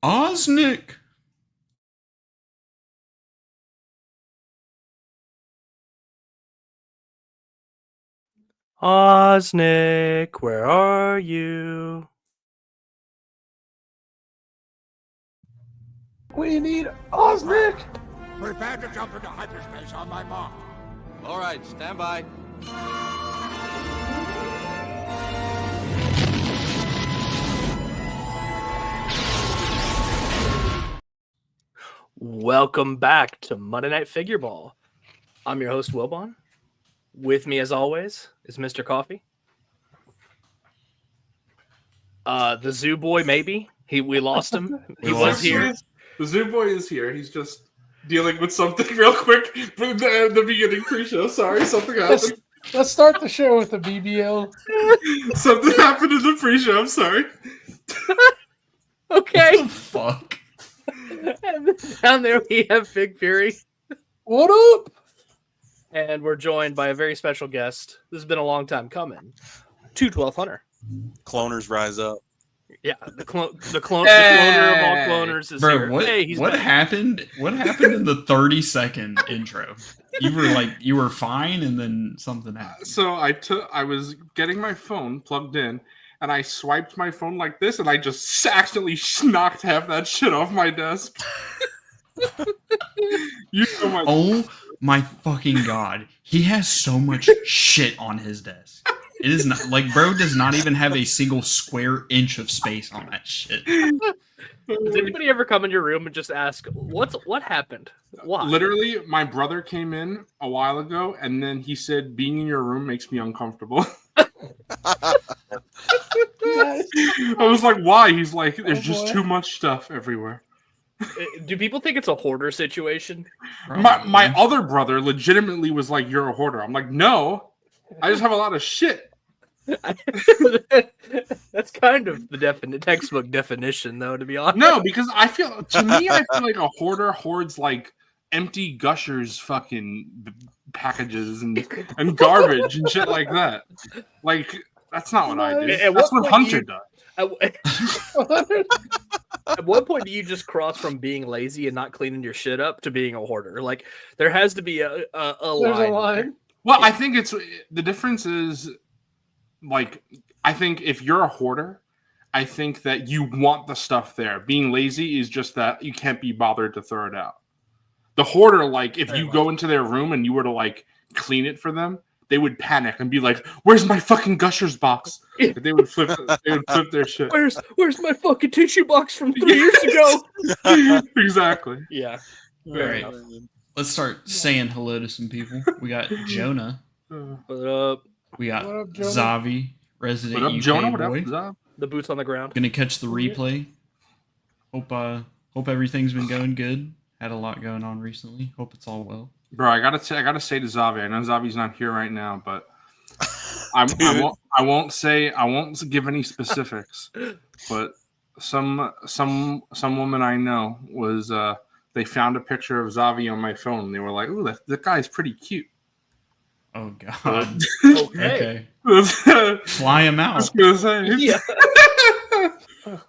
Osnick. Osnick, where are you? We need Osnick! Prepare to jump into hyperspace on my mark. All right, stand by. Welcome back to Monday Night Figureball. I'm your host, Wilbon. With me, as always, is MrCawfee. The Zoo Boy, maybe. We lost him. He was here. The Zoo Boy is here. He's just dealing with something real quick from the beginning pre-show. Sorry, something happened. Let's start the show with the BBL. Something happened in the pre-show. I'm sorry. Okay. What the fuck? And down there we have Big Fury. What up? And we're joined by a very special guest. This has been a long time coming. 212 Hunter. Cloners rise up. Yeah, the cloner of all cloners is Bro, here. what, Hey, he's what back. happened? What happened in the 30-second intro? You were fine, and then something happened. So I was getting my phone plugged in, and I swiped my phone like this, and I just accidentally knocked half that shit off my desk. You know my. Oh my fucking god! He has so much shit on his desk. It is not like bro does not even have a single square inch of space on that shit. Does anybody ever come in your room and just ask, what happened? Why? Literally, my brother came in a while ago, and then he said, "Being in your room makes me uncomfortable." I was like, "Why?" He's like, "There's just too much stuff everywhere." Do people think it's a hoarder situation? My other brother legitimately was like, "You're a hoarder." I'm like, "No, I just have a lot of shit." That's kind of the textbook definition, though, to be honest. No, because I feel like a hoarder hoards like empty Gushers fucking packages and garbage and shit like that. Like, that's not what I do. That's what Hunter does. At what point do you just cross from being lazy and not cleaning your shit up to being a hoarder? Like, there has to be a There's line. a line. Well, I think the difference is, like, I think if you're a hoarder, I think that you want the stuff there. Being lazy is just that you can't be bothered to throw it out. The hoarder, like, if you go into their room and you were to, like, clean it for them, they would panic and be like, "Where's my fucking Gushers box?" They would flip their shit. Where's my fucking tissue box from 3 years ago? Exactly. Yeah. All right, let's start saying hello to some people. We got Jonah. What up? We got What up, Jonah? Zavi, resident What up, UK Jonah? What boy. up, Zab? The boots on the ground. Gonna catch the replay. Hope everything's been going good. Had a lot going on recently. Hope it's all well. Bro, I gotta say to Zavi. I know Zavi's not here right now, but I won't give any specifics. But some woman I know was they found a picture of Zavi on my phone. And they were like, "Ooh, that guy's pretty cute." Oh god. Okay. Okay. Fly him I out. was gonna say.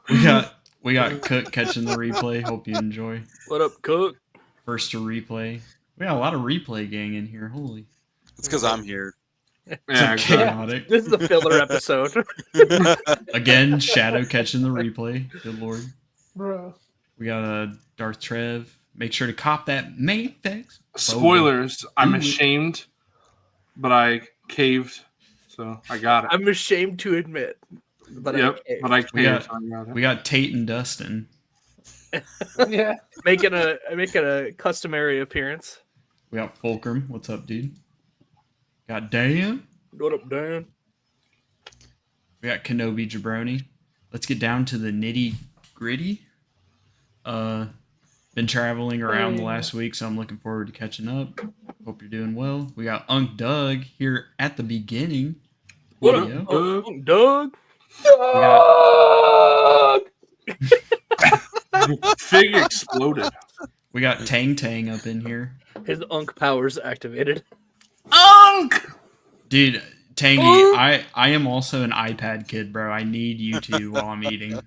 Yeah. We got Cook catching the replay. Hope you enjoy. What up, Cook? First to replay. We got a lot of replay gang in here. Holy. It's because I'm here. Yeah, It's exactly. chaotic. This is the filler episode. Again, Shadow catching the replay. Good lord. Bro. We got a Darth Trev. Make sure to cop that Mayfix. Spoilers. I'm Ooh. ashamed, but I caved, so I got it. I'm ashamed to admit. But Yep, but I We caved. got- so I got it. We got Tate and Dustin. Yeah. making a customary appearance. We got Fulcrum. What's up, dude? Got Dan. What up, Dan? We got Kenobi Jabroni. Let's get down to the nitty gritty. Been traveling around the last week, so I'm looking forward to catching up. Hope you're doing well. We got Unc Doug here at the beginning. What Video. up, Doug? Fig exploded. We got Tang Tang up in here. His Unk powers activated. Unk! Dude, Tangy, Oh. I am also an iPad kid, bro. I need you to while I'm eating.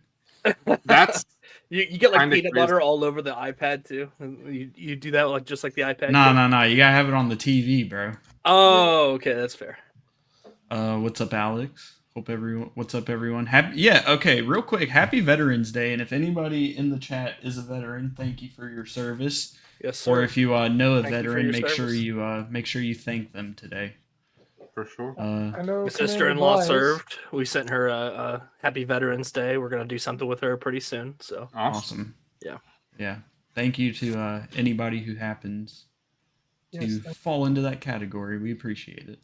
That's You get like Kinda peanut crazy. butter all over the iPad too. And you do that like just like the iPad. No. You gotta have it on the TV, bro. Oh, okay, that's fair. What's up, Alex? What's up, everyone? Okay, real quick, happy Veterans Day, and if anybody in the chat is a veteran, thank you for your service. Yes, sir. Or if you know a Thank you for veteran, your make sure you thank them today. For sure. I know. My Commander sister-in-law Bias. served. We sent her a happy Veterans Day. We're gonna do something with her pretty soon. So Awesome. Yeah. Thank you to anybody who happens to Yes, thank- fall into that category. We appreciate it.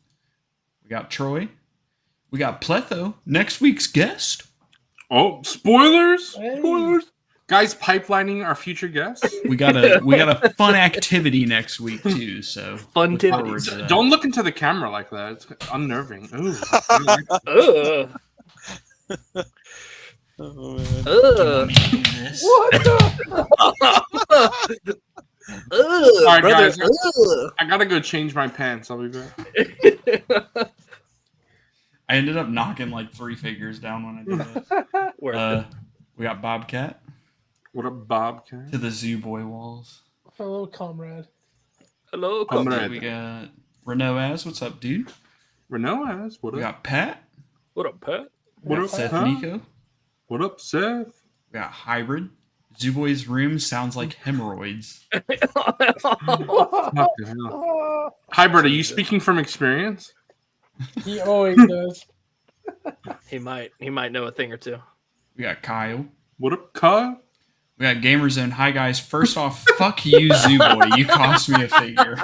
We got Troy. We got Pletho, next week's guest. Oh, spoilers! Hey. Spoilers! Guys, pipelining our future guests. We got a fun activity next week too. So Fun look tivity. forward to that. Don't look into the camera like that. It's unnerving. Ooh. Ugh. Oh, man. Ugh. What the? Ugh. All right, Brother. guys. I gotta go change my pants. I'll be back. Ugh. I ended up knocking like 3 figures down when I did that. Worth it. We got Bobcat What up, Bobcat? to the Zoo Boy walls. Fellow comrade. Hello, I'm Coach. ready. We got Renault As. What's up, dude? Renault has. What We up? got Pat. What up, Pat? We What got up, Seth Pat? Nico. What up, Seth? We got Hybrid. Zoo Boy's room sounds like hemorrhoids. Fucking hell. Hybrid, are you speaking from experience? He always does. He might know a thing or two. We got Kyle. What up, Kyle? We got Gamerzone. Hi guys. First off, fuck you, Zoo Boy. You cost me a figure.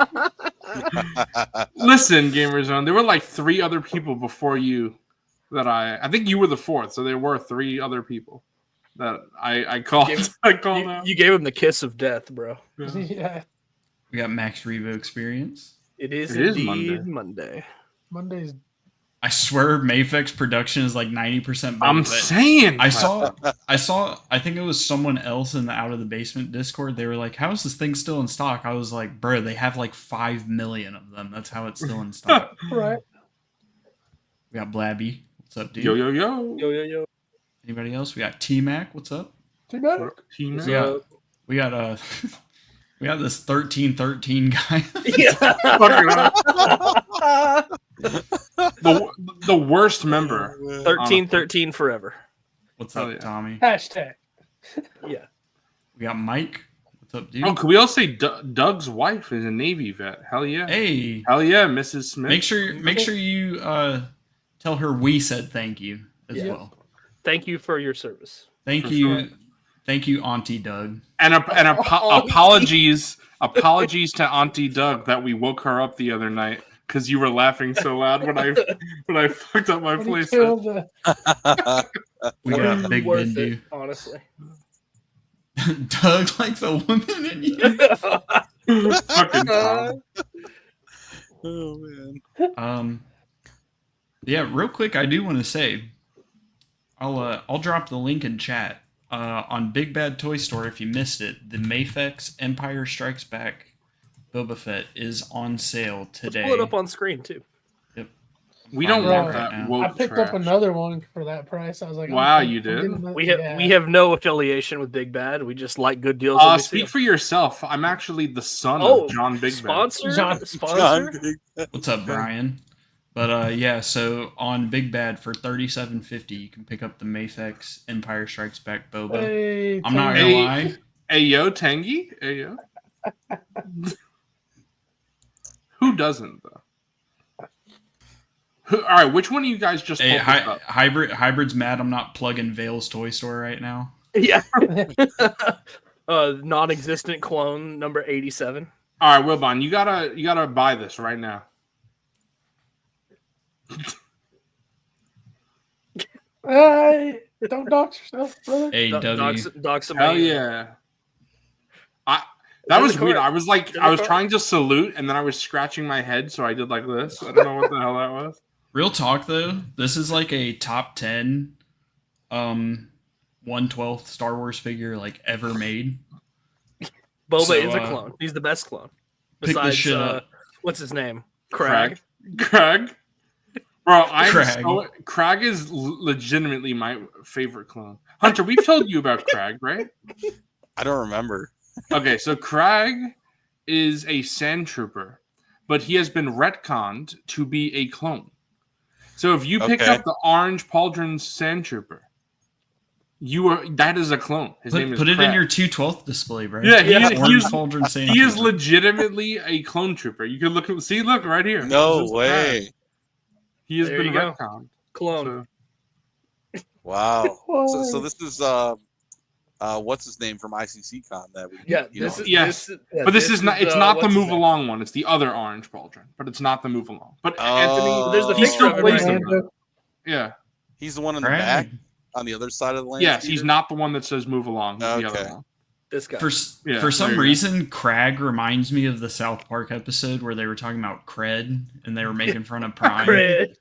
Listen, GamerZone, there were like 3 other people before you that I think you were the 4th, so there were 3 other people that I called. I called out. You gave him the kiss of death, bro. Yeah. Yeah. We got Max Revo Experience. It is It is indeed Monday. Monday. Monday's. I swear Mayfix production is like 90% better. I'm but saying. I saw, I think it was someone else in the Out of the Basement Discord. They were like, how is this thing still in stock? I was like, bro, they have like 5 million of them. That's how it's still in stock. Right. We got Blabby. What's up, dude? Yo, yo, yo. Yo, yo, yo. Anybody else? We got T-Mac. What's up? Too What bad. up, T-Mac? Yeah. We got we got this 1313 guy. Yeah. Fucking hell. The worst member. 1313 forever. What's Oh, up, yeah. Tommy? Hashtag. Yeah. We got Mike. What's up, dude? Oh, could we all say Doug's wife is a Navy vet? Hell yeah. Hey, Hell yeah, Mrs. Smith. make sure you tell her we said thank you as Yeah. well. Thank you for your service. Thank For you, sure. thank you, Auntie Doug. And apologies to Auntie Doug that we woke her up the other night because you were laughing so loud when I fucked up my When he playset. killed the- We got Big Worth Bendu. it, honestly. Doug likes a woman in you. Fucking Tom. Oh man. Yeah, real quick, I do want to say, I'll drop the link in chat. On Big Bad Toy Store, if you missed it, the Mayfix Empire Strikes Back Boba Fett is on sale Let's today. pull it up on screen too. We don't Bro, want that now. woke I picked trash. up another one for that price. I was like, Wow, I'm you did? getting the- We have yeah. we have no affiliation with Big Bad. We just like good deals. when we see Speak them. for yourself. I'm actually the son Oh, of John Big sponsor. John- Sponsor. What's up, Brian? But yeah, so on Big Bad for $37.50, you can pick up the Mayfix Empire Strikes Back Boba. Hey, I'm not Tony. gonna lie. Hey yo, Tangy. Hey yo. Who doesn't though? All right, which one of you guys just Hey, pulled this up? Hybrid's mad I'm not plugging Vale's Toy Store right now. Yeah. Non-existent clone number 87. All right, Wilbon, you gotta buy this right now. Hey, don't dox yourself, brother. AW. Docs Hell yeah. That In was the weird. cart. I was like, In I the was cart. trying to salute, and then I was scratching my head, so I did like this. I don't know what the hell that was. Real talk though, this is like a top 10 1/12 Star Wars figure like ever made. Boba So, is a clone. He's the best clone. pick this Besides, shit up. what's his name? Crag. Craig. Bro, Crag is legitimately my favorite clone. Hunter, we've told you about Crag, right? I don't remember. Okay, so Crag is a sand trooper, but he has been retconned to be a clone. So if you pick up the orange pauldron sand trooper, that is a clone. His name is Put it Crag. in your 212th display, bro. Yeah, he is legit. legitimately a clone trooper. You can look right here. No way. Crag. He has There been you go. retconned. Clone. Wow. So this is what's his name from ICC-Con that we Yeah, But this is not. It's not the move along one. It's the other orange pauldron, but it's not the move along. But Anthony, there's the he still picture of plays him them. Yeah. He's the one in the back on the other side of the land. Yes, he's not the one that says move along. He's the other one. This guy. For some reason, Crag reminds me of the South Park episode where they were talking about cred and they were making fun of Prime. Cred.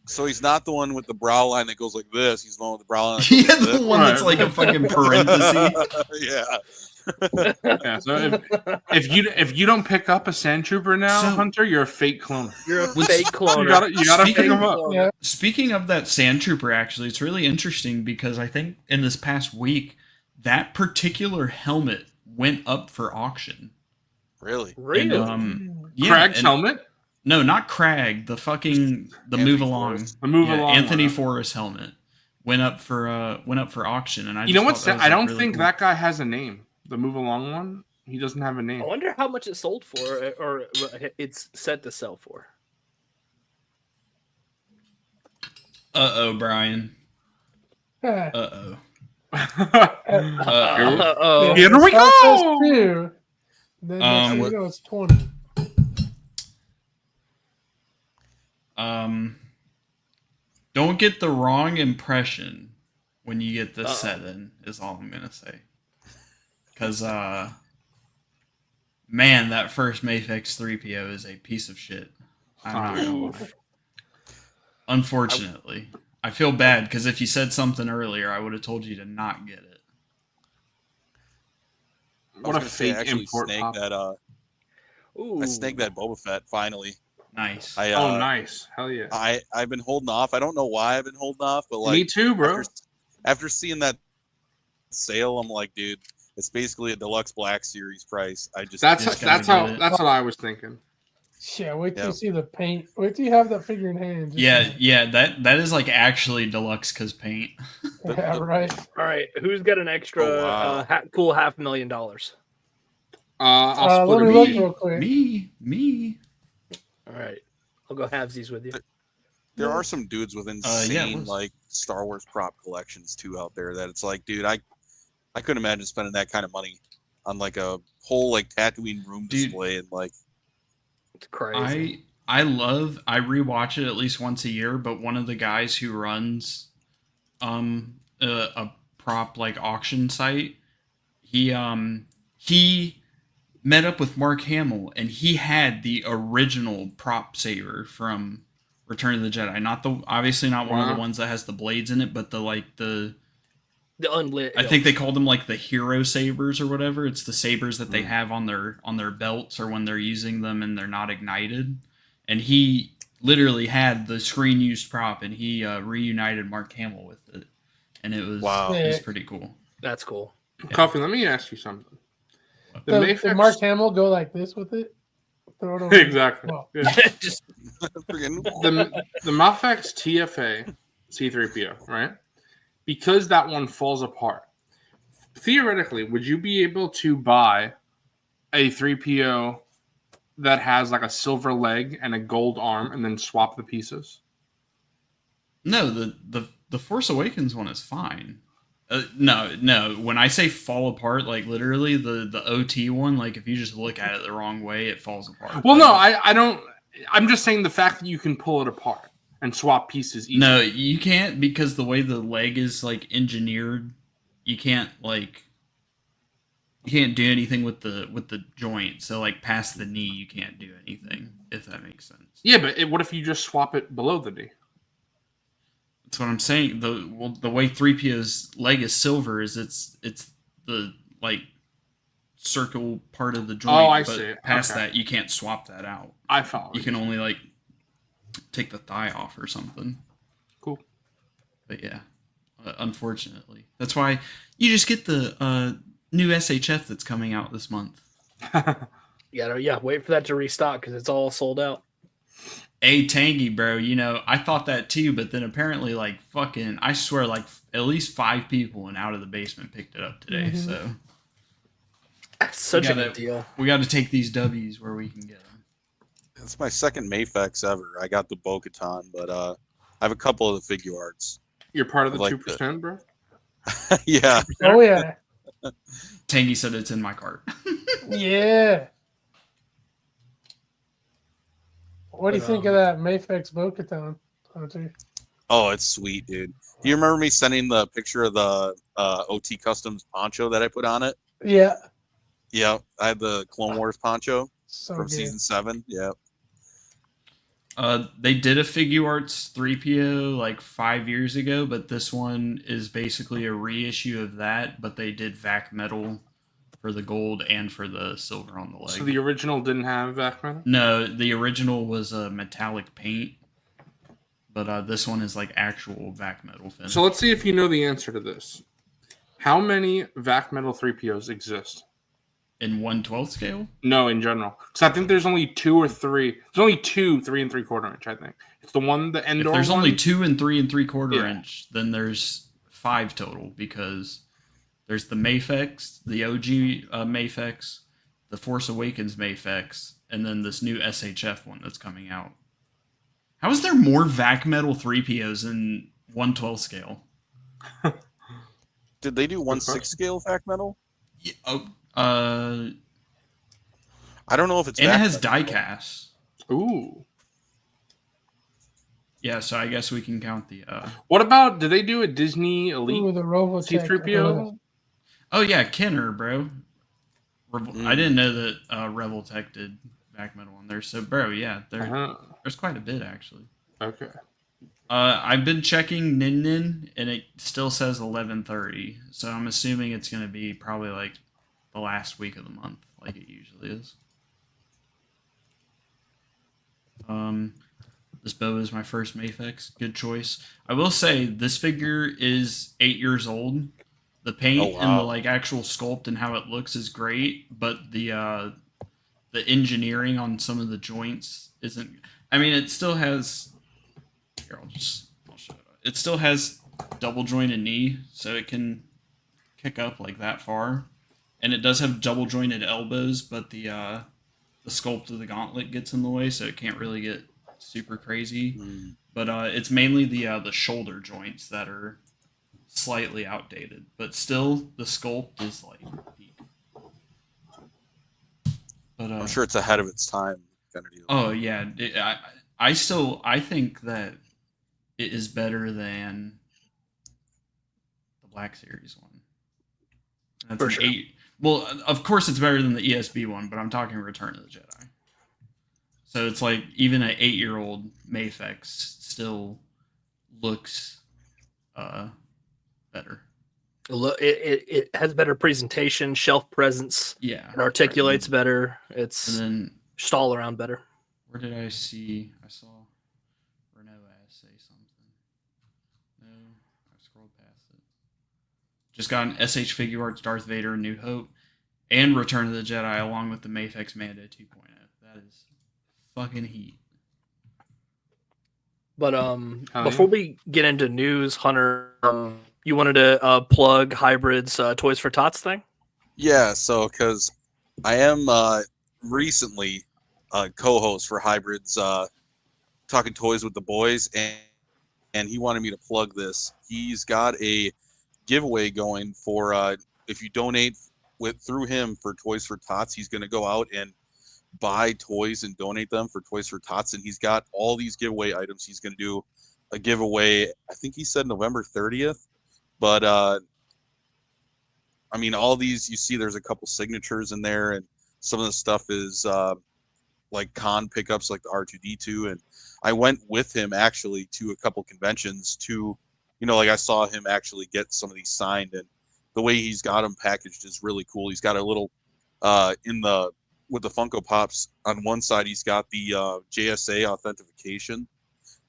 So he's not the one with the brow line that goes like this. He's the one with the brow line. Yeah, the one that's like a fucking parenthesis. Yeah. So if you don't pick up a sand trooper now, Hunter, you're a fake cloner. You're a fake cloner. You gotta pick him up. Yeah. Speaking of that sand trooper, actually, it's really interesting because I think in this past week, that particular helmet went up for auction. Really? And, Crag's helmet? No, not Crag. The move along. The move along. Anthony Forrest helmet went up for auction, and I. You know what's? I don't really think cool. that guy has a name. The move along one, he doesn't have a name. I wonder how much it sold for, or it's set to sell for. Brian. Yeah. Here we go. Two. Then next thing you know, it's 20. Don't get the wrong impression when you get this set in, is all I'm gonna say. Because man, that first Mafex 3PO is a piece of shit. I'm not gonna lie. Unfortunately. I feel bad because if you said something earlier, I would have told you to not get it. What a fake import snake pop. I snagged that Boba Fett finally. Nice. Nice. Hell yeah. I've been holding off. I don't know why I've been holding off, but like me too, bro. After seeing that sale, I'm like, dude, it's basically a deluxe Black Series price. That's what I was thinking. Yeah, wait till you see the paint. Wait till you have that figure in hand. That is like actually deluxe because paint. Yeah, right. All right, who's got an extra cool $500,000? I'll let me split look it. real quick. Me. All right, I'll go halvesies with you. There are some dudes with insane like Star Wars prop collections too out there that it's like, dude, I couldn't imagine spending that kind of money on like a whole like Tatooine room display and like. It's crazy. I rewatch it at least once a year, but one of the guys who runs a prop like auction site, he met up with Mark Hamill and he had the original prop saber from Return of the Jedi. Obviously not one of the ones that has the blades in it, but the unlit. I think they called them like the hero sabers or whatever. It's the sabers that they have on their belts or when they're using them and they're not ignited. And he literally had the screen used prop and he reunited Mark Hamill with it. And it was it was pretty cool. That's cool. Coffee, let me ask you something. Did Mark Hamill go like this with it? Throw it over. Exactly. Well, Yeah. Just the Mafex TFA C3PO, right? Because that one falls apart. Theoretically, would you be able to buy a 3PO that has like a silver leg and a gold arm and then swap the pieces? No, the Force Awakens one is fine. No. When I say fall apart, like literally the OT one, like if you just look at it the wrong way, it falls apart. Well, no, I don't. I'm just saying the fact that you can pull it apart and swap pieces easily. No, you can't because the way the leg is like engineered, you can't do anything with the joint. So like past the knee, you can't do anything if that makes sense. Yeah, but what if you just swap it below the knee? That's what I'm saying. The way 3PO's leg is silver is it's the like circle part of the joint. Oh, I but see. Past that, you can't swap that out. I follow. You can only like take the thigh off or something. Cool. But yeah, unfortunately, that's why you just get the new SHF that's coming out this month. Yeah, wait for that to restock because it's all sold out. Tangy, bro. You know, I thought that too, but then apparently, like, fucking, I swear, like, at least 5 people in Out of the Basement picked it up today. So That's such a good deal. We got to take these W's where we can get them. It's my second Mayfex ever. I got the Bo-Katan, but I have a couple of the figure arts. You're part of the like 2%, bro? Yeah. Oh yeah. Tangy said it's in my cart. Yeah. What do you think of that Mayfex Bo-Katan, Hunter? Oh, it's sweet, dude. Do you remember me sending the picture of the OT Customs poncho that I put on it? Yeah. Yeah, I had the Clone Wars poncho So from good. season 7. Yeah. They did a Figure Arts 3PO like 5 years ago, but this one is basically a reissue of that, but they did vac metal for the gold and for the silver on the leg. So the original didn't have vac metal? No, the original was a metallic paint, but this one is like actual vac metal finish. So let's see if you know the answer to this. How many vac metal 3POs exist? In 1/12 scale? No, in general. Because I think there's only 2 or 3. There's only 2 3 3/4 inch, I think. It's the one, the Andor If there's one. only 2 and 3 3/4 Yeah. inch, then there's 5 total because there's the Mayfex, the OG Mayfex, the Force Awakens Mayfex, and then this new SHF one that's coming out. How is there more vac metal 3POs in 1/12 scale? Did they do 1/6 scale vac metal? Yeah, I don't know if it's. and it vac has metal. die cast. Ooh. Yeah, so I guess we can count the. What about, did they do a Disney Elite? Ooh, the Robotech. C-3PO? Oh yeah, Kenner, bro. Mm. I didn't know that Revoltech did vac metal on there. So, bro, yeah, there's quite a bit actually. Okay. I've been checking Nin Nin, and it still says 11:30. So I'm assuming it's gonna be probably like the last week of the month, like it usually is. This Boba is my first Mayfex. Good choice. I will say this figure is 8 years old. The paint and the like actual sculpt and how it looks is great, but the engineering on some of the joints isn't. I mean, it still has. Here, I'll show it. It still has double jointed knee, so it can kick up like that far, and it does have double jointed elbows, but the sculpt of the gauntlet gets in the way, so it can't really get super crazy. Mm. But it's mainly the shoulder joints that are slightly outdated, but still the sculpt is like peak. But I'm sure it's ahead of its time. Kind of deal. Oh yeah, I think that it is better than the Black Series one. That's For sure. 8. Well, of course it's better than the ESB one, but I'm talking Return of the Jedi. So it's like even an 8-year-old Mayfex still looks better. It has better presentation, shelf presence. Yeah. It articulates better. It's And then just all around better. where did I see? I saw Renault say something. No, I scrolled past it. Just got an SH Figure Arts Darth Vader and New Hope and Return of the Jedi along with the Mayfex Mando 2.0. That is fucking heat. But before we get into news, Hunter, you wanted to plug Hybrid's Toys for Tots thing? Yeah, so because I am recently co-host for Hybrid's Talking Toys with the Boys, and he wanted me to plug this. He's got a giveaway going for if you donate through him for Toys for Tots, he's going to go out and buy toys and donate them for Toys for Tots, and he's got all these giveaway items. He's going to do a giveaway, I think he said November 30th, but I mean, all these, you see there's a couple signatures in there, and some of the stuff is like con pickups like the R2D2, and I went with him actually to a couple conventions to, like I saw him actually get some of these signed, and the way he's got them packaged is really cool. He's got a little with the Funko Pops on one side, he's got the JSA authentication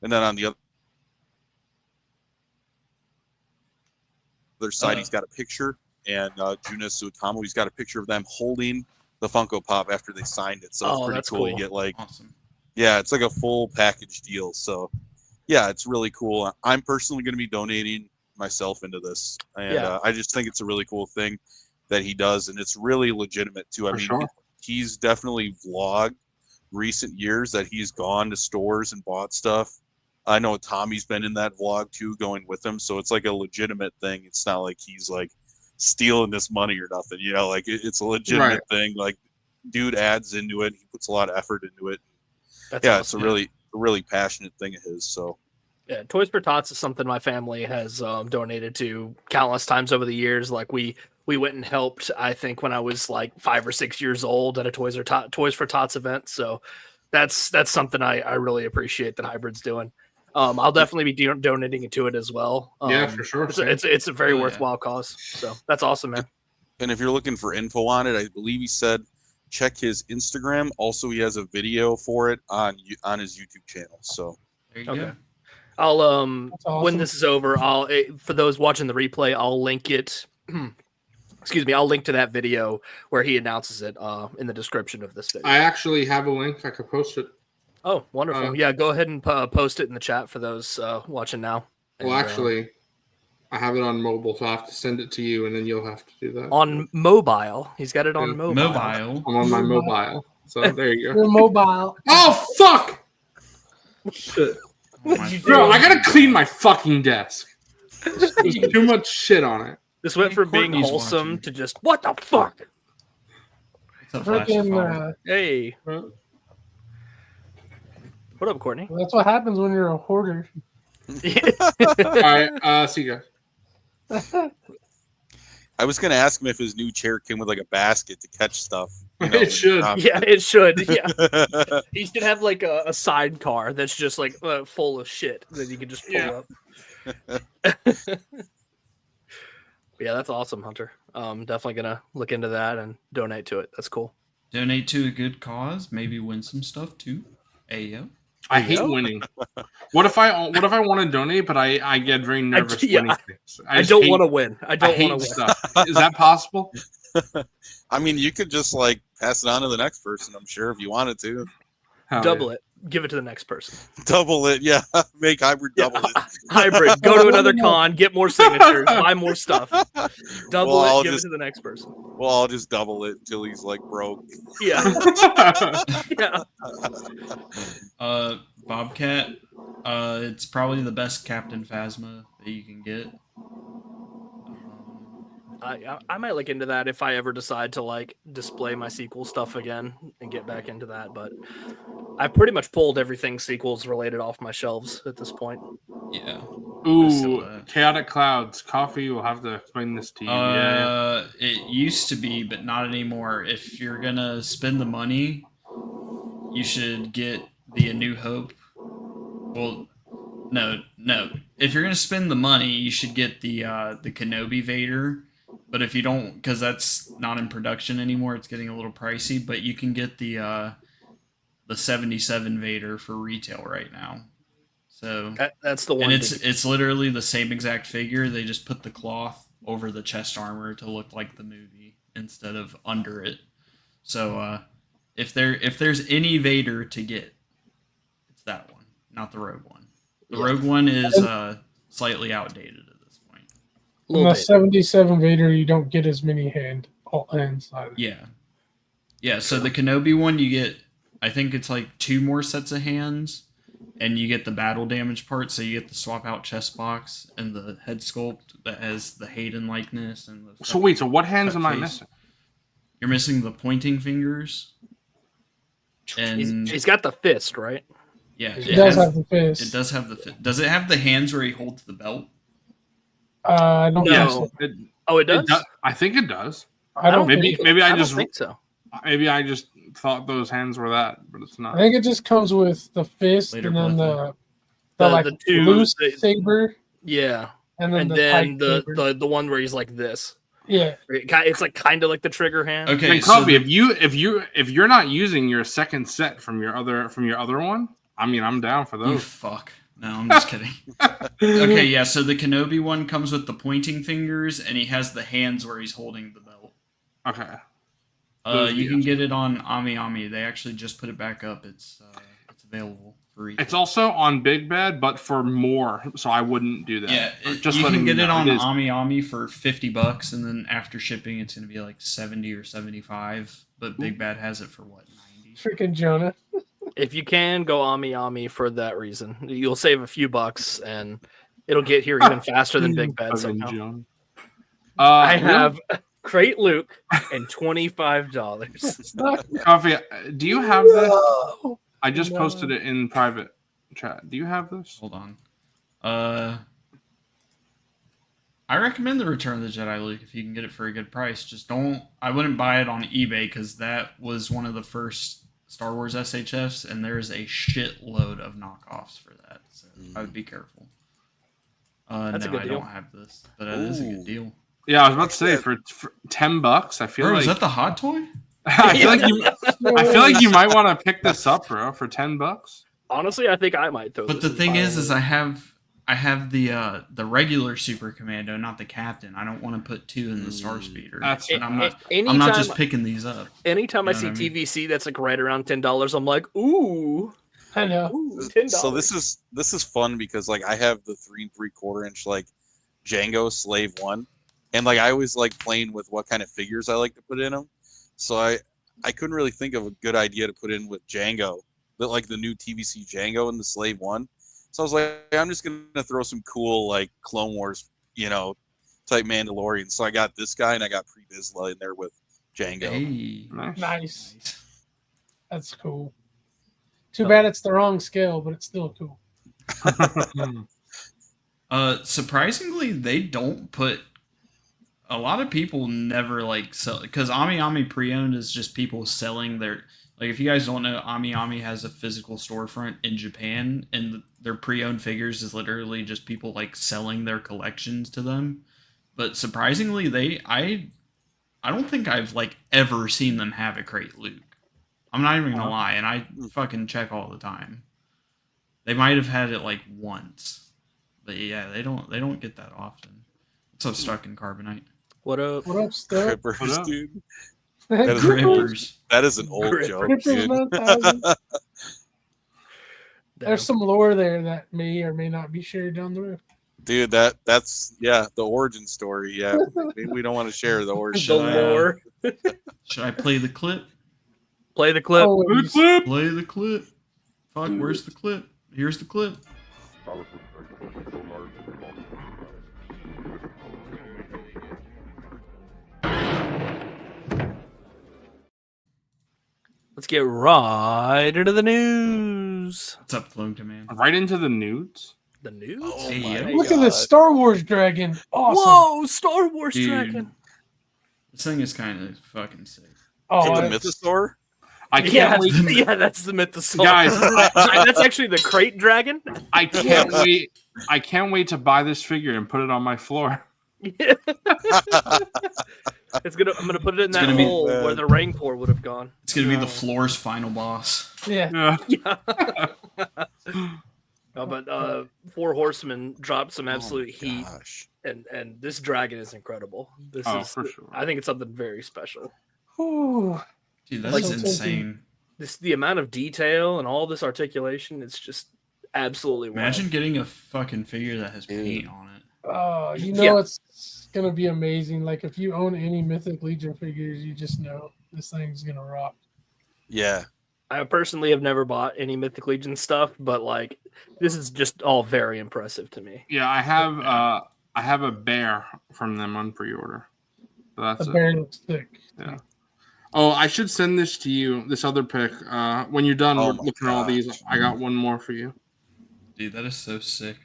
And then on the other side, he's got a picture, and Junis Suetamo, he's got a picture of them holding the Funko Pop after they signed it. So it's pretty that's cool. cool. You get like, Awesome. yeah, it's like a full package deal. So yeah, it's really cool. I'm personally going to be donating myself into this, and I just think it's a really cool thing that he does, and it's really legitimate too. I mean, he's definitely vlogged recent years that he's gone to stores and bought stuff. I know Tommy's been in that vlog too, going with him, so it's like a legitimate thing. It's not like he's like stealing this money or nothing, you know, like it's a legitimate thing. Like, dude adds into it, he puts a lot of effort into it. That's awesome. It's a really passionate thing of his. So yeah, Toys for Tots is something my family has donated to countless times over the years. Like we went and helped, I think, when I was like 5 or 6 years old at a Toys for Tots event. So that's something I really appreciate that Hybrid's doing. I'll definitely be donating to it as well. Yeah, for sure. It's a very worthwhile cause. So that's awesome, man. And if you're looking for info on it, I believe he said check his Instagram. Also, he has a video for it on his YouTube channel. So there you go. I'll awesome. When this is over, for those watching the replay, I'll link it. Excuse me, I'll link to that video where he announces it in the description of this video. I actually have a link. I could post it. Oh, wonderful. Yeah, go ahead and post it in the chat for those watching now. Well, actually, I have it on mobile, so I have to send it to you, and then you'll have to do that. On mobile. He's got it on mobile. I'm on my mobile. So there you go. You're mobile. Oh, fuck! Shit. Bro, I gotta clean my fucking desk. There's too much shit on it. This went from being wholesome to just, what the fuck? Freaking, hey. What up, Courtney? Well, that's what happens when you're a hoarder. All right, see you guys. I was going to ask him if his new chair came with like a basket to catch stuff. You know, it should. Yeah, it should. Yeah. He should have like a sidecar that's just like full of shit that you can just pull up. Yeah, that's awesome, Hunter. Definitely going to look into that and donate to it. That's cool. Donate to a good cause. Maybe win some stuff too. Ayo. I hate winning. What if I want to donate, but I get very nervous winning things? I don't want to win. I don't want to win. Stuff. Is that possible? I mean, you could just like pass it on to the next person, I'm sure, if you wanted to. Double it. Give it to the next person. Double it, yeah. Make Hybrid double it. Hybrid. Go to another con, get more signatures, buy more stuff. Double it, give it to the next person. Well, I'll just double it until he's like broke. Yeah. Yeah. Bobcat. It's probably the best Captain Phasma that you can get. I might look into that if I ever decide to like display my sequel stuff again and get back into that, but I pretty much pulled everything sequels related off my shelves at this point. Yeah. Ooh, Chaotic Clouds. Coffee will have to explain this to you. It used to be, but not anymore. If you're gonna spend the money, you should get the A New Hope. Well, no. If you're gonna spend the money, you should get the Kenobi Vader. But if you don't, because that's not in production anymore, it's getting a little pricey. But you can get the 77 Vader for retail right now. So that's the one. And it's literally the same exact figure. They just put the cloth over the chest armor to look like the movie instead of under it. So if there's any Vader to get, it's that one, not the Rogue One. The Rogue One is slightly outdated. In the 77 Vader, you don't get as many hands. Yeah. So the Kenobi one, you get, I think it's like 2 more sets of hands, and you get the battle damage part. So you get the swap out chest box and the head sculpt that has the Hayden likeness and the. So wait, so what hands am I missing? You're missing the pointing fingers. And he's got the fist, right? Yeah, it does have the fist. It does have the fist. Does it have the hands where he holds the belt? I don't think so. It does? I think it does. I don't maybe I just think so. Maybe I just thought those hands were that, but it's not. I think it just comes with the fist and then the loose saber. Yeah. And then the one where he's like this. Yeah. It's like kind of like the trigger hand. Okay. And Coffee, if you're not using your second set from your other one, I mean, I'm down for those. You fuck. No, I'm just kidding. Okay, yeah, so the Kenobi one comes with the pointing fingers, and he has the hands where he's holding the belt. Okay. You can get it on Ami. They actually just put it back up. It's available for retail. It's also on Big Bad, but for more, so I wouldn't do that. Yeah, you can get it on Ami for $50, and then after shipping, it's going to be like 70 or 75. But Big Bad has it for what, 90? Freaking Jonah. If you can, go Ami for that reason. You'll save a few bucks, and it'll get here even faster than Big Bad somehow. I have Crate Luke and $25. Coffee, do you have this? I just posted it in private chat. Do you have this? Hold on. I recommend the Return of the Jedi Luke if you can get it for a good price. Just don't. I wouldn't buy it on eBay because that was one of the first Star Wars SHFs, and there's a shitload of knockoffs for that. So I would be careful. That's a good deal. I don't have this, but it is a good deal. Yeah, I was about to say for $10, I feel bro, like. Is that the hot toy? I feel like you might want to pick this up, bro, for $10. Honestly, I think I might throw. But the thing is I have the regular Super Commando, not the Captain. I don't want to put two in the Star Speeder. I'm not just picking these up. Anytime I see TVC that's like right around $10, I'm like, ooh. I know. Ooh, $10. So this is fun because like I have the 3 3/4 inch like Django Slave 1, and like I always like playing with what kind of figures I like to put in them. So I couldn't really think of a good idea to put in with Django, but like the new TVC Django and the Slave 1. So I was like, I'm just gonna throw some cool like Clone Wars, type Mandalorian. So I got this guy and I got Pre Vizsla in there with Django. Hey. Nice. That's cool. Too bad it's the wrong scale, but it's still cool. Surprisingly, they don't put. A lot of people never like sell because Ami pre-owned is just people selling their. Like, if you guys don't know, Ami has a physical storefront in Japan, and their pre-owned figures is literally just people like selling their collections to them. But surprisingly, I don't think I've like ever seen them have a Crate Luke. I'm not even gonna lie, and I fucking check all the time. They might have had it like once, but yeah, they don't get that often. What's up, Stuck in Carbonite? What up? What up, Stuck? Crippers, dude. Crippers. That is an old joke, dude. There's some lore there that may or may not be shared down the road. Dude, that's the origin story. Yeah, we don't want to share the origin. The lore. Should I play the clip? Play the clip. Play the clip. Fuck, where's the clip? Here's the clip. Let's get right into the news. What's up, Clone Command? Right into the nudes? The news? Oh my Look at this Star Wars dragon. Awesome. Whoa, Star Wars Dude, dragon. This thing is kind of fucking sick. Oh, the Mythosaur? I can't wait. Yeah, that's the Mythosaur. Guys, that's actually the crate dragon. I can't wait. I can't wait to buy this figure and put it on my floor. I'm gonna put it in that hole where the Rancor would have gone. It's gonna be the floor's final boss. Yeah. But 4 Horsemen dropped some absolute heat, and this dragon is incredible. This is for sure. I think it's something very special. Ooh. Dude, that's insane. The amount of detail and all this articulation, it's just absolutely wild. Imagine getting a fucking figure that has paint on it. Oh, it's gonna be amazing. Like, if you own any Mythic Legion figures, you just know this thing's gonna rock. Yeah. I personally have never bought any Mythic Legion stuff, but like this is just all very impressive to me. Yeah, I have a bear from them on pre-order. So that's the bear looks sick. Yeah. Oh, I should send this to you. This other pic. When you're done looking at all these, I got one more for you. Dude, that is so sick.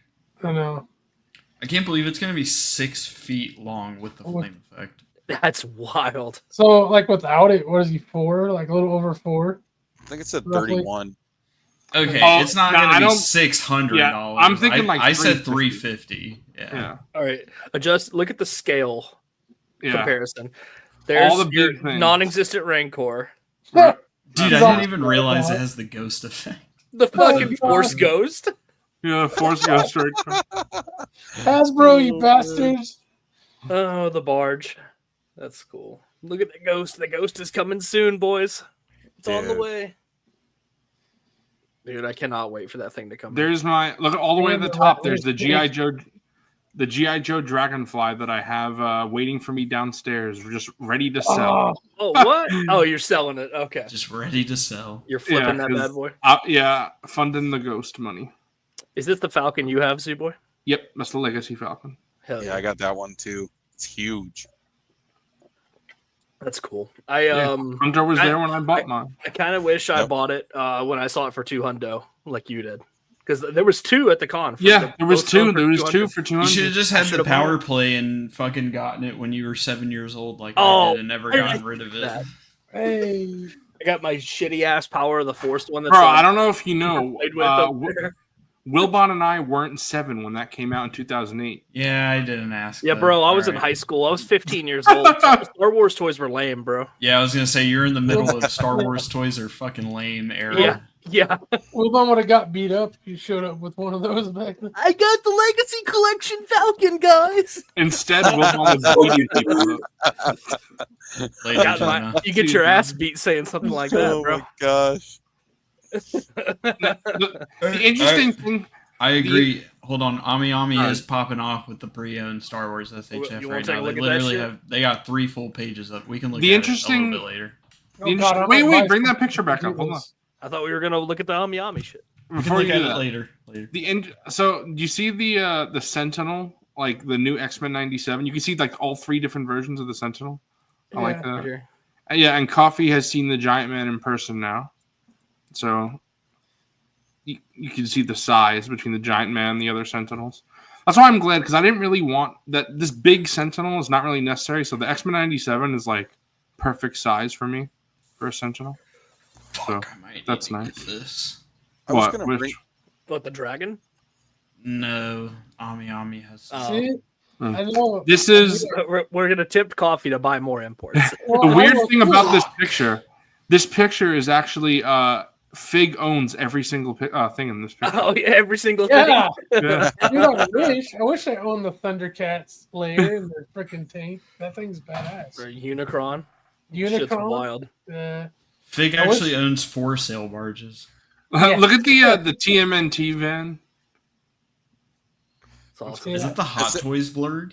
I know. I can't believe it's gonna be 6 feet long with the flame effect. That's wild. So, like, without it, what is he, 4? Like a little over 4? I think it's a 31. Okay, it's not gonna be $600. Yeah, I'm thinking I said $350. Yeah. All right. Look at the scale comparison. All There's the your big things. non-existent Rancor. Dude, I didn't even realize it has the ghost effect. The fucking Force Ghost. Yeah, Force Ghost right. Hasbro, you bastards. Oh, the barge. That's cool. Look at the ghost. The ghost is coming soon, boys. It's on the Dude. way. Dude, I cannot wait for that thing to come. There's my look all the way at the top. There's the GI Joe Dragonfly that I have waiting for me downstairs, just ready to sell. Oh, what? Oh, you're selling it. Okay. Just ready to sell. You're flipping that bad boy. Yeah, funding the ghost money. Is this the Falcon you have, Z-Boy? Yep, that's the Legacy Falcon. Hell Yeah, I got that one too. It's huge. That's cool. Hunter was there when I bought mine. I kind of wish I bought it when I saw it for $200, like you did, because there was two at the con. There was two. There was two for $200. You should have just had the power play and fucking gotten it when you were 7 years old, like I did, and never gotten rid of it. Hey, I got my shitty ass Power of the Force one. That's Bro, I don't know if you know. played with up there. Wilbon and I weren't 7 when that came out in 2008. Yeah, I didn't ask. Yeah, bro, I was in high school. I was 15 years old. Star Wars toys were lame, bro. Yeah, I was gonna say you're in the middle of Star Wars toys are fucking lame era. Yeah. Wilbon would have got beat up. You showed up with one of those back then. I got the Legacy Collection Falcon, guys. Instead, Wilbon was beating people up. You get your ass beat saying something like that, bro. Oh my gosh. The interesting thing. I agree. Hold on, Ami is popping off with the pre-owned Star Wars SHF You right wanna take a now. They look at that literally shit? They got 3 full pages up. We can look The at interesting- it a little bit later. Wait, bring that picture back up. Hold on. I thought we were gonna look at the Ami shit. We can Before look you at do it that, later. So do you see the Sentinel, like the new X-Men 97? You can see like all 3 different versions of the Sentinel. I like that. Right here. Yeah, and Coffee has seen the Giant Man in person now, so you can see the size between the Giant Man and the other Sentinels. That's why I'm glad, because I didn't really want that. This big Sentinel is not really necessary, so the X-Men 97 is like perfect size for me for a Sentinel. Fuck, I might that's need to nice. get this. I was gonna bring. What, the dragon? No, Ami has. See? I know. This is We're gonna tip Coffee to buy more imports. the weird thing about this picture. This picture is actually Fig owns every single thing in this picture. Oh yeah, every single Yeah. thing. Yeah. You know, I wish I owned the Thundercats layer and their freaking tank. That thing's badass. Or Unicron. Shit's Unicron. wild. Fig actually owns 4 sail barges. Yeah. Look at the TMNT van. It's awesome. Yeah. Is it the Hot Toys blurg?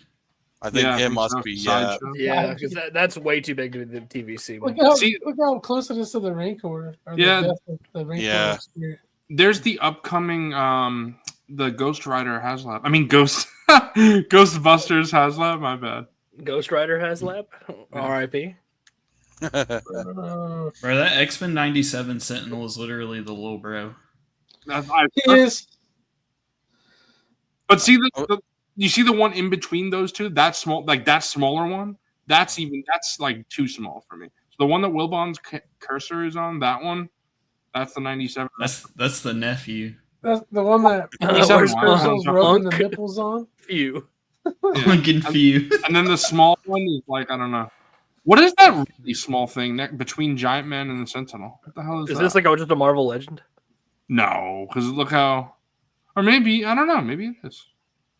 I think Yeah, it must be. Yeah. Sideshow. Yeah, because that's way too big to be the TVC one. See- Look how close it is to the Rancor. Or Yeah. the death of the Rancor Yeah. Spirit. There's the upcoming the Ghost Rider HasLab. I mean Ghostbusters HasLab. My bad. Ghost Rider has lab. R.I.P. Uh, Bro, that X-Men 97 Sentinel is literally the little bro. he is. But see you see the one in between those two? That small, like that smaller one. That's like too small for me. So the one that Wilbon's cursor is on, that one, that's the 97. That's the nephew. That's the one that Where's Ursul's rubbing the Punk? nipples on. Few. Lincoln Few. And then the small one is like, I don't know. What is that really small thing between Giant Man and the Sentinel? What the hell is Is that? this like just a Marvel Legend? No, because look how, or maybe I don't know. Maybe it is.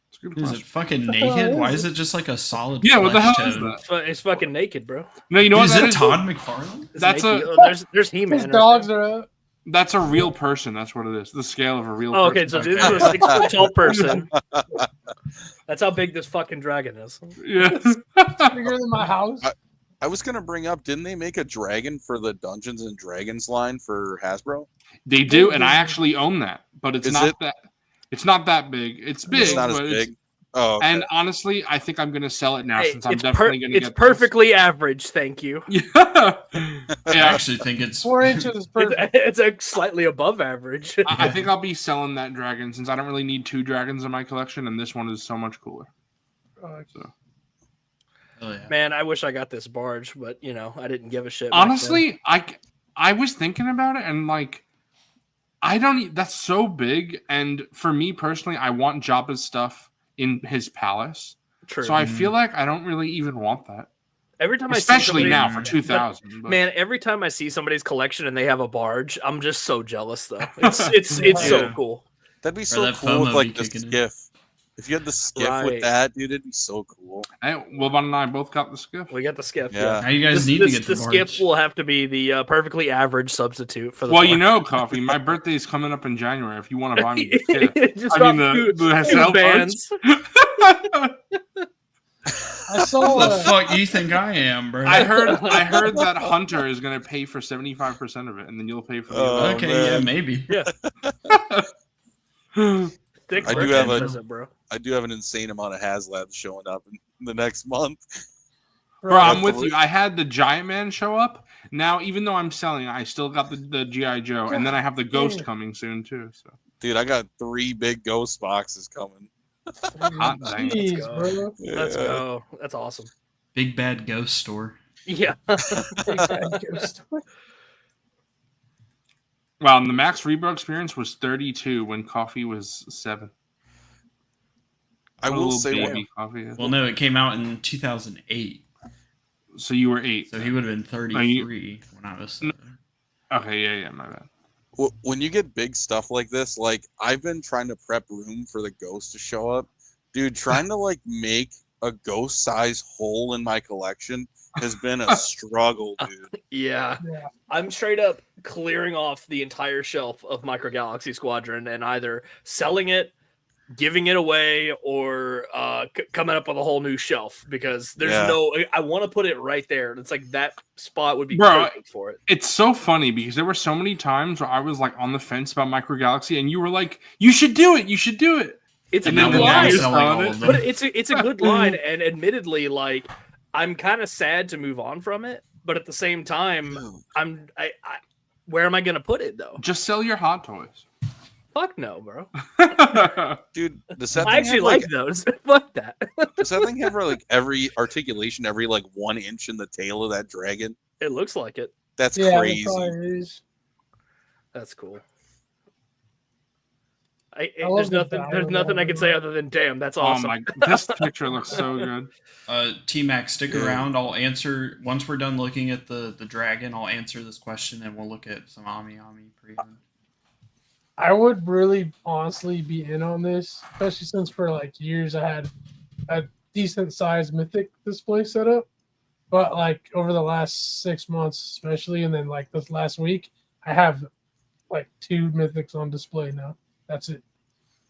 It's a good Is question. it fucking What the hell naked? is Why it? is it just like a solid? Yeah, what the flesh hell is tone? that? It's fucking naked, bro. No, you know what Is that that is? Todd McFarlane? It's That's naked. a- Oh, there's He-Man. His right dogs there. are up. That's a real person. That's what it is. The scale of a real Oh, person. okay, so this is a 6 foot tall person. That's how big this fucking dragon is. Yeah. Bigger than my house. I was gonna bring up. Didn't they make a dragon for the Dungeons and Dragons line for Hasbro? They do, and I actually own that, but it's Is not it? that. It's not that big. It's big, It's not as but it's- big. Oh, okay. And honestly, I think I'm gonna sell it now Hey, since I'm it's definitely gonna it's get perfectly average, thank you. This. Yeah. I Yeah. actually think it's 4 inches is perfect. It's a slightly above average. I think I'll be selling that dragon since I don't really need 2 dragons in my collection, and this one is so much cooler. So oh, yeah. Man, I wish I got this barge, but I didn't give a shit. back honestly, I was thinking about it, and like, I don't. That's so big, and for me personally, I want Jabba's stuff in his palace. then. True. So I feel like I don't really even want that, Every time especially I see now somebody, for 2000. But Man, every time I see somebody's collection and they have a barge, I'm just so jealous though. It's so Yeah. cool. That'd be so that cool FOMO with like be the kicking in. skiff. If you had the skiff Right. with that, dude, it'd be so cool. Hey, Wilbon and I both got the skiff. We got the skiff. Yeah. Now you guys need to get the skiff barge. will have to be the perfectly average substitute for the. Well, barge. you know, Coffee, my birthday's coming up in January. If you want to buy me the skiff. Just I mean, drop the two SL bands. I saw Who the fuck do you think I am, bro? I heard that Hunter is going to pay for 75% of it, and then you'll pay for the other. Okay, man. yeah, maybe. Yeah. Thick I do birthday have a- present, bro. I do have an insane amount of HasLabs showing up in the next month. Bro, I'm with you. I had the Giant Man show up. Now, even though I'm selling, I still got the G.I. Joe, and then I have the Ghost coming soon too. So, Dude, I got 3 big ghost boxes coming. Hot dang. Jeez, Let's go. bro. Let's go. That's awesome. Big bad ghost store. Yeah. Wow, and the Max Rebo experience was 32 when Coffee was 7. I What a will little say baby Coffee is. Well, no, it came out in 2008, So you were 8. so he would have been 33 when I was 7. Okay, yeah, my bad. when you get big stuff like this, like I've been trying to prep room for the ghost to show up. Dude, trying to like make a ghost size hole in my collection has been a struggle, dude. Yeah. Yeah. I'm straight up clearing off the entire shelf of Micro Galaxy Squadron and either selling it, giving it away, or coming up with a whole new shelf because there's I want to put it right there. It's like that spot would be perfect for it. It's so funny because there were so many times where I was like on the fence about Micro Galaxy, and you were like, "You should do it. You should do it." It's a And good then now now we're line, you're selling all of them. but it's a good line, and admittedly, like I'm kind of sad to move on from it, but at the same time, I where am I gonna put it though? Just sell your Hot Toys. Fuck no, bro. Dude, does that I thing actually have, like those. Fuck that. does that thing have like every articulation, every like 1 inch in the tail of that dragon? It looks like it. That's Yeah, crazy. it probably is. That's cool. love There's the nothing. There's dialogue nothing I can on say it. other than damn. That's Oh awesome. my! This picture looks so good. T-Mac, stick Yeah. around. I'll answer once we're done looking at the dragon. I'll answer this question and we'll look at some Ami pre-hunt. I would really honestly be in on this, especially since for like years I had a decent sized mythic display set up. But like over the last 6 months, especially, and then like this last week, I have like 2 mythics on display now. That's it.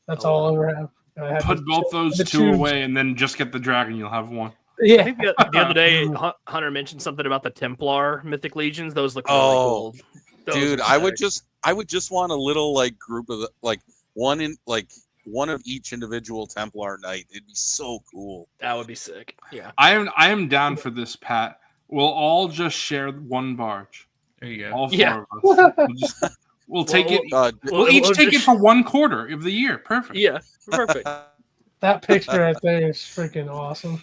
That's all I ever have. I have Put both those the 2 two- away, and then just get the dragon. You'll have 1. I Yeah. think the other day Hunter mentioned something about the Templar Mythic Legions. Those look really Oh, cool. Those Dude, are I would sick. just want a little like group of like one of each individual Templar knight. It'd be so cool. That would be sick. Yeah. I am down for this, Pat. We'll all just share 1 barge. There you go. All 4 Yeah. of us. We'll take it. Uh, We'll We'll each take it just- for 1 quarter of the year. Perfect. Yeah. Perfect. That picture right there is freaking awesome.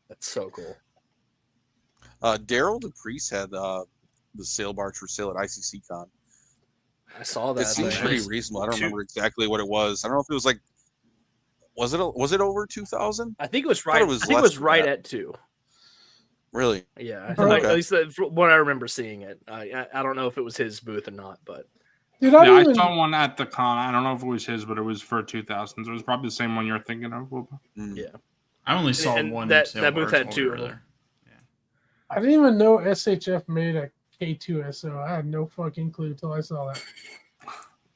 That's so cool. Daryl the Priest had the sail barge for sale at ICC-Con. I saw that. It seems thing. pretty reasonable. I don't Two- remember exactly what it was. I don't know if it was like, was it over 2,000? I think it was thought right. it was I think it less was than right that. at 2. Really? Yeah. Okay. At least from what I remember seeing it. I don't know if it was his booth or not, but Dude, Yeah, I even, saw one at the con. I don't know if it was his, but it was for 2000s. It was probably the same one you're thinking of. Wilbon. Mm. Yeah. I only saw And one. that sail booth barge had while 2 we were of them. there. I didn't even know SHF made a K2 SO. I had no fucking clue till I saw that.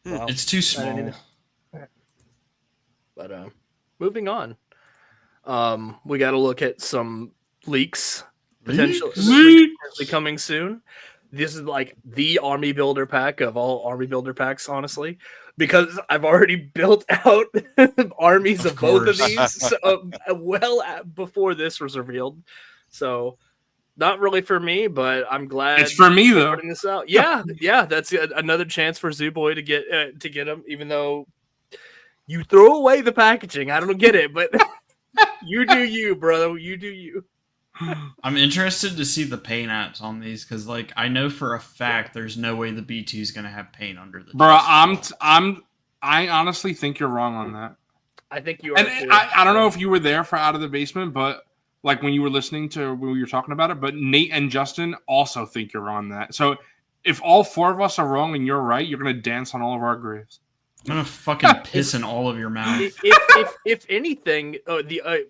Wow. It's too I small. didn't either. But moving on. We got to look at some leaks potentially coming soon. This is like the army builder pack of all army builder packs, honestly, because I've already built out armies of both of course. these before this was revealed. So not really for me, but I'm glad It's for me they're though. putting this out. Yeah, yeah, that's another chance for Zooboy to get him, even though you throw away the packaging. I don't get it, but you do you, brother. You do you. I'm interested to see the paint apps on these because, like, I know for a fact there's no way the B2 is gonna have paint under the. Bro, chest. I honestly think you're wrong on that. I think you are. And too. I don't know if you were there for Out of the Basement, but like when you were listening to when we were talking about it, but Nate and Justin also think you're wrong on that. So if all 4 of us are wrong and you're right, you're gonna dance on all of our graves. I'm gonna fucking piss in all of your mouth. If anything,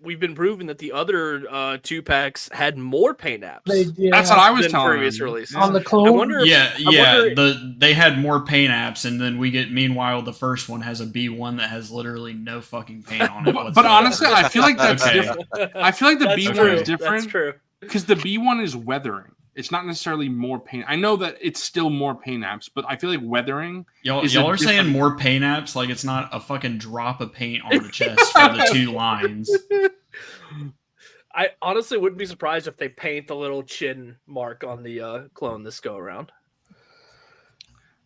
we've been proven that the other 2-packs had more paint apps. That's what I was than telling previous them. releases. On the clone. I wonder if, They had more paint apps, and then we get. Meanwhile, the first one has a B1 that has literally no fucking paint on it. But honestly, I feel like that's Okay. different. I feel like the That's B1 true. is different. That's true. Because the B1 is weathering. It's not necessarily more paint. I know that it's still more paint apps, but I feel like weathering. Y'all is are a saying different- more paint apps like it's not a fucking drop of paint on the chest for the 2 lines. I honestly wouldn't be surprised if they paint the little chin mark on the clone this go around.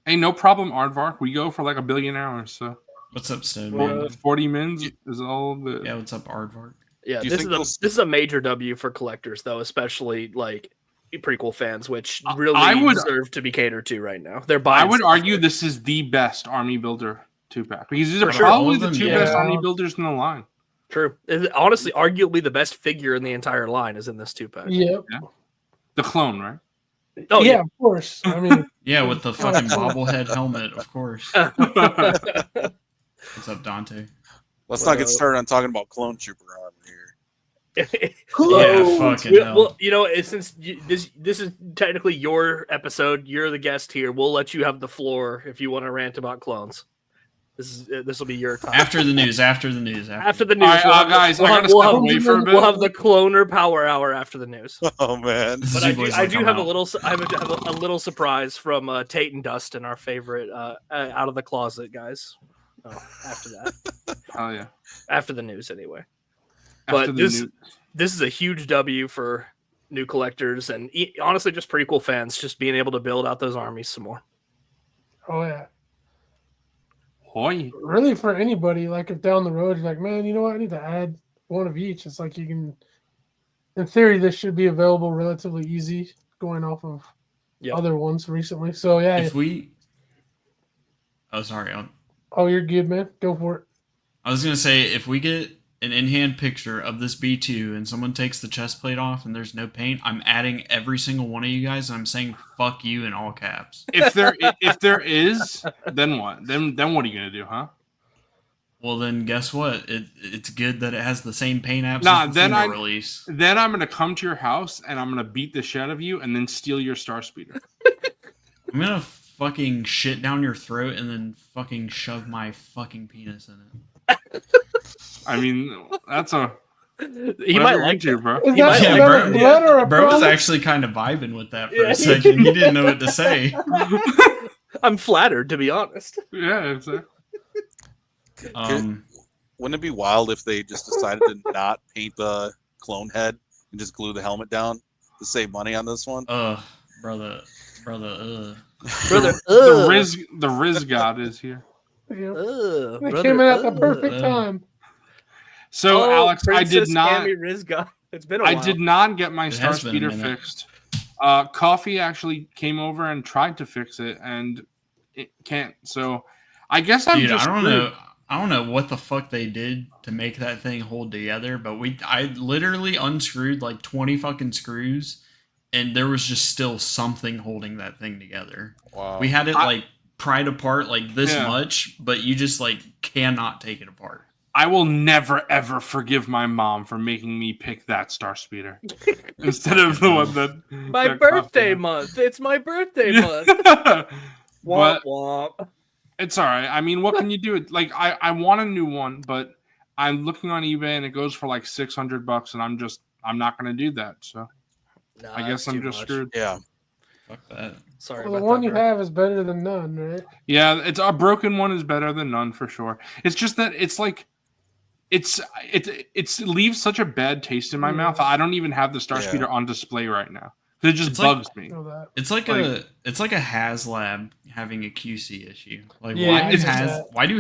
Hey, no problem, Aardvark. We go for like 1 billion hours. So What's up, Stone Man? 40 mins is all the. Yeah, what's up, Aardvark? Yeah, Do you think this is a major W for collectors, though, especially like prequel fans, which really I would- deserve to be catered to right now. They're buying. I would stuff argue for it. this is the best army builder 2-pack because these are For sure. probably All of the them, 2 yeah. best army builders in the line. True. Honestly, arguably the best figure in the entire line is in this 2-pack. Yep. The clone, right? Oh yeah, of course. I mean, Yeah, with the fucking bobblehead helmet, of course. yeah. What's up, Dante? Let's not get started on talking about clone trooper armor here. Yeah, fucking hell. Well, you know, since this is technically your episode, you're the guest here. We'll let you have the floor if you want to rant about clones. This will be your time. After the news. After the news, All right, guys, I gotta step away for a bit. we'll have the cloner power hour after the news. Oh man. This is But you I boys do like have come a out. little. I have a little surprise from Tate and Dustin, our favorite out of the closet guys. Oh, after that, Oh yeah. after the news, anyway. After But the new- this is a huge W for new collectors and honestly just prequel fans, just being able to build out those armies some more. oh yeah. Hoy. Really for anybody, like if down the road you're like, man, you know what? I need to add one of each. It's like you can, in theory, this should be available relatively easy going off of other ones recently. So yeah. If we... Oh, sorry. Oh, you're good, man. Go for it. I was going to say, if we get an in-hand picture of this B2 and someone takes the chest plate off and there's no paint, I'm adding every single one of you guys and I'm saying fuck you in all caps. If there is, then what? Then what are you gonna do, huh? Well, then guess what? It's good that it has the same paint apps Nah, as the then Thuma release. Then I'm gonna come to your house and I'm gonna beat the shit out of you and then steal your star speeder. I'm going to fucking shit down your throat and then fucking shove my fucking penis in it. I mean, that's a. He might like you, it. bro. Is He that, might is like that bro. a threat or a Bro was promise? actually kind of vibing with that for Yeah. a second. He didn't know what to say. I'm flattered, to be honest. Yeah, it's a. Wouldn't it be wild if they just decided to not paint the clone head and just glue the helmet down to save money on this one? Brother, Brother, The Riz God is here. Yeah. brother, They came in at the perfect time. So Alex, I did Princess not. Cammy Rizga. It's been a I while. did not get my It star has been a speeder minute. fixed. Coffee actually came over and tried to fix it, and it can't. So I guess I'm dude, just. I don't screwed. know. I don't know what the fuck they did to make that thing hold together, but I literally unscrewed like 20 fucking screws, and there was just still something holding that thing together. Wow. We had it like pried apart like this Yeah. much, but you just like cannot take it apart. I will never ever forgive my mom for making me pick that star speeder instead of the one that. My that birthday Coffee month. It's my birthday month. had. Womp But womp. it's all right. I mean, what can you do? Like, I want a new one, but I'm looking on eBay and it goes for like $600, and I'm not going to do that. So Nah, I guess that's I'm too just much. screwed. Yeah. Fuck that. Sorry Well, the about one that, you bro. have is better than none, right? Yeah, it's a broken one is better than none for sure. It's just that it's like it leaves such a bad taste in my mouth. I don't even have the star Yeah. speeder on display right now. It just It's like- bugs me. Know that. It's like a HasLab having a QC issue. Like Yeah, why I do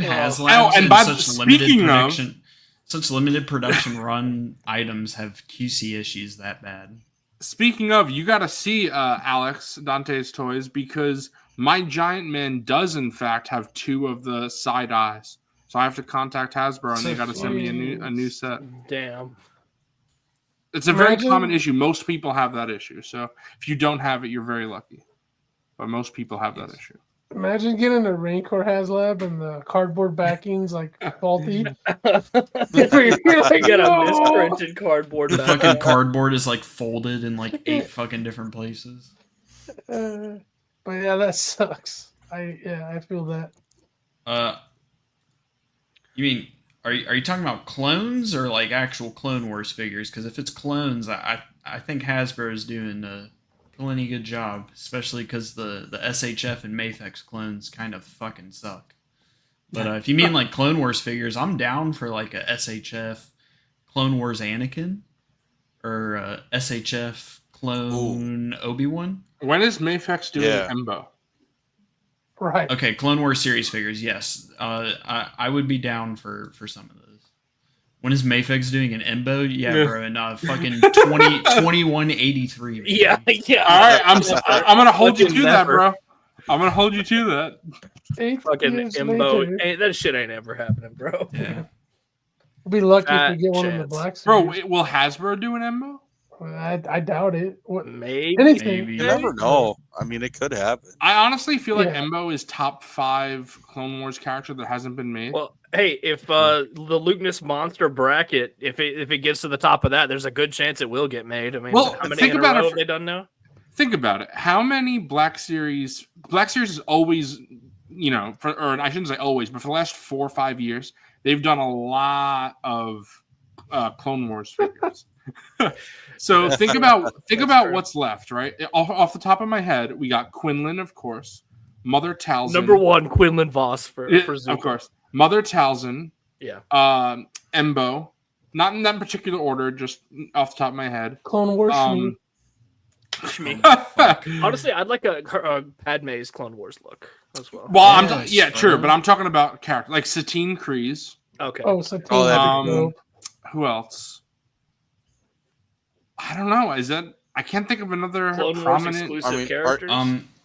get that. HasLabs and and by such limited speaking of- production such limited production run items have QC issues that bad? Speaking of, you got to see Alex Dante's toys because my giant man does in fact have 2 of the side eyes. So I have to contact Hasbro and So they got to send me a new set. Damn. It's a very Imagine- common issue. Most people have that issue. So if you don't have it, you're very lucky. But most people have that issue. Imagine getting a Rancor HasLab and the cardboard backings like faulty. You're like, got a "No!" misprinted cardboard. The back. fucking cardboard is like folded in like 8 fucking different places. But yeah, that sucks. I feel that. You mean are you talking about clones or like actual Clone Wars figures? Because if it's clones, I think Hasbro is doing a plenty good job, especially because the SHF and Mafex clones kind of fucking suck. But if you mean like Clone Wars figures, I'm down for like a SHF Clone Wars Anakin or SHF clone Obi-Wan. When is Mafex doing Embo? Right. Okay, Clone Wars series figures, yes. I would be down for some of those. When is Mafex doing an Embo? Yeah, bro, and fucking 2183. Yeah. All right, I'm gonna hold you to that, bro. I'm gonna hold you to that. 8 Fucking years Embo. later. Hey, that shit ain't ever happening, bro. Yeah. We'll be lucky if Fat we get one in the chance. black Bro, series. will Hasbro do an Embo? I doubt it. What? Maybe. Anything. Maybe. You never know. I mean, it could happen. I honestly feel like Yeah. Embo is top 5 Clone Wars character that hasn't been made. Well, hey, if the Lukeness monster bracket, if it gets to the top of that, there's a good chance it will get made. I mean, Well, how many think in a about it row for- have they done now? Think about it. How many Black Series is always, or I shouldn't say always, but for the last 4 or 5 years, they've done a lot of Clone Wars figures. So think about true. what's left, right? Off the top of my head, we got Quinlan, of course, Mother Talzin, Number 1, Quinlan Voss for of Zuko. course, Mother Talzin, Yeah. Embo, not in that particular order, just off the top of my head. Clone Wars. Honestly, I'd like a Padme's Clone Wars look as well. Well, Yes, true, but I'm talking about character like Satine Kryze. Okay. Oh, Satine. Oh, that'd be Dope. Who else? I don't know. Is that I can't think of another Clone Wars prominent. exclusive I mean, characters.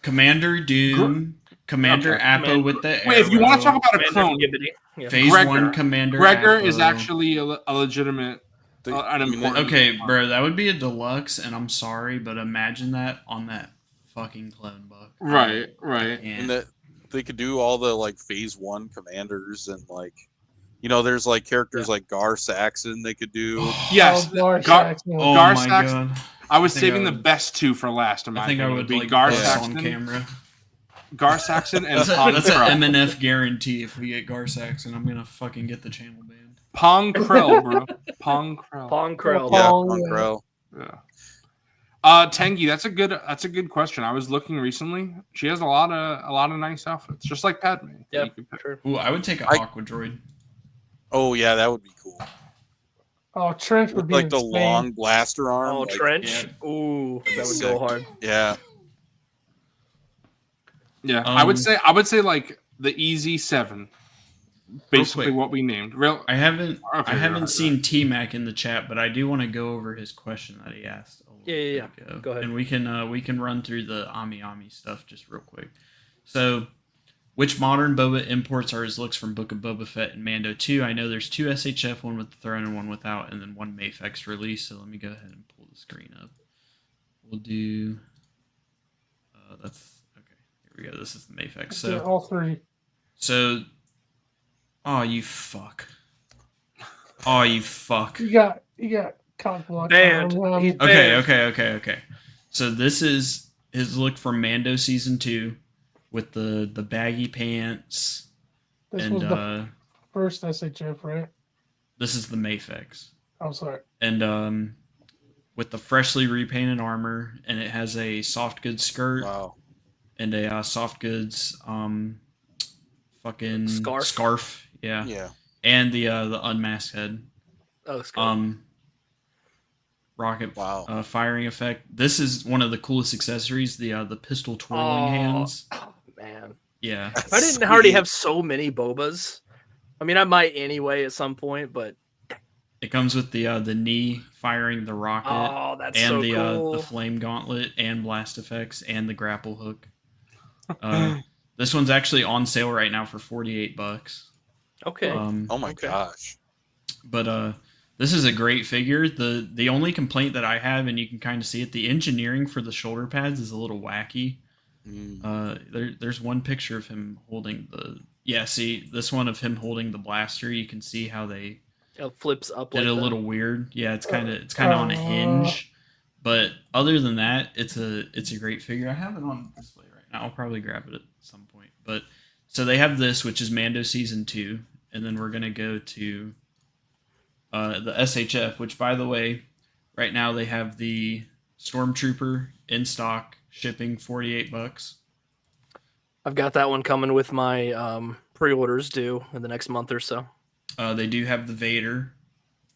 Commander Doom, Commander Okay. Appa with the Wait, if you want to arrow, talk about a Commander clone, Gibbity. Yeah. Phase Gregor. 1 Commander Gregor Appa. is actually a legitimate, They- an I mean, important. Okay, bro, that would be a deluxe, and I'm sorry, but imagine that on that fucking clone book. Right. and that they could do all the like phase 1 commanders and like, there's like characters like Gar Saxon they could do. Yes, Gar Gar- Saxon. Oh Gar my Saxon- god. I was I think saving I the would- best 2 for last. In my I think I opinion. would It'd be like Gar put this on Saxon, camera. Gar Saxon, and That's Pong an Krell. MNF guarantee. If we get Gar Saxon, I'm gonna fucking get the channel banned. Pong Krell, bro. Pong Krell. Pong Krell. Yeah, Pong, on yeah. Krell. Yeah. Tengi, that's a good question. I was looking recently. She has a lot of nice outfits, just like Padme. that Yeah, you could pick. sure. Ooh, I would take an I- Aqua Droid. Oh yeah, that would be cool. Oh, Trench would With be like the insane. long blaster arm. Oh, like, Trench. Ooh, that would Sick. go hard. Yeah. Yeah, I would Um, say like the easy 7, basically quick. what we named. I haven't Okay, I haven't right. seen T Mac in the chat, but I do want to go over his question that he asked. A little Yeah. bit ago. Go ahead. And we can run through the Ami stuff just real quick. So, which modern Boba imports are his looks from Book of Boba Fett and Mando 2? I know there's 2 SHF, one with the throne and one without, and then 1 Mafex release. So let me go ahead and pull the screen up. We'll do. That's okay. Here we go. This is the Mafex. Yeah, So all 3. so. Oh, you fuck. Oh, you fuck. You got cock block. Banned. He's banned. Okay. So this is his look from Mando season 2 with the baggy pants This and was the first SHF, right? this is the Mafex. I'm sorry. And with the freshly repainted armor, and it has a soft goods skirt Wow. and a soft goods fucking Scarf? Yeah. Yeah. And the unmasked head. Oh, it's good. Rocket Wow. firing effect. This is one of the coolest accessories. The pistol twirling hands. Oh, man. Yeah. If I didn't already have so many Bobas, I mean, I might anyway at some point, but It comes with the knee firing the rocket oh, that's and so the cool. the flame gauntlet and blast effects and the grapple hook. This one's actually on sale right now for $48. Okay. Oh my Okay. gosh. But this is a great figure. The only complaint that I have, and you can kind of see it, the engineering for the shoulder pads is a little wacky. There's one picture of him holding the. Yeah, see this one of him holding the blaster. You can see how they It flips up. did Like it a that. little weird. Yeah, it's kind of on a hinge. But other than that, it's a great figure. I have it on display right now. I'll probably grab it at some point. But so they have this, which is Mando Season 2, and then we're gonna go to the SHF, which by the way, right now they have the Stormtrooper in stock, shipping $48. I've got that one coming with my pre-orders due in the next month or so. They do have the Vader,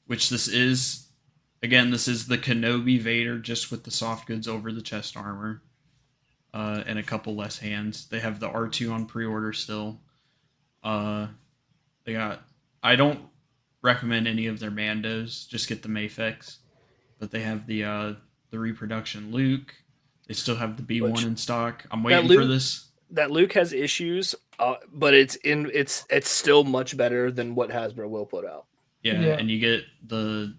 which this is. Again, this is the Kenobi Vader, just with the soft goods over the chest armor, and a couple less hands. They have the R2 on pre-order still. They got. I don't recommend any of their Mandos. Just get the Mayfex, but they have the reproduction Luke. They still have the B1 in stock. I'm waiting for this. That Luke has issues, but it's still much better than what Hasbro will put out. Yeah, and you get the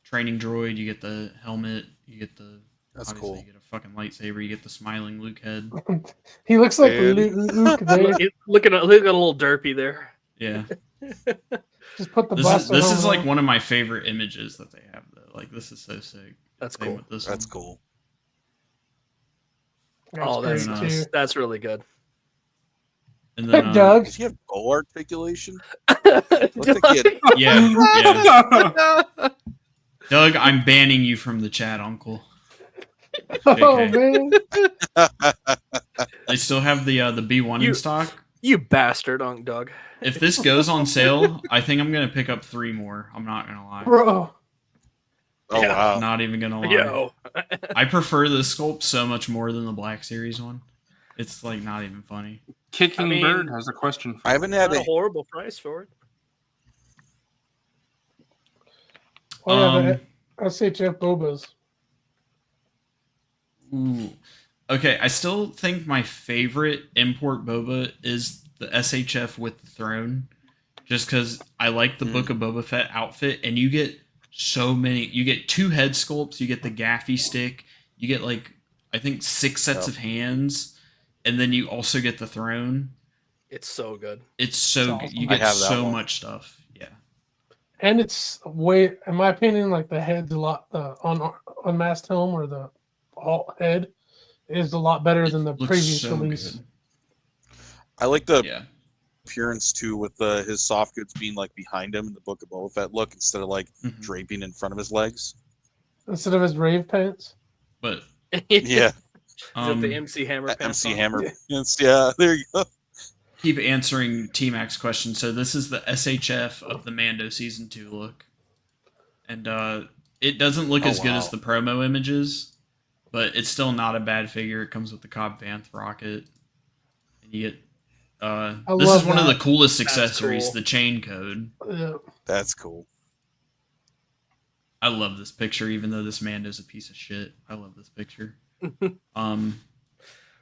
training droid, you get the helmet, you get the. That's cool. You get a fucking lightsaber, you get the smiling Luke head. He looks like Luke there. Looking a little derpy there. Yeah. Just put the This is like one of my favorite images that they have though. Like this is so sick. That's Same cool. with this That's one. cool. That's great, great, too. too. That's really good. And then Doug. Does he have bow articulation? Doug. yeah. Doug, I'm banning you from the chat, Uncle. Oh man. They still have the B1 in stock. You bastard, Unc Doug. If this goes on sale, I think I'm gonna pick up 3 more. I'm not gonna lie. Bro. Oh Yeah. wow. Not even gonna lie. Yo. I prefer this sculpt so much more than the Black Series one. It's like not even funny. Kicking Bird has a question. I haven't had Not a a horrible price for it. SHF Bobas. Ooh. Okay, I still think my favorite import boba is the SHF with the throne. Just because I like the Book of Boba Fett outfit, and you get so many. You get 2 head sculpts, you get the gaffy stick, you get like, I think 6 sets of hands, and then you also get the throne. It's so good. It's so Awesome. you get I have that so one. much stuff. Yeah. And it's way, in my opinion, like the head's a lot, on unmasked helm or the alt head is a lot better than the Looks previous so release. good. I like the Yeah. appearance too, with his soft goods being like behind him in the Book of Boba Fett look instead of like draping in front of his legs. Instead of his rave pants. But Yeah, Is that the MC Hammer pants MC on? Hammer. Yeah, there you go. keep answering T-Mac's question. So this is the SHF of the Mando Season 2 look. And it doesn't look as good as the promo images, but it's still not a bad figure. It comes with the Cobb Vanth rocket. And you get... this is one of the coolest accessories, cool. the chain code. Yeah. That's cool. I love this picture, even though this Mando's a piece of shit. I love this picture. And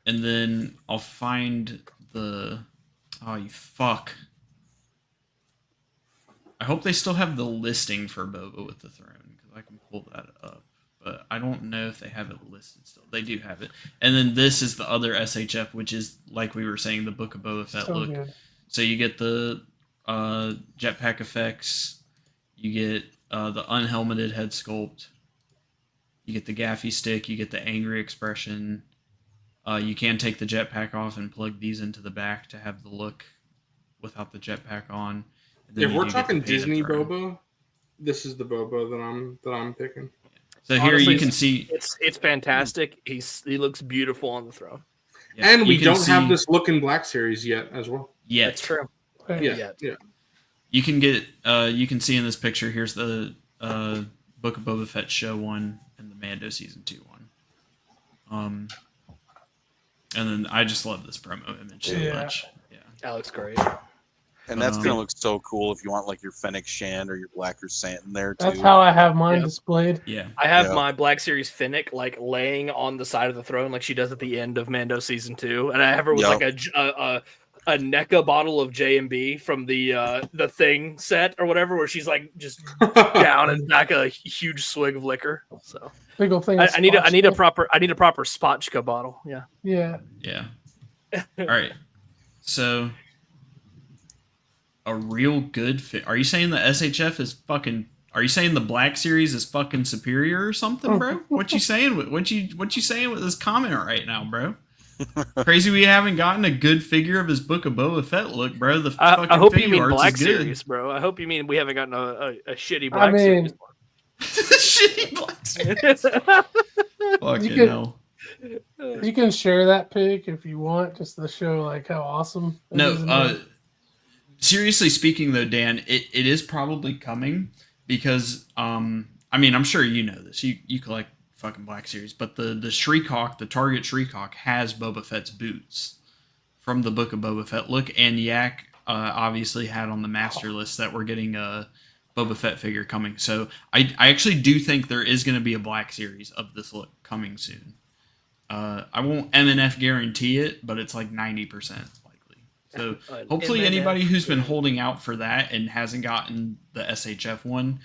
then I'll find the... Oh, you fuck. I hope they still have the listing for Boba with the throne, because I can pull that up. But I don't know if they have it listed still. They do have it. And then this is the other SHF, which is, like we were saying, the Book of Boba Fett So look. good. So you get the jetpack effects. You get the unhelmeted head sculpt. You get the gaffy stick. You get the angry expression. You can take the jetpack off and plug these into the back to have the look without the jetpack on. If we're talking Disney Boba, this is the Boba that I'm picking. So here Honestly, you can see it's fantastic. He looks beautiful on the throne. yeah, And we you can don't have see- this look in Black Series yet as well. yet. That's true. Yeah. You can get you can see in this picture. Here's the Book of Boba Fett show 1 and the Mando Season 2 one. And then I just love this promo image so much. Yeah. That looks great. And that's gonna look so cool if you want like your Fennec Shand or your Black Chrysanthemum in there too. That's how I have mine displayed. Yeah. I have Yeah. my Black Series Finnick like laying on the side of the throne like she does at the end of Mando Season 2, and I have her with like a NECA bottle of J&B from the Thing set or whatever, where she's like just down and back a huge swig of liquor. So Big old thing. I need a proper spotchka bottle. Yeah. Yeah. Yeah. All right. So, a real good fit. Are you saying the SHF is fucking? Are you saying the Black Series is fucking superior or something, bro? What you saying? What you saying with this comment right now, bro? Crazy, we haven't gotten a good figure of his Book of Boba Fett look, bro. The fucking I hope you figure mean arts Black is good. Series, bro. I hope you mean we haven't gotten a shitty Black Series. Shitty Black Series. Fucking hell. You can share that pic if you want, just to show like how awesome. Seriously speaking though, Dan, it is probably coming because I mean, I'm sure you know this. You collect fucking Black Series, but the Shriek-Hawk, the Target Shriek-Hawk has Boba Fett's boots from the Book of Boba Fett look, and Yak obviously had on the master list that we're getting a Boba Fett figure coming. So I actually do think there is going to be a Black Series of this look coming soon. I won't MNF guarantee it, but it's like 90% likely. So hopefully anybody who's been holding out for that and hasn't gotten the SHF one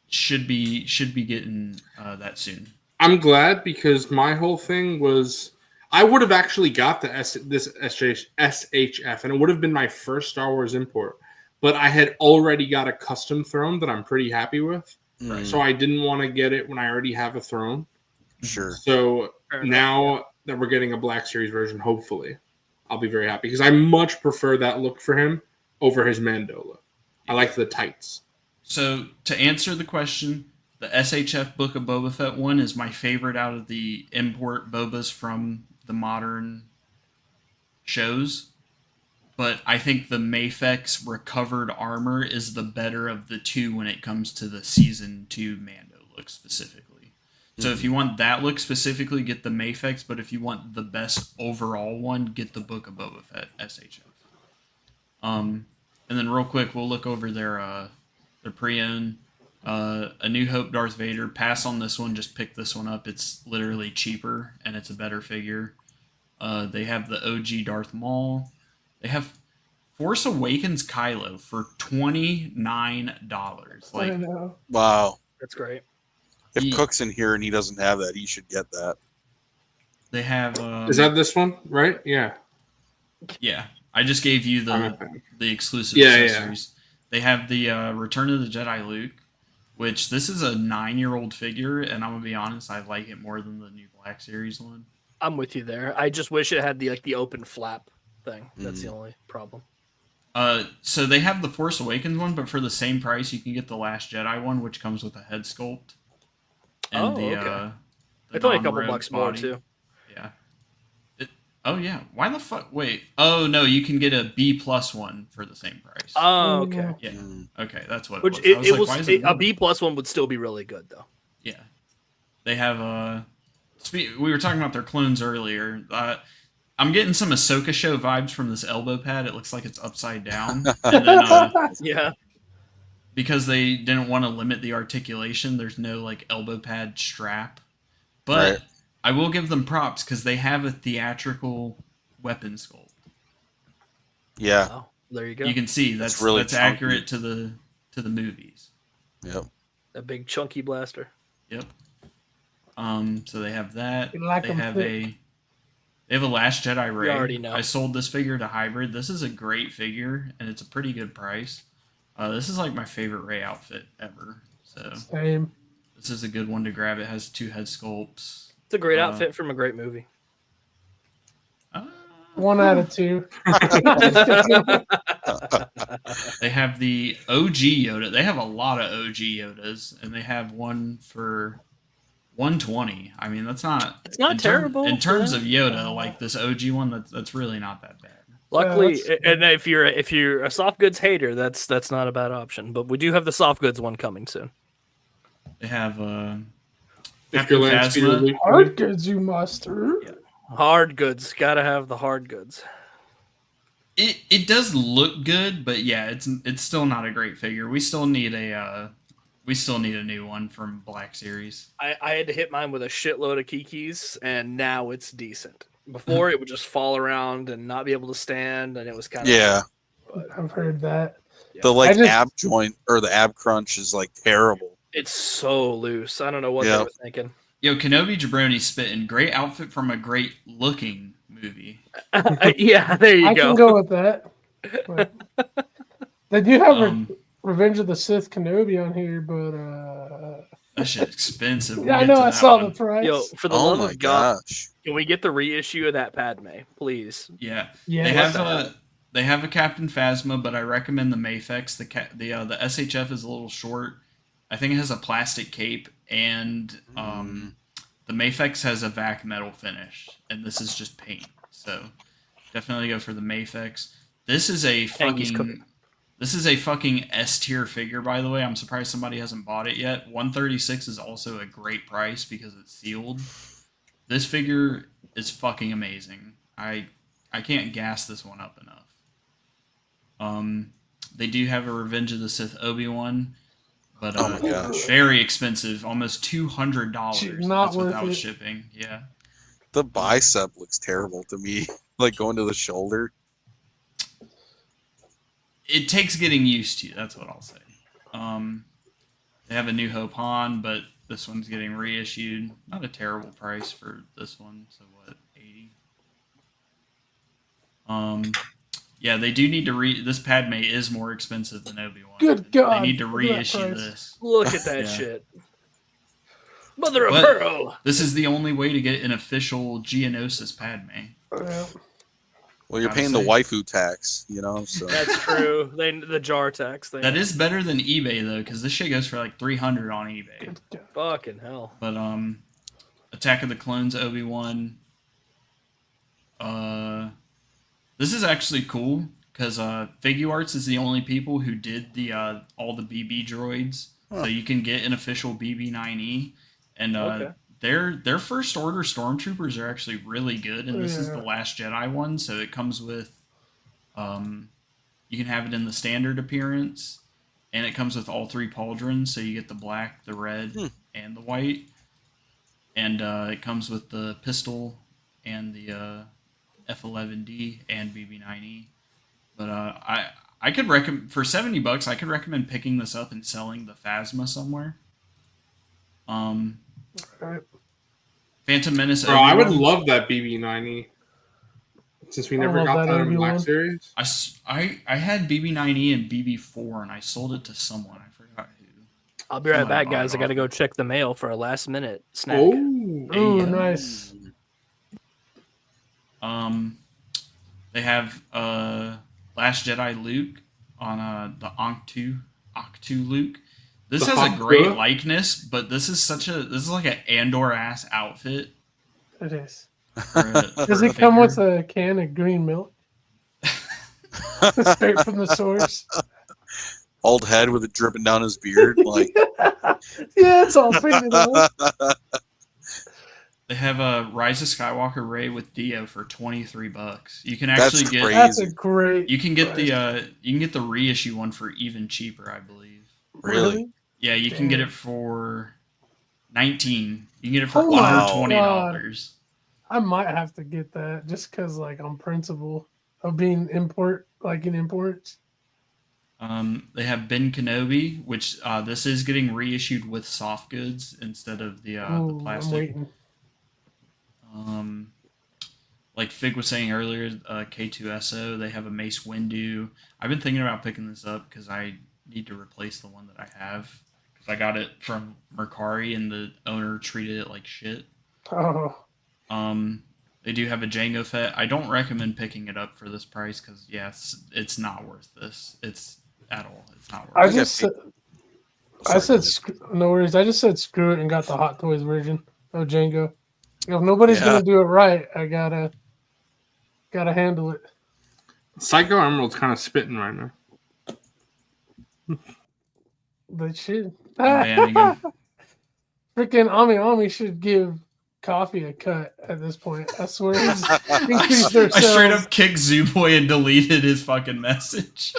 should be getting that soon. I'm glad, because my whole thing was I would have actually got this SHF, and it would have been my first Star Wars import. But I had already got a custom throne that I'm pretty happy with. Right. So I didn't want to get it when I already have a throne. Sure. So now that we're getting a Black Series version, hopefully, I'll be very happy, because I much prefer that look for him over his Mando look. I like the tights. So to answer the question, the SHF Book of Boba Fett one is my favorite out of the import Bobas from the modern shows. But I think the Mafex recovered armor is the better of the two when it comes to the Season 2 Mando look specifically. So if you want that look specifically, get the Mafex. But if you want the best overall one, get the Book of Boba Fett SHF. And then real quick, we'll look over their pre-owned. A New Hope Darth Vader. Pass on this one. Just pick this one up. It's literally cheaper and it's a better figure. They have the OG Darth Maul. They have Force Awakens Kylo for $29. I know. Wow, that's great. If Cook's in here and he doesn't have that, he should get that. They have. Is that this one, right? Yeah. Yeah, I just gave you the exclusive accessories. Yeah. They have the Return of the Jedi Luke, which this is a 9-year-old figure, and I'm gonna be honest, I like it more than the new Black Series one. I'm with you there. I just wish it had the open flap thing. That's the only problem. So they have the Force Awakens one, but for the same price, you can get the Last Jedi one, which comes with a head sculpt. And okay. It's only a couple bucks more too. Yeah. Oh yeah. Why the fuck? Wait. Oh no, you can get a B+ one for the same price. Oh okay. Yeah. Okay, that's what. Which it was. A B+ one would still be really good though. Yeah. They have we were talking about their clones earlier. I'm getting some Ahsoka show vibes from this elbow pad. It looks like it's upside down. And then, yeah. Because they didn't want to limit the articulation, there's no like elbow pad strap. But right. I will give them props because they have a theatrical weapon sculpt. Yeah. Oh, there you go. You can see that's accurate to the movies. Yep. A big chunky blaster. Yep. So they have that. Like they have a Last Jedi Ray. You already know. I sold this figure to Hybrid. This is a great figure, and it's a pretty good price. This is like my favorite Ray outfit ever. So same. This is a good one to grab. It has 2 head sculpts. It's a great outfit from a great movie. 1 out of 2. They have the OG Yoda. They have a lot of OG Yodas, and they have one for $120. I mean, that's not. It's not terrible. In terms of Yoda, like this OG one, that's really not that bad. Luckily, and if you're a soft goods hater, that's not a bad option. But we do have the soft goods one coming soon. They have Captain Phasma. Hard goods, you master. Yeah. Hard goods, gotta have the hard goods. It does look good, but yeah, it's still not a great figure. We still need a new one from Black Series. I had to hit mine with a shitload of kikis, and now it's decent. Before it would just fall around and not be able to stand, and it was kind of I've heard that. The ab joint or the ab crunch is like terrible. It's so loose. I don't know what they were thinking. Yo, Kenobi Jabroni spitting. Great outfit from a great looking movie. Yeah, there you I go. can go with that. But they do have Um, Revenge of the Sith Kenobi on here, but that shit expensive. yeah, I know I saw the price. Yo, for the Oh love my of God, gosh. can we get the reissue of that Padme, please? Yeah, Yeah, they have a Captain Phasma, but I recommend the Mafex. The SHF is a little short. I think it has a plastic cape, and the Mafex has a vac metal finish, and this is just paint. So definitely go for the Mafex. This is a fucking S tier figure, by the way. I'm surprised somebody hasn't bought it yet. 136 is also a great price because it's sealed. This figure is fucking amazing. I can't gas this one up enough. They do have a Revenge of the Sith Obi-Wan, but Oh my gosh. very expensive, almost $200. Not That's worth without it. shipping. Yeah. The bicep looks terrible to me. Like going to the shoulder. It takes getting used to. That's what I'll say. They have a New Hope Han, but this one's getting reissued. Not a terrible price for this one. So what, 80? Yeah, they do need to this Padme is more expensive than Obi-Wan. Good God, They need to look at that reissue price. this. Look at that Yeah. shit. Mother of But pearl. this is the only way to get an official Geonosis Padme. Yeah. Well, you're Gotta paying the say. waifu tax, you know. So That's true. The jar tax thing. That is better than eBay though, because this shit goes for like $300 on eBay. Good God. fucking hell. But Attack of the Clones Obi-Wan. This is actually cool because Figuarts is the only people who did the all the BB droids, so you can get an official BB-9E, and Okay. their first order stormtroopers are actually really good, and this is the Last Jedi one, so it comes with you can have it in the standard appearance, and it comes with all three pauldrons, so you get the black, the red, and the white, and it comes with the pistol and the F11D and BB-9E. But I could recommend for $70, I could recommend picking this up and selling the Phasma somewhere. Right. Phantom Menace. Bro, I would Obi-Wan. love that BB-9E. Since we I never love got that that in Obi-Wan. Black Series. I had BB-9E and BB-4, and I sold it to someone. I forgot who. I'll be right Somebody back, bought guys. it I gotta off. go check the mail for a last minute snack. Oh, Ooh, Yeah. nice. They have Last Jedi Luke on the Octu Luke. This The has a great Hawktua? likeness, but this is like an Andor ass outfit. It is. For Does a it come figure. with a can of green milk? Straight from the source. Bald head with it dripping down his beard. Like, Yeah, it's all painted on. They have a Rise of Skywalker Rey with Dio for $23. You can That's actually get crazy. That's a great. you can get price. the reissue one for even cheaper, I believe. really? Yeah, you can get it for 19. You can get it for Oh my under $20. I might have to get that just because, like, on principle of being in imports. They have Ben Kenobi, which this is getting reissued with soft goods instead of the Ooh, I'm plastic. waiting. Like Fig was saying earlier, K2SO, they have a Mace Windu. I've been thinking about picking this up because I need to replace the one that I have. Because I got it from Mercari and the owner treated it like shit. Oh, They do have a Jango Fett. I don't recommend picking it up for this price because, yes, it's not worth this. It's at all. It's not worth I it. just said, no worries. I just said screw it and got the Hot Toys version of Django. If nobody's gonna do it right, I gotta handle it. Psycho Emerald's kind of spitting right now. But shit, I'm banning him. freaking Ami should give Coffee a cut at this point. I swear he's increased their I straight sales. up kicked Zooboy and deleted his fucking message.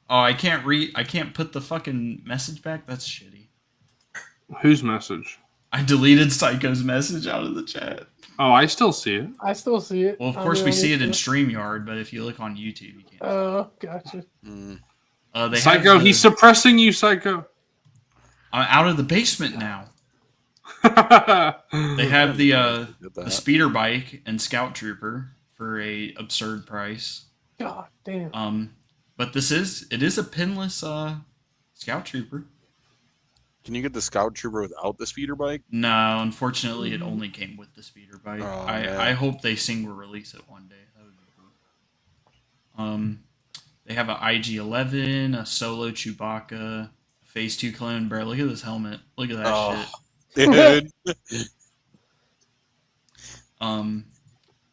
Oh, I can't put the fucking message back? That's shitty. Whose message? I deleted Psycho's message out of the chat. Oh, I still see it. I still see it. Well, of course, we Ami see it in still- StreamYard, but if you look on YouTube, you can't. Oh, gotcha. They Psycho, have he's suppressing you, Psycho. I'm out of the basement now. They have the speeder bike and scout trooper for a absurd price. God damn. But it is a pinless scout trooper. Can you get the scout trooper without the speeder bike? No, unfortunately, it only came with the speeder bike. Oh, I hope they single release it one day. That would be cool. They have an IG-11, a solo Chewbacca, Phase 2 clone. Bro, look at this helmet. Look at that shit. Dude.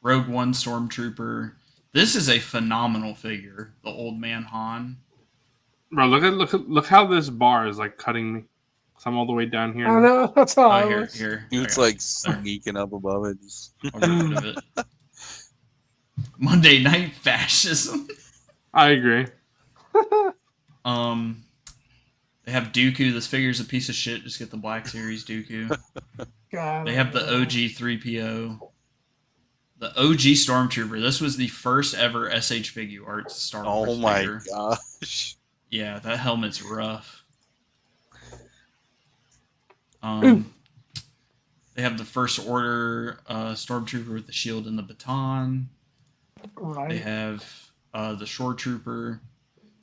Rogue One Stormtrooper. This is a phenomenal figure. The old man Han. Bro, look how this bar is like cutting me. So I'm all the way down here. I know, that's all I Here, was. here. It's like sneaking up above it. I'll get rid of it. Monday Night Fascism. I agree. They have Dooku. This figure's a piece of shit. Just get the Black Series Dooku. God, They have the OG 3PO. The OG Stormtrooper. This was the first ever SH Figure Arts Star Wars Oh my figure. gosh. Yeah, that helmet's rough. They have the First Order Stormtrooper with the shield and the baton. Right. They have the Shore Trooper.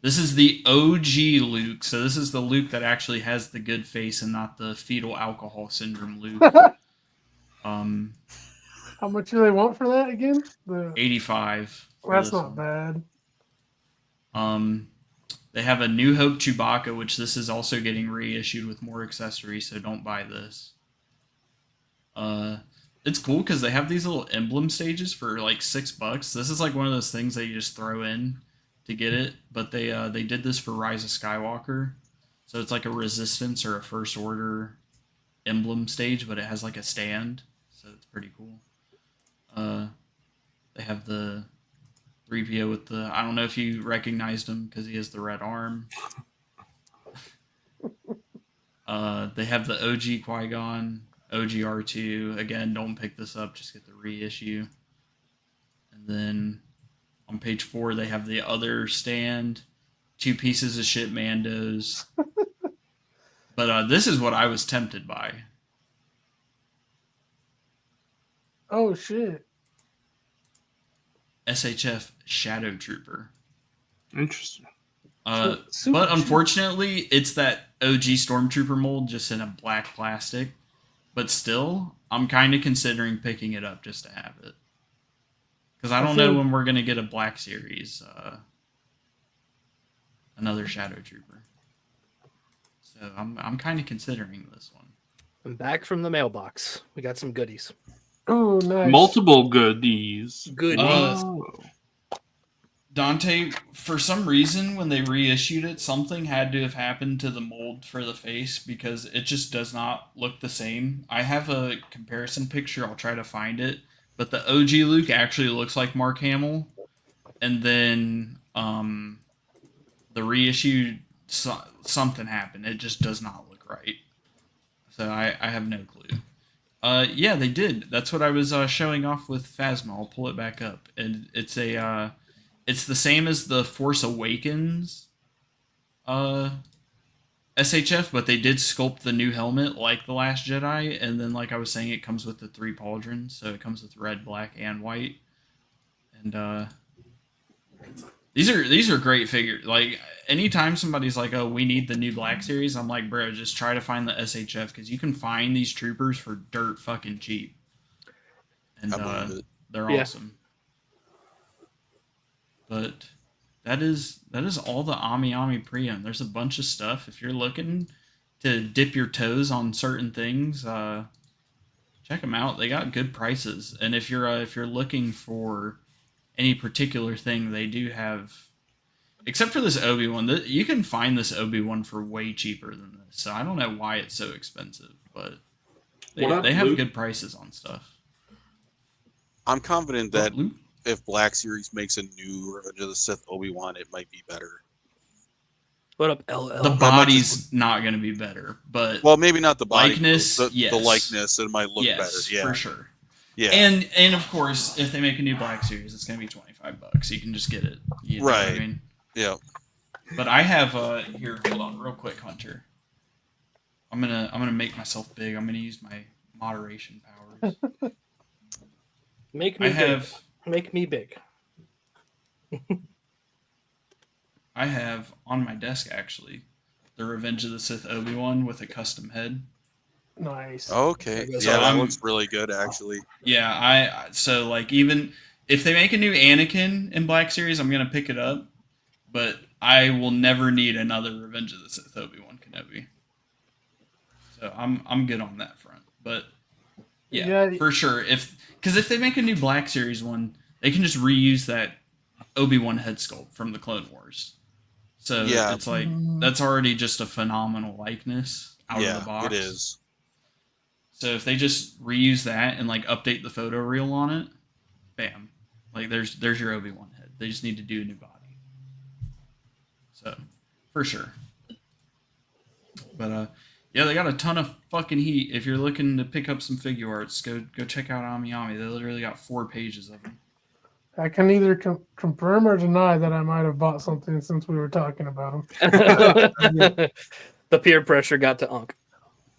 This is the OG Luke, so this is the Luke that actually has the good face and not the fetal alcohol syndrome Luke. How much do they want for that again? 85. That's not bad. They have a New Hope Chewbacca, which this is also getting reissued with more accessories, so don't buy this. It's cool because they have these little emblem stages for like $6. This is like one of those things that you just throw in to get it, but they did this for Rise of Skywalker, so it's like a Resistance or a First Order emblem stage, but it has like a stand, so it's pretty cool. They have the 3PO with the, I don't know if you recognized him because he has the red arm. They have the OG Qui-Gon, OG R2. Again, don't pick this up, just get the reissue. And then on page 4, they have the other stand, 2 pieces of shit Mandos. But this is what I was tempted by. Oh shit. SHF Shadow Trooper. Interesting. But Super unfortunately, it's that OG Stormtrooper mold just in a black plastic. But still, I'm kind of considering picking it up just to have it. Because I don't know when we're going to get a Black Series. Another Shadow Trooper. So I'm kind of considering this one. I'm back from the mailbox. We got some goodies. Oh, nice. Multiple goodies. Goodies. Dante, for some reason, when they reissued it, something had to have happened to the mold for the face because it just does not look the same. I have a comparison picture. I'll try to find it. But the OG Luke actually looks like Mark Hamill. And then the reissued, something happened. It just does not look right. So I have no clue. Yeah, they did. That's what I was showing off with Phasma. I'll pull it back up. And it's a... it's the same as the Force Awakens SHF, but they did sculpt the new helmet like The Last Jedi, and then like I was saying, it comes with the 3 pauldrons, so it comes with red, black, and white. And these are great figures. Like anytime somebody's like, "Oh, we need the new Black Series," I'm like, "Bro, just try to find the SHF because you can find these troopers for dirt fucking cheap." And they're awesome. But that is all the Ami pre-owned. There's a bunch of stuff. If you're looking to dip your toes on certain things, check them out. They got good prices. And if you're looking for any particular thing, they do have. Except for this Obi-Wan, you can find this Obi-Wan for way cheaper than this. So I don't know why it's so expensive, but they have good prices on stuff. I'm confident that Luke? If Black Series makes a new Revenge of the Sith Obi-Wan, it might be better. What up, LL? The body's not going to be better, but well, maybe not the body, likeness, the likeness, it might look better. Yeah, for sure. Yeah, and of course, if they make a new Black Series, it's going to be $25. You can just get it. You know right. What I mean? Yeah. But I have here. Hold on, real quick, Hunter. I'm gonna make myself big. I'm gonna use my moderation powers. Make me big. I have on my desk actually the Revenge of the Sith Obi-Wan with a custom head. Nice. Okay. So Yeah, that looks really good, actually. Yeah, so like even if they make a new Anakin in Black Series, I'm gonna pick it up. But I will never need another Revenge of the Sith Obi-Wan Kenobi. So I'm good on that front. But yeah, for sure. Because if they make a new Black Series one, they can just reuse that Obi-Wan head sculpt from the Clone Wars. So it's like that's already just a phenomenal likeness out of the box. It is. So if they just reuse that and like update the photo reel on it, bam, like there's your Obi-Wan head. They just need to do a new body. So for sure. But yeah, they got a ton of fucking heat. If you're looking to pick up some figure arts, go check out Amiyami. They literally got 4 pages of them. I can either confirm or deny that I might have bought something since we were talking about them. The peer pressure got to Unk.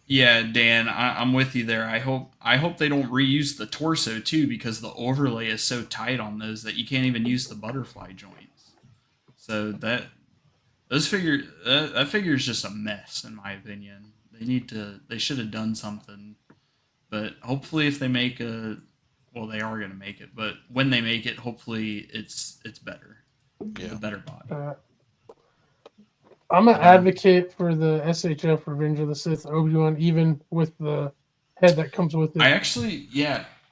Yeah, Dan, I'm with you there. I hope they don't reuse the torso too, because the overlay is so tight on those that you can't even use the butterfly joints. So that figure is just a mess in my opinion. They should have done something. But hopefully if they make they are going to make it, but when they make it, hopefully it's better. Yeah. A better body. I'm an advocate for the SHF Revenge of the Sith Obi-Wan, even with the head that comes with it. I actually,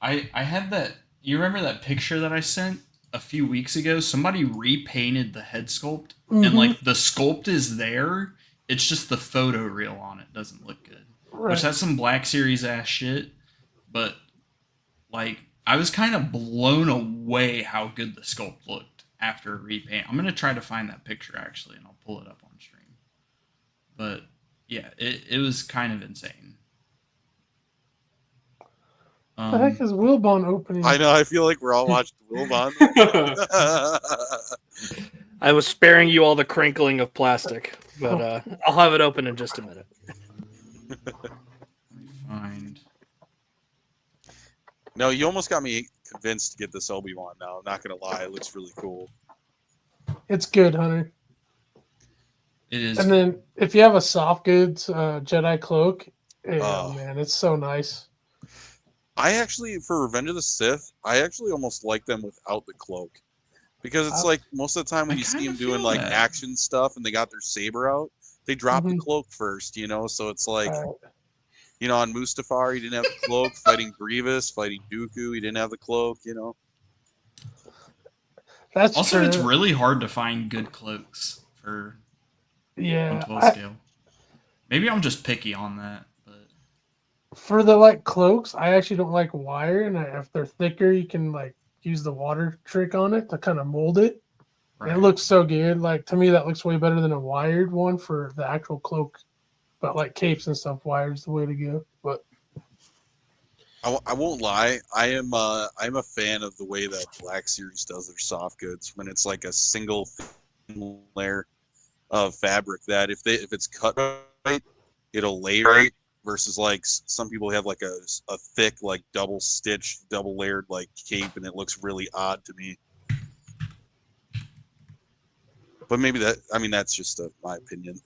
I had that. You remember that picture that I sent a few weeks ago? Somebody repainted the head sculpt, and like the sculpt is there. It's just the photo reel on it doesn't look good. Right. Which that's some Black Series ass shit, but like I was kind of blown away how good the sculpt looked after a repaint. I'm gonna try to find that picture actually, and I'll pull it up on stream. But yeah, it was kind of insane. The heck is Wilbon opening? I know. I feel like we're all watching Wilbon. I was sparing you all the crinkling of plastic, but I'll have it open in just a minute. Let me find. No, you almost got me convinced to get this Obi-Wan now. I'm not going to lie. It looks really cool. It's good, Hunter. It is. And then if you have a soft goods Jedi cloak, man, it's so nice. I actually, for Revenge of the Sith, I actually almost like them without the cloak. Because it's like most of the time when you see them doing like action stuff and they got their saber out, they drop the cloak first, you know? So it's like... You know, on Mustafar, he didn't have the cloak. Fighting Grievous, fighting Dooku, he didn't have the cloak, you know. That's also, true. It's really hard to find good cloaks for 112 scale. Maybe I'm just picky on that. But for the like cloaks, I actually don't like wire, and if they're thicker, you can like use the water trick on it to kind of mold it. Right. And it looks so good. Like to me, that looks way better than a wired one for the actual cloak. But like capes and stuff, wired's the way to go. But I won't lie, I'm a fan of the way that Black Series does their soft goods when it's like a single layer of fabric that if it's cut right, it'll lay right. Versus like some people have like a thick like double stitched, double layered like cape, and it looks really odd to me. But maybe that's just my opinion.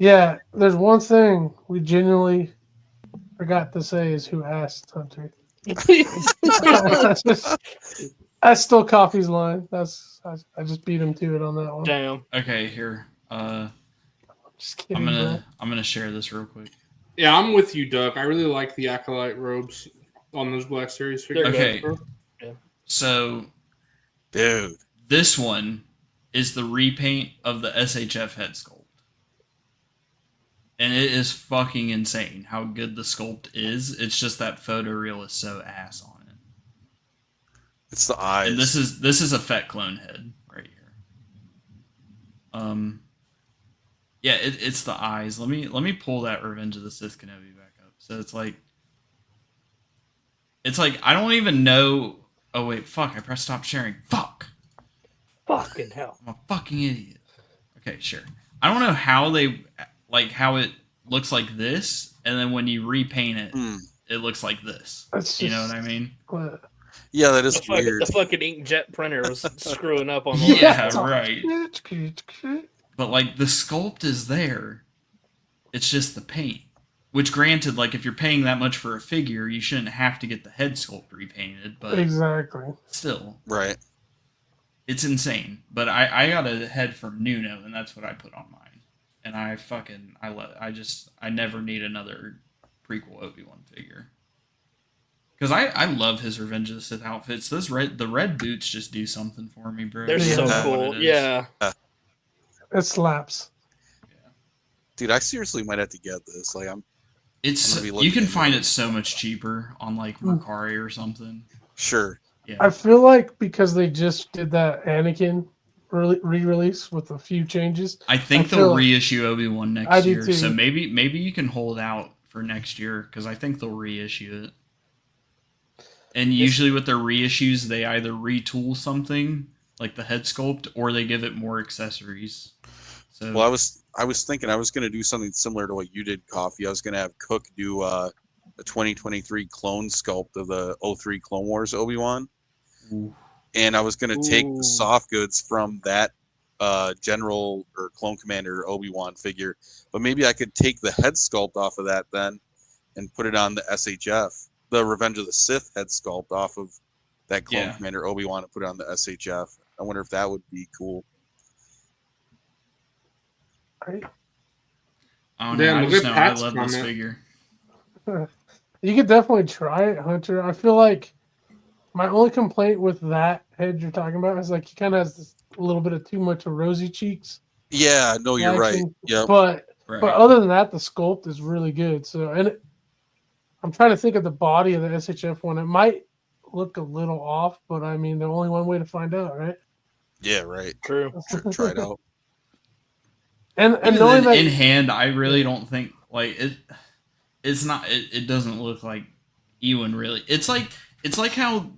Yeah, there's one thing we genuinely forgot to say is who asked Hunter. That's still Coffee's line. I just beat him to it on that one. Damn. Okay, here. Just kidding, I'm gonna share this real quick. Yeah, I'm with you, Doug. I really like the Acolyte robes on those Black Series figures. Okay. Yeah. So, dude, this one is the repaint of the SHF head sculpt. And it is fucking insane how good the sculpt is. It's just that photo reel is so ass on it. It's the eyes. And this is a Fett clone head right here. Yeah, it's the eyes. Let me pull that Revenge of the Sith Kenobi back up. So it's like I don't even know. Oh wait, fuck! I pressed stop sharing. Fuck. Fucking hell! I'm a fucking idiot. Okay, sure. I don't know how they. Like how it looks like this, and then when you repaint it, it looks like this. That's you know what I mean? Yeah, that is weird. The fucking inkjet printer was screwing up on the yeah, right. But like the sculpt is there. It's just the paint. Which, granted, like if you're paying that much for a figure, you shouldn't have to get the head sculpt repainted. But exactly, still, right. It's insane. But I got a head from Nuno, and that's what I put on mine. And I never need another prequel Obi-Wan figure. Because I love his Revenge of the Sith outfits. The red boots just do something for me, bro. They're so cool. Yeah. It slaps. Dude, I seriously might have to get this. Like you can find it so much cheaper on like Mercari or something. Sure. Yeah. I feel like because they just did that Anakin re-release with a few changes. I think they'll reissue Obi-Wan next year. Too. So maybe you can hold out for next year because I think they'll reissue it. And usually with their reissues, they either retool something like the head sculpt or they give it more accessories. So, well, I was thinking I was going to do something similar to what you did, Coffee. I was going to have Cook do a 2023 clone sculpt of the 03 Clone Wars Obi-Wan. Ooh. And I was going to take the soft goods from that General or Clone Commander Obi-Wan figure. But maybe I could take the head sculpt off of that then and put it on the SHF. The Revenge of the Sith head sculpt off of that Clone Commander Obi-Wan and put it on the SHF. I wonder if that would be cool. Right. Oh no, I just know I love this figure. You could definitely try it, Hunter. I feel like my only complaint with that head you're talking about is like he kind of has a little bit of too much of rosy cheeks. Yeah, no, you're right. Yeah, but other than that, the sculpt is really good. So, I'm trying to think of the body of the SHF one. It might look a little off, but I mean, there's only one way to find out, right? Yeah, right. True. Try it out. And knowing that in hand, I really don't think like it. It's not. It doesn't look like Ewan really. It's like how how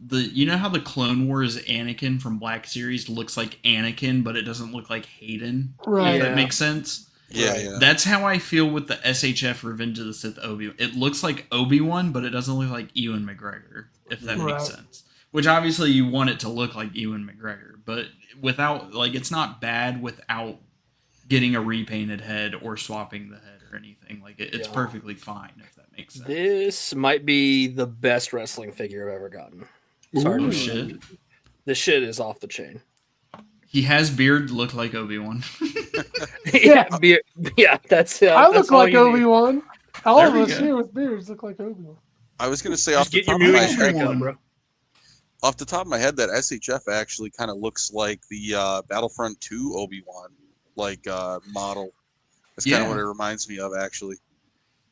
the Clone Wars Anakin from Black Series looks like Anakin, but it doesn't look like Hayden. Right. If that makes sense. Yeah. That's how I feel with the SHF Revenge of the Sith Obi-Wan. It looks like Obi-Wan, but it doesn't look like Ewan McGregor, if that makes sense. Which obviously you want it to look like Ewan McGregor, but without it's not bad without getting a repainted head or swapping the head or anything. Like it's perfectly fine if that makes sense. This might be the best wrestling figure I've ever gotten. Sorry, shit. The shit is off the chain. He has beard, look like Obi-Wan. beard. Yeah, that's it. I look like Obi-Wan. All of us here with beards look like Obi-Wan. I was gonna say off the top of my head, that SHF actually kind of looks like the Battlefront 2 Obi-Wan model. That's kind of what it reminds me of, actually.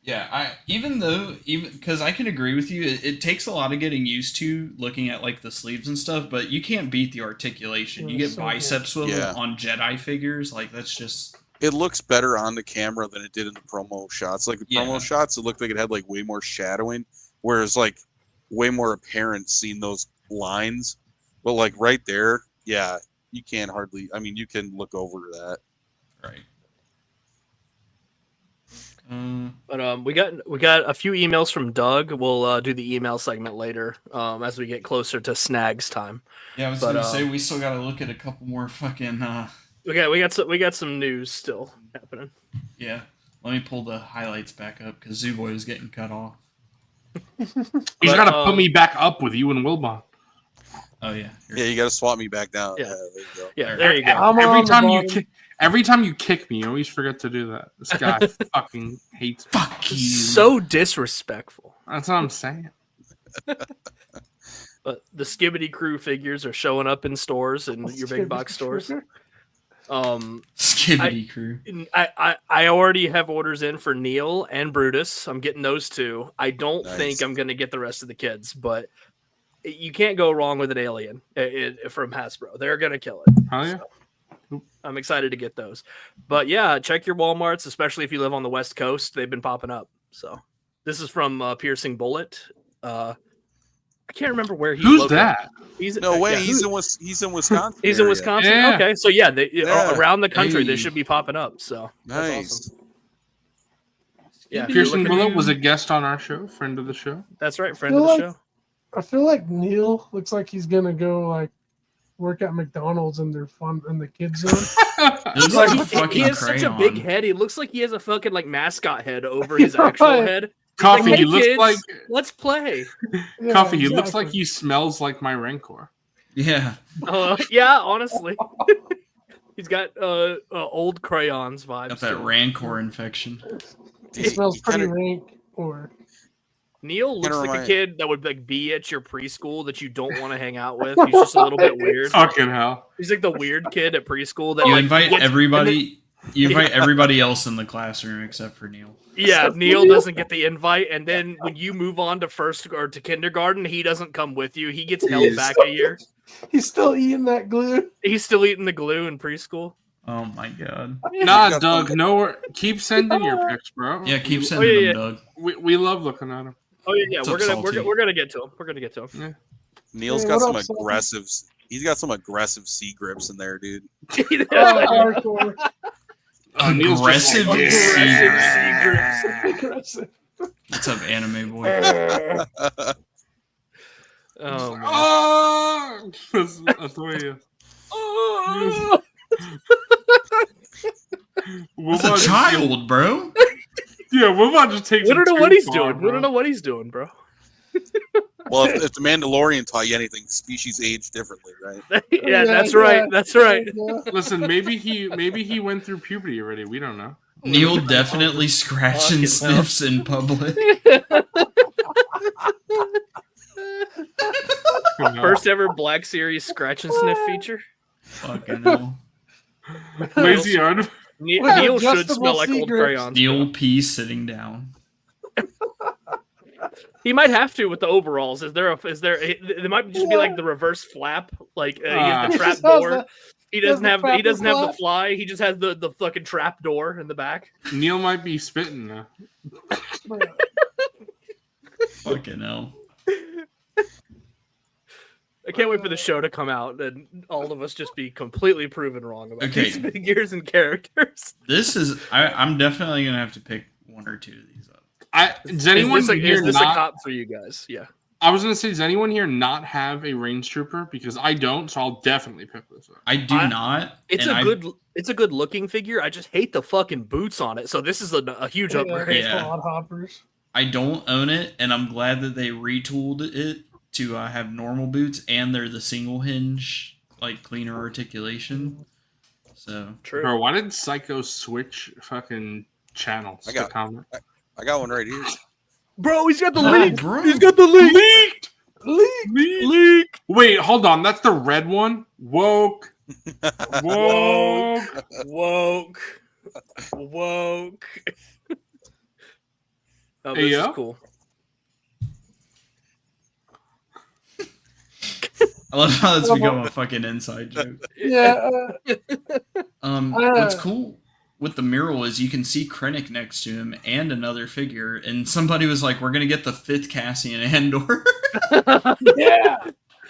Yeah, even because I can agree with you, it takes a lot of getting used to looking at the sleeves and stuff, but you can't beat the articulation. You get bicep swivel on Jedi figures, that's just. It looks better on the camera than it did in the promo shots. Like the promo shots, it looked like it had way more shadowing, whereas way more apparent seeing those lines. But right there, you can't hardly. I mean, you can look over that. Right. But we got a few emails from Doug. We'll do the email segment later as we get closer to snags time. Yeah, I was gonna say we still got to look at a couple more fucking. We got some news still happening. Yeah, let me pull the highlights back up because Zooboy is getting cut off. He's got to put me back up with you and Wilbon. Oh yeah. You got to swap me back down. Yeah, there you go. Yeah, there you go. Every time you kick me, you always forget to do that. This guy fucking hates me. Fuck you. So disrespectful. That's what I'm saying. But the Skibbity Crew figures are showing up in stores and your big box stores. Skibbity Crew. I already have orders in for Neil and Brutus. I'm getting those two. I don't think I'm going to get the rest of the kids, but you can't go wrong with an alien from Hasbro. They're going to kill it. Oh, yeah. So I'm excited to get those. But yeah, check your Walmarts, especially if you live on the West Coast. They've been popping up. So this is from Piercing Bullet. I can't remember where he's Who's located. That? He's in Wisconsin. He's in Wisconsin. Yeah. Okay, so around the country they should be popping up. So nice. awesome. Yeah, Pearson Willow was a guest on our show, friend of the show. That's right, friend of the show. I feel like Neil looks like he's gonna go like work at McDonald's in their fun in the kids zone. It looks like a fucking he has crayon. such a big head. He looks like he has a fucking like mascot head over his actual head. Coffee, like, hey, he looks kids, like let's play. Yeah, Coffee. He looks exactly. like he smells like my Rancor. Yeah. Yeah, honestly. He's got old crayons vibes. Got that Rancor infection. He smells pretty rank. Or Neil looks like a kid that would like be at your preschool that you don't want to hang out with. He's just a little bit weird. Fucking hell. He's like the weird kid at preschool that You like, invite gets, everybody. You invite everybody else in the classroom except for Neil. Yeah, Neil doesn't get the invite, and then when you move on to first or to kindergarten, he doesn't come with you. He gets held back a year. he's still eating that glue. He's still eating the glue in preschool. Oh my god. Nah, Doug, no. Keep sending your pics, bro. Yeah, keep sending them, Doug. We love looking at them. Oh yeah, It's we're salty. gonna get to him. We're gonna get to him. Yeah. Neil's Hey, got what some up, Salty? aggressive. He's got some aggressive C grips in there, dude. Hardcore. Neil's just Aggressive like, C Aggressive. What's up, anime boy? Oh, man. Oh, that's the way he is. Oh! It's a child, bro. Yeah, Wilbon just takes. We don't it know too what he's far, doing. We bro. don't know what he's doing, bro. Well, if the Mandalorian taught you anything, species age differently, right? Yeah, that's right. That's right. Listen, maybe he went through puberty already. We don't know. Neil definitely scratch and Fucking hell. sniffs in public. First ever Black Series scratch and sniff feature. Fucking hell. Lazy on. Neil should adjustable smell like old secrets. crayons. Neil P sitting down. He might have to with the overalls. Is there? There might just be like the reverse flap, like he has the He trap just has door. the- He doesn't have. He flapper doesn't have the flap. fly. He just has the fucking trap door in the back. Neil might be spitting now. Fucking hell. I can't wait for the show to come out and all of us just be completely proven wrong about Okay. these figures and characters. This is. I'm definitely gonna have to pick one or two of these up. Does anyone Is here this a not? cop for you guys? Yeah. I was gonna say, does anyone here not have a range trooper? Because I don't, so I'll definitely pick this up. I do not. It's and It's a good looking figure. I just hate the fucking boots on it. So this is a huge upgrade. Yeah. Clodhoppers. I don't own it, and I'm glad that they retooled it to have normal boots, and they're the single hinge, like cleaner articulation. So True. Bro, why did Psycho switch fucking channels? I got- to comment? I got one right here. Bro, he's got the Oh, leak. bro. He's got the leak. Leaked. Leak. Wait, hold on. That's the red one. Woke. Woke. Woke. Oh, Hey, this yo. is cool. I love how that's become a fucking inside joke. Yeah. What's cool with the mural is you can see Krennic next to him and another figure, and somebody was like, "We're gonna get the 5th Cassian Andor." Yeah.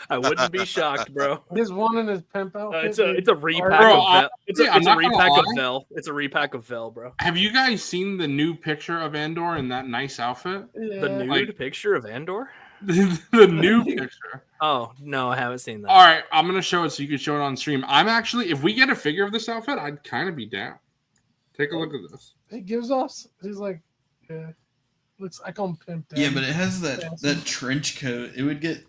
I wouldn't be shocked, bro. There's one in his pimp outfit. It's a repack Bro, of Vel. It's a I'm not gonna repack of lie. Vel. It's a repack of Vel, bro. Have you guys seen the new picture of Andor in that nice outfit? The nude Like- picture of Andor? The new picture. Oh no, I haven't seen that. All right, I'm gonna show it so you can show it on stream. I'm actually, if we get a figure of this outfit, I'd kind of be down. Take a look at this. He gives us. He's like, yeah. Looks like I'm pimped. Yeah, but it has that trench coat. It would get.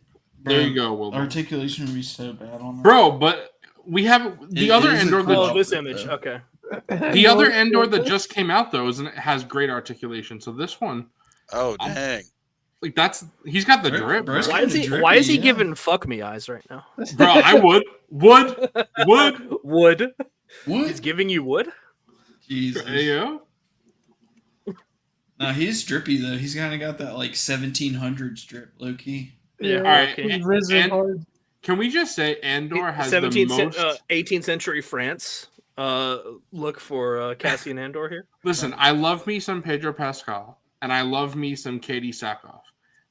There you go, Wilbon. Articulation would be so bad on that. Bro, but we have the It other is a Andor. cool Oh, That, this outfit, image. though. Okay. the other Andor that just came out though, it has great articulation. So this one, Oh dang! like he's got the Bro, drip. bro, Bro, Why is he? Drippy, Why is he yeah. giving fuck me eyes right now? I would. Wood. What? He's giving you wood. Jesus. Hey, yo. No, he's drippy though. He's kind of got that like 1700s drip, low key. Yeah. All right, okay. He's risen and- hard. Can we just say Andor has 17th, the most? 18th century France. Look for Cassian Andor here. Listen, I love me some Pedro Pascal, and I love me some Katie Sackhoff.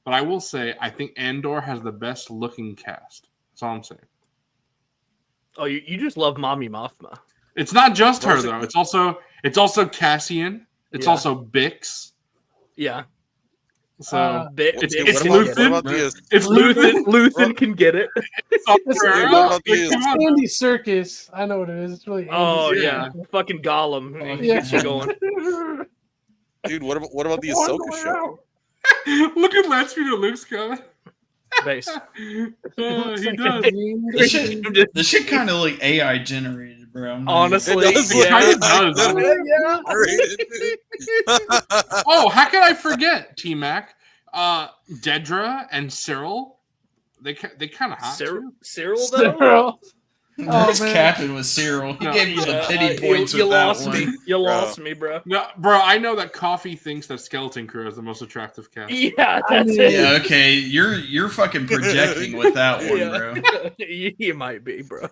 But I will say, I think Andor has the best looking cast. That's all I'm saying. Oh, you just love Mommy Mothma. It's not just her Well, though. It's also Cassian. It's Yeah. also Bix. Yeah. So It's Luthen. Luthen can get it. It's Andy Serkis. I know what it is. It's really Andy Serkis. Fucking Gollum. Yeah. Gets you going. Dude, what about the Ahsoka show? Look at last video Luke's coming. Base. He does. This shit kind of like AI generated, bro. Honestly, It does. Oh, how could I forget T-Mac? Dedra and Cyril. They kind of hot. Cyril though. This captain was Cyril. He gave you the pity points with that one. You lost me, bro. No, bro, I know that Coffee thinks that Skeleton Crew is the most attractive cast. Yeah, that's it. Yeah, okay. You're fucking projecting with that one, bro. You might be, bro.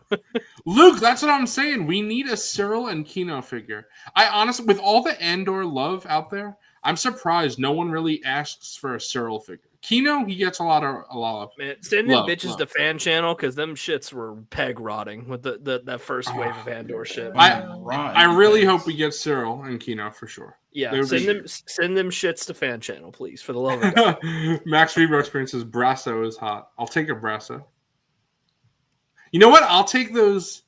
Luke, that's what I'm saying. We need a Cyril and Kino figure. I honestly, with all the Andor love out there, I'm surprised no one really asks for a Cyril figure. Kino, he gets a lot of man. Send them bitches to fan channel because them shits were peg rotting with that first wave of Andor shit. I really hope we get Cyril and Kino for sure. Yeah, send them shits to fan channel, please, for the love of God. Max Rebro Experience says Brasso is hot. I'll take a Brasso. You know what? I'll take those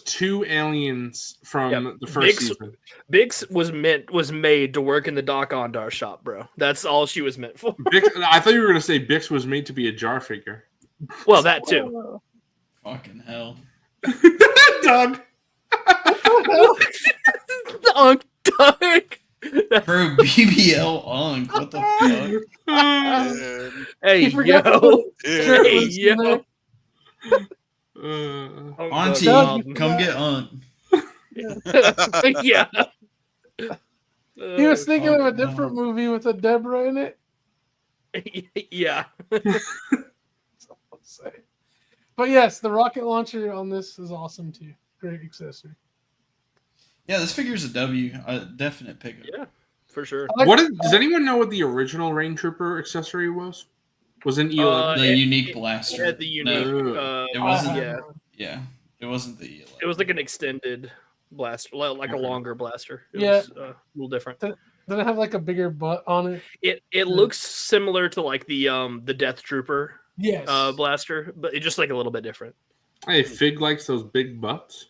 2 aliens from the first season. Bix was made to work in the Doc Ondar shop, bro. That's all she was meant for. I thought you were gonna say Bix was made to be a jar figure. Well, that too. Fucking hell. Doug. Doug. Bro, BBL Unk. What the fuck? Hey, yo. Auntie, come get Unk. Yeah. He was thinking of a different movie with a Deborah in it. Yeah. But yes, the rocket launcher on this is awesome too. Great accessory. Yeah, this figure's a W. A definite pickup. Yeah, for sure. Does anyone know what the original Rain Trooper accessory was? Was in E11? The unique blaster. Yeah, the unique. No, it wasn't. Yeah, it wasn't the E11. It was like an extended blaster, like a longer blaster. It was a little different. Did it have like a bigger butt on it? It looks similar to like the Death Trooper blaster, but it's just like a little bit different. Hey, Fig likes those big butts.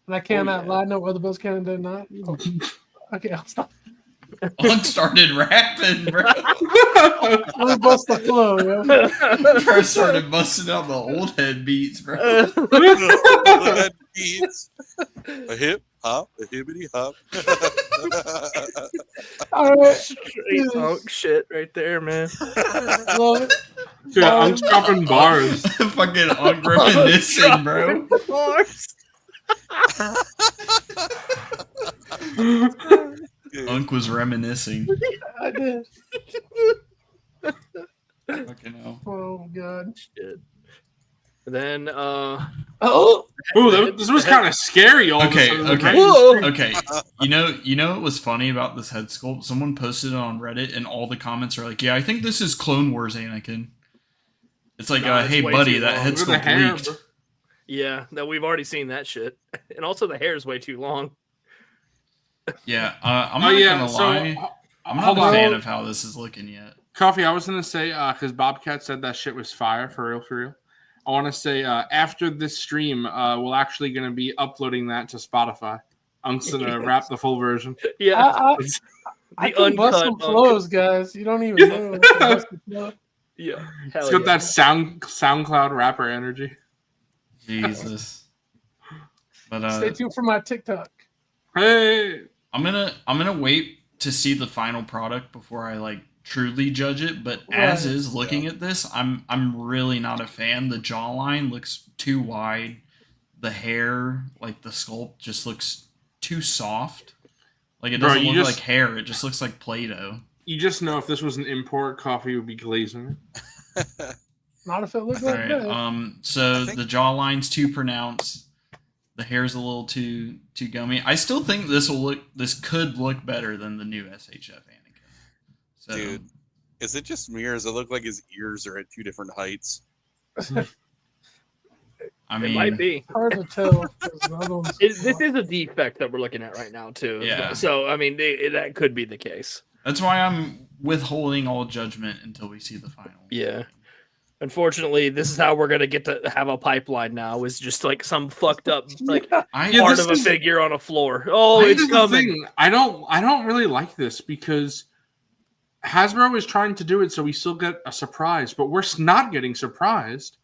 And I cannot lie. No other buzz can did not. Oh. Okay, I'll stop. Unk started rapping, bro. Let me bust the flow, yo. First started busting out the old head beats, bro. Old head beats. A hip hop, a hibbity hop. All right. Straight Unk shit right there, man. Love it. Dude, Unk's dropping bars. Fucking Unk reminiscing, bro. Bars. Unk was reminiscing. I did. Fucking hell. Oh god. Shit. And then Ooh, this was kind of scary. Okay. You know what was funny about this head sculpt? Someone posted it on Reddit, and all the comments are like, "Yeah, I think this is Clone Wars Anakin." It's like, hey buddy, that head sculpt leaked. Yeah, that we've already seen that shit, and also the hair is way too long. Yeah, I'm not gonna lie. I'm not a fan of how this is looking yet. Coffee, I was gonna say because Bobcat said that shit was fire for real. I want to say after this stream, we're actually gonna be uploading that to Spotify. Unk's gonna rap the full version. Yeah, I can bust some flows, guys. You don't even know. Yeah, it's got that SoundCloud rapper energy. Jesus. But stay tuned for my TikTok. Hey, I'm gonna wait to see the final product before I like truly judge it. But as is, looking at this, I'm really not a fan. The jawline looks too wide. The hair, like the sculpt, just looks too soft. Like it doesn't look like hair. It just looks like Play-Doh. You just know if this was an import, Coffee would be glazing it. Not if it looked like that. So the jawline's too pronounced. The hair's a little too gummy. I still think this could look better than the new SHF Anakin. So, dude, is it just me or does it look like his ears are at 2 different heights? I mean, it might be hard to tell. This is a defect that we're looking at right now too. Yeah. So I mean, that could be the case. That's why I'm withholding all judgment until we see the final. Yeah. Unfortunately, this is how we're gonna get to have a pipeline now. Is just like some fucked up like part of a figure on a floor. Oh, it's coming. I don't really like this because Hasbro is trying to do it so we still get a surprise, but we're not getting surprised.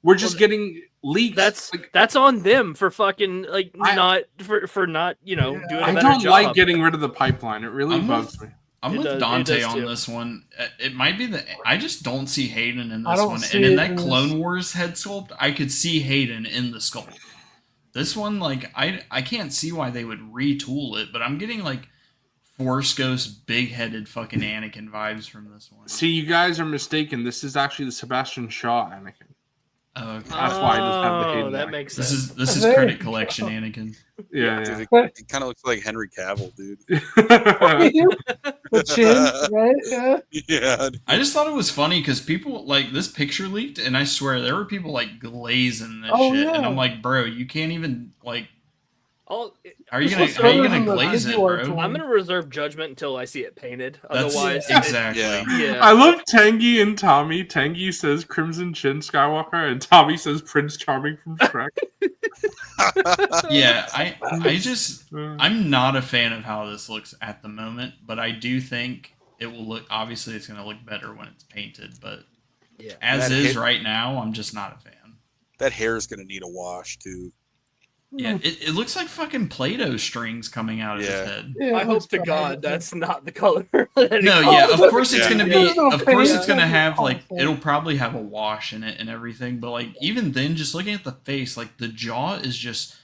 We're just getting leaks. That's on them for fucking not doing a better job. I don't like getting rid of the pipeline. It really bugs me. I'm with Dante on this one. It might be I just don't see Hayden in this one. And in that Clone Wars head sculpt, I could see Hayden in the sculpt. This one, I can't see why they would retool it, but I'm getting Force Ghost, big-headed fucking Anakin vibes from this one. See, you guys are mistaken. This is actually the Sebastian Shaw Anakin. Oh, okay. That's why I just have the Hayden. That makes sense. This is credit collection Anakin. Yeah. Dude, it kind of looks like Henry Cavill, dude. The chin, right? Yeah. Yeah. I just thought it was funny because people this picture leaked, and I swear there were people glazing this shit, and I'm like, bro, you can't even how are you gonna glaze it, bro? I'm gonna reserve judgment until I see it painted. Otherwise, exactly. Yeah. I love Tangy and Tommy. Tangy says Crimson Chin Skywalker, and Tommy says Prince Charming from Shrek. Yeah, I'm not a fan of how this looks at the moment, but I do think it will look. Obviously, it's gonna look better when it's painted, but as is right now, I'm just not a fan. That hair is gonna need a wash too. Yeah, it looks like fucking Play-Doh strings coming out of his head. Yeah, I hope to God that's not the color. Of course it's gonna be. Of course it's gonna have it'll probably have a wash in it and everything. But even then, just looking at the face, the jaw is just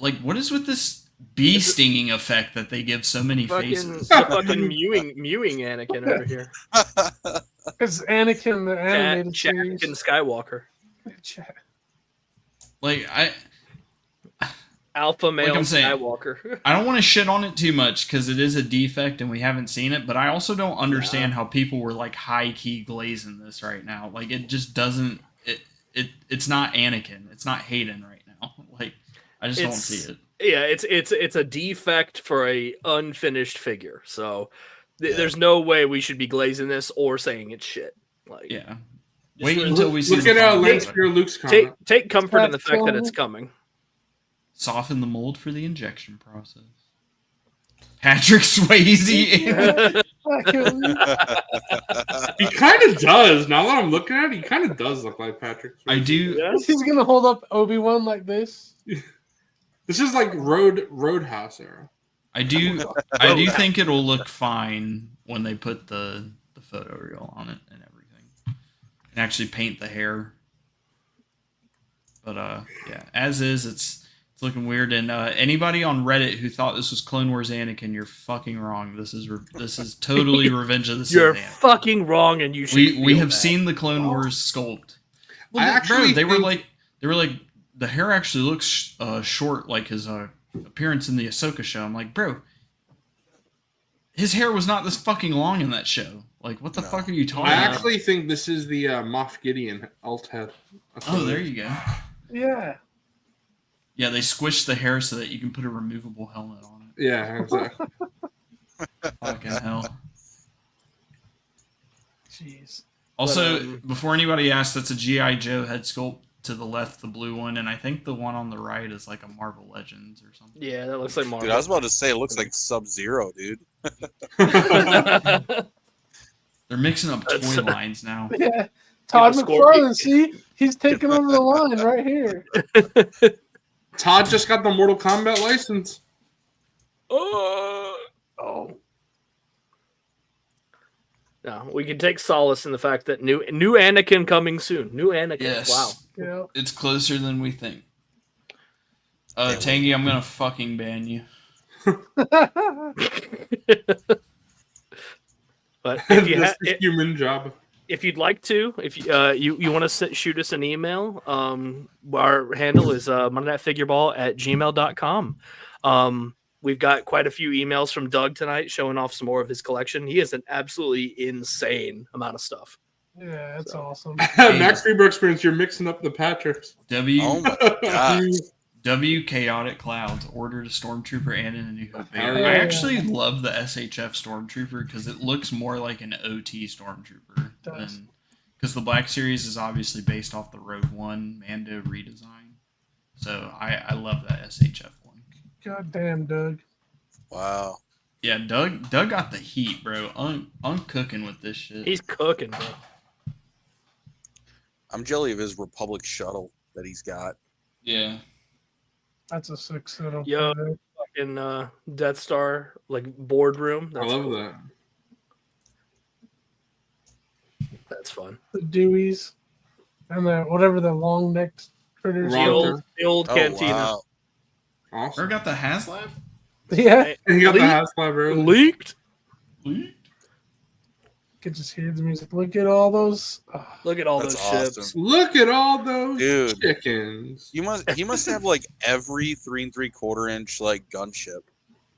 what is with this bee stinging effect that they give so many faces? The fucking mewing Anakin over here. It's Anakin, the animated series. Anakin Skywalker. Alpha male Skywalker. I don't want to shit on it too much because it is a defect and we haven't seen it, but I also don't understand how people were high key glazing this right now. It just doesn't. It's not Anakin. It's not Hayden right now. I just don't see it. Yeah, it's a defect for a unfinished figure. So there's no way we should be glazing this or saying it's shit. Wait until we see. Look at Lance for Luke's comment. Take comfort in the fact that it's coming. Soften the mold for the injection process. Patrick Swayze. He kind of does. Now that I'm looking at it, he kind of does look like Patrick Swayze. I do. Yes. He's gonna hold up Obi-Wan like this. This is like Roadhouse era. I do think it'll look fine when they put the photo reel on it and everything, and actually paint the hair. But as is, it's looking weird. And anybody on Reddit who thought this was Clone Wars Anakin, you're fucking wrong. This is totally Revenge of the Sith. You're fucking wrong, and you should. We have seen the Clone Wars sculpt. Well, they were like the hair actually looks short, like his appearance in the Ahsoka show. I'm like, bro, his hair was not this fucking long in that show. What the fuck are you talking about? I actually think this is the Moff Gideon alt head. Oh, there you go. Yeah. Yeah, they squished the hair so that you can put a removable helmet on it. Yeah, exactly. Fucking hell. Jeez. Also, before anybody asks, that's a G.I. Joe head sculpt to the left, the blue one, and I think the one on the right is a Marvel Legends or something. Yeah, that looks like Marvel. Dude, I was about to say it looks like Sub-Zero, dude. They're mixing up toy lines now. Yeah. Todd McFarlane, see? He's taking over the line right here. Todd just got the Mortal Kombat license. Oh. No, we can take solace in the fact that new Anakin coming soon. New Anakin. Yes. Wow. Yeah. It's closer than we think. Tangy, I'm gonna fucking ban you. But if you That's the human job. If you'd like to, if you want to shoot us an email, our handle is MondayNightFigureball@gmail.com. We've got quite a few emails from Doug tonight showing off some more of his collection. He has an absolutely insane amount of stuff. Yeah, that's awesome. Max Reaper Experience, you're mixing up the Patricks. Oh my God. W Chaotic Clouds ordered a Stormtrooper and a New Hope Vader. Yeah. I actually love the SHF Stormtrooper because it looks more like an OT Stormtrooper than because the Black Series is obviously based off the Rogue One Mando redesign. So I love that SHF one. God damn, Doug. Wow. Yeah, Doug got the heat, bro. I'm cooking with this shit. He's cooking, bro. I'm jelly of his Republic shuttle that he's got. Yeah. That's a sick setup. Yo. There. Fucking Death Star like boardroom. I That's love cool. that. That's fun. The Deweys and the whatever the long necked critters. The Roger. old, the old Oh, cantina. wow. Or Awesome. got the HasLab? Yeah, He got the Leaked? HasLab early. Leaked. could just hear the music. Look at all those. Look at all That's those awesome. ships. Look at all those Dude. chickens. He must have like every 3 3/4 inch like gunship.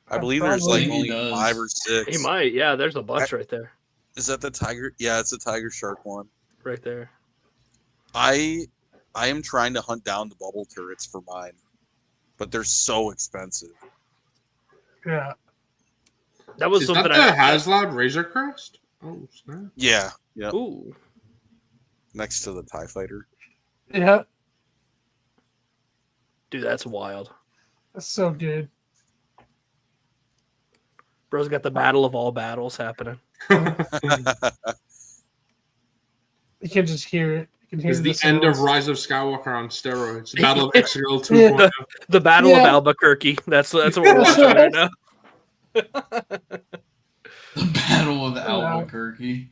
I I believe there's like probably only does. 5 or 6. He might. Yeah, there's a bunch right there. Is that the tiger? Yeah, it's a tiger shark one. Right there. I am trying to hunt down the bubble turrets for mine, but they're so expensive. Yeah. That was Is that something the I. HasLab Razor Crest? Oh, snap. Yeah, yeah. Ooh. Next to the TIE fighter. Yeah. Dude, that's wild. That's so good. Bro's got the battle of all battles happening. You can just hear it. You can hear It's the end of sounds. Rise of Skywalker on steroids. Battle of Exegol 2.0. Yeah. The Battle Yeah. of Albuquerque. That's what we're watching right now. The Battle of Albuquerque.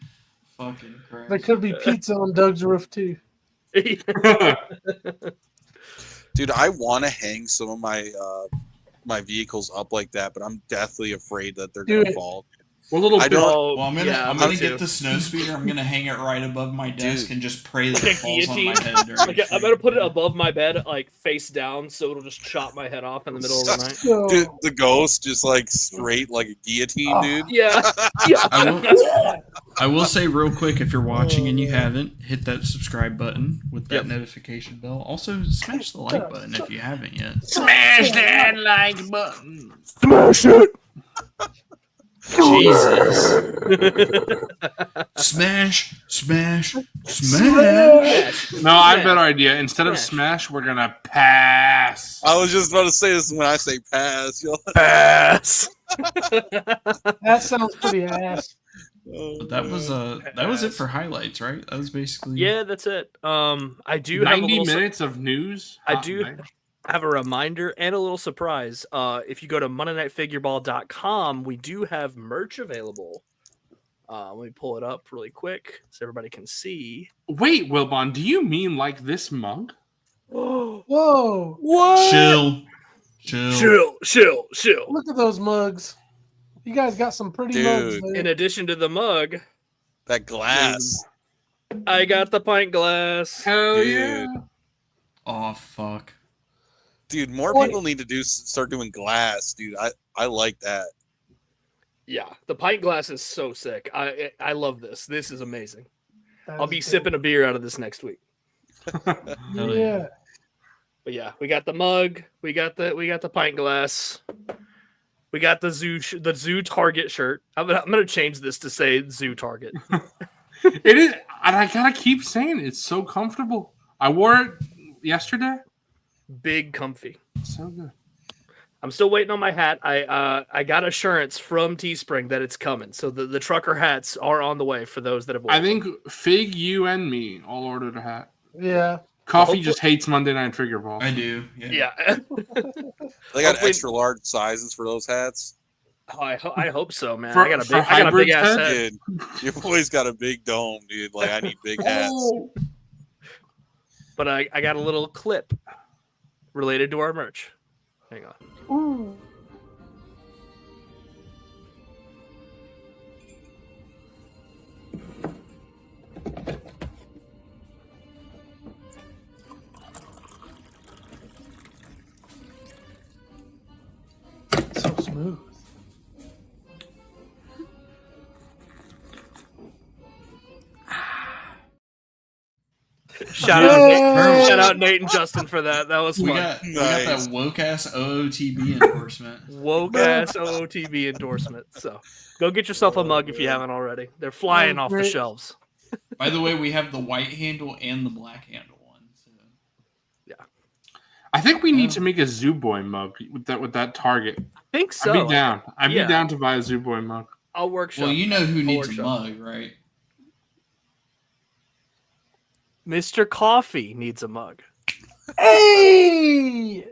Fucking Christ. There could be pizza on Doug's roof too. Dude, I want to hang some of my my vehicles up like that, but I'm deathly afraid that they're Do gonna it. fall. What little I bit- don't- Well, I'm gonna yeah, I'm me gonna too. get the snow speeder. I'm gonna hang it right above my desk Dude. and just pray that Like it a falls on my guillotine? head during Like, the I'm gonna put it above my bed, like face down, so it'll just chop my head off in the middle of the night. So, Dude, the ghost just like straight like a guillotine, Oh. dude. Yeah, yeah. I will say real quick, if you're watching and you haven't, hit that subscribe button with that Yep. notification bell. Also, smash the like button if you haven't yet. Smash that like button. smash it. Jesus. Smash, smash, smash. No, I have a better idea. Instead of Smash. smash, we're gonna pass. I was just about to say this when I say pass. You'll... Pass. That sounds pretty ass. But that was it for highlights, right? That was basically Yeah, that's it. I do have a 90 little. minutes of news. I Hot do night. have a reminder and a little surprise. If you go to MondayNightFigureball.com, we do have merch available. Let me pull it up really quick so everybody can see. Wait, Wilbon, do you mean like this mug? Whoa! What? chill. Chill. Look at those mugs. You guys got some pretty Dude. mugs there. In addition to the mug, That glass. I got the pint glass. Hell Dude. yeah! Oh fuck. Dude, more What? people need to start doing glass, dude. I like that. Yeah, the pint glass is so sick. I love this. This is amazing. That I'll is be good. sipping a beer out of this next week. Hell Yeah. yeah. But yeah, we got the mug, we got the pint glass, we got the zoo Target shirt. I'm gonna change this to say zoo Target. It is, and I gotta keep saying it, it's so comfortable. I wore it yesterday. Big comfy. So good. I'm still waiting on my hat. I got assurance from Teespring that it's coming. So the trucker hats are on the way for those that have I ordered. think Fig, you, and me all ordered a hat. Yeah. Coffee hopefully- just hates Monday Night Figureball. I do. Yeah. They got Hopefully- extra large sizes for those hats. Oh, I hope so, man. For- I got a for big hybrid ass head? head. Dude, your boy's got a big dome, dude. Like I need big hats. Oh, But I got a little clip related to our merch. Hang on. Ooh. So smooth. Shout out Nate and Justin for that. That was fun. We got that woke ass OOTB endorsement. Woke ass OOTB endorsement. So go get yourself a mug if you haven't already. They're flying off the shelves. By the way, we have the white handle and the black handle one. So. Yeah. I think we need to make a Zoo Boy mug with that target. I think so. I'd be down. I'd be down to buy a Zoo Boy mug. I'll workshop. Well, you know who needs a mug, right? MrCawfee needs a mug. Hey!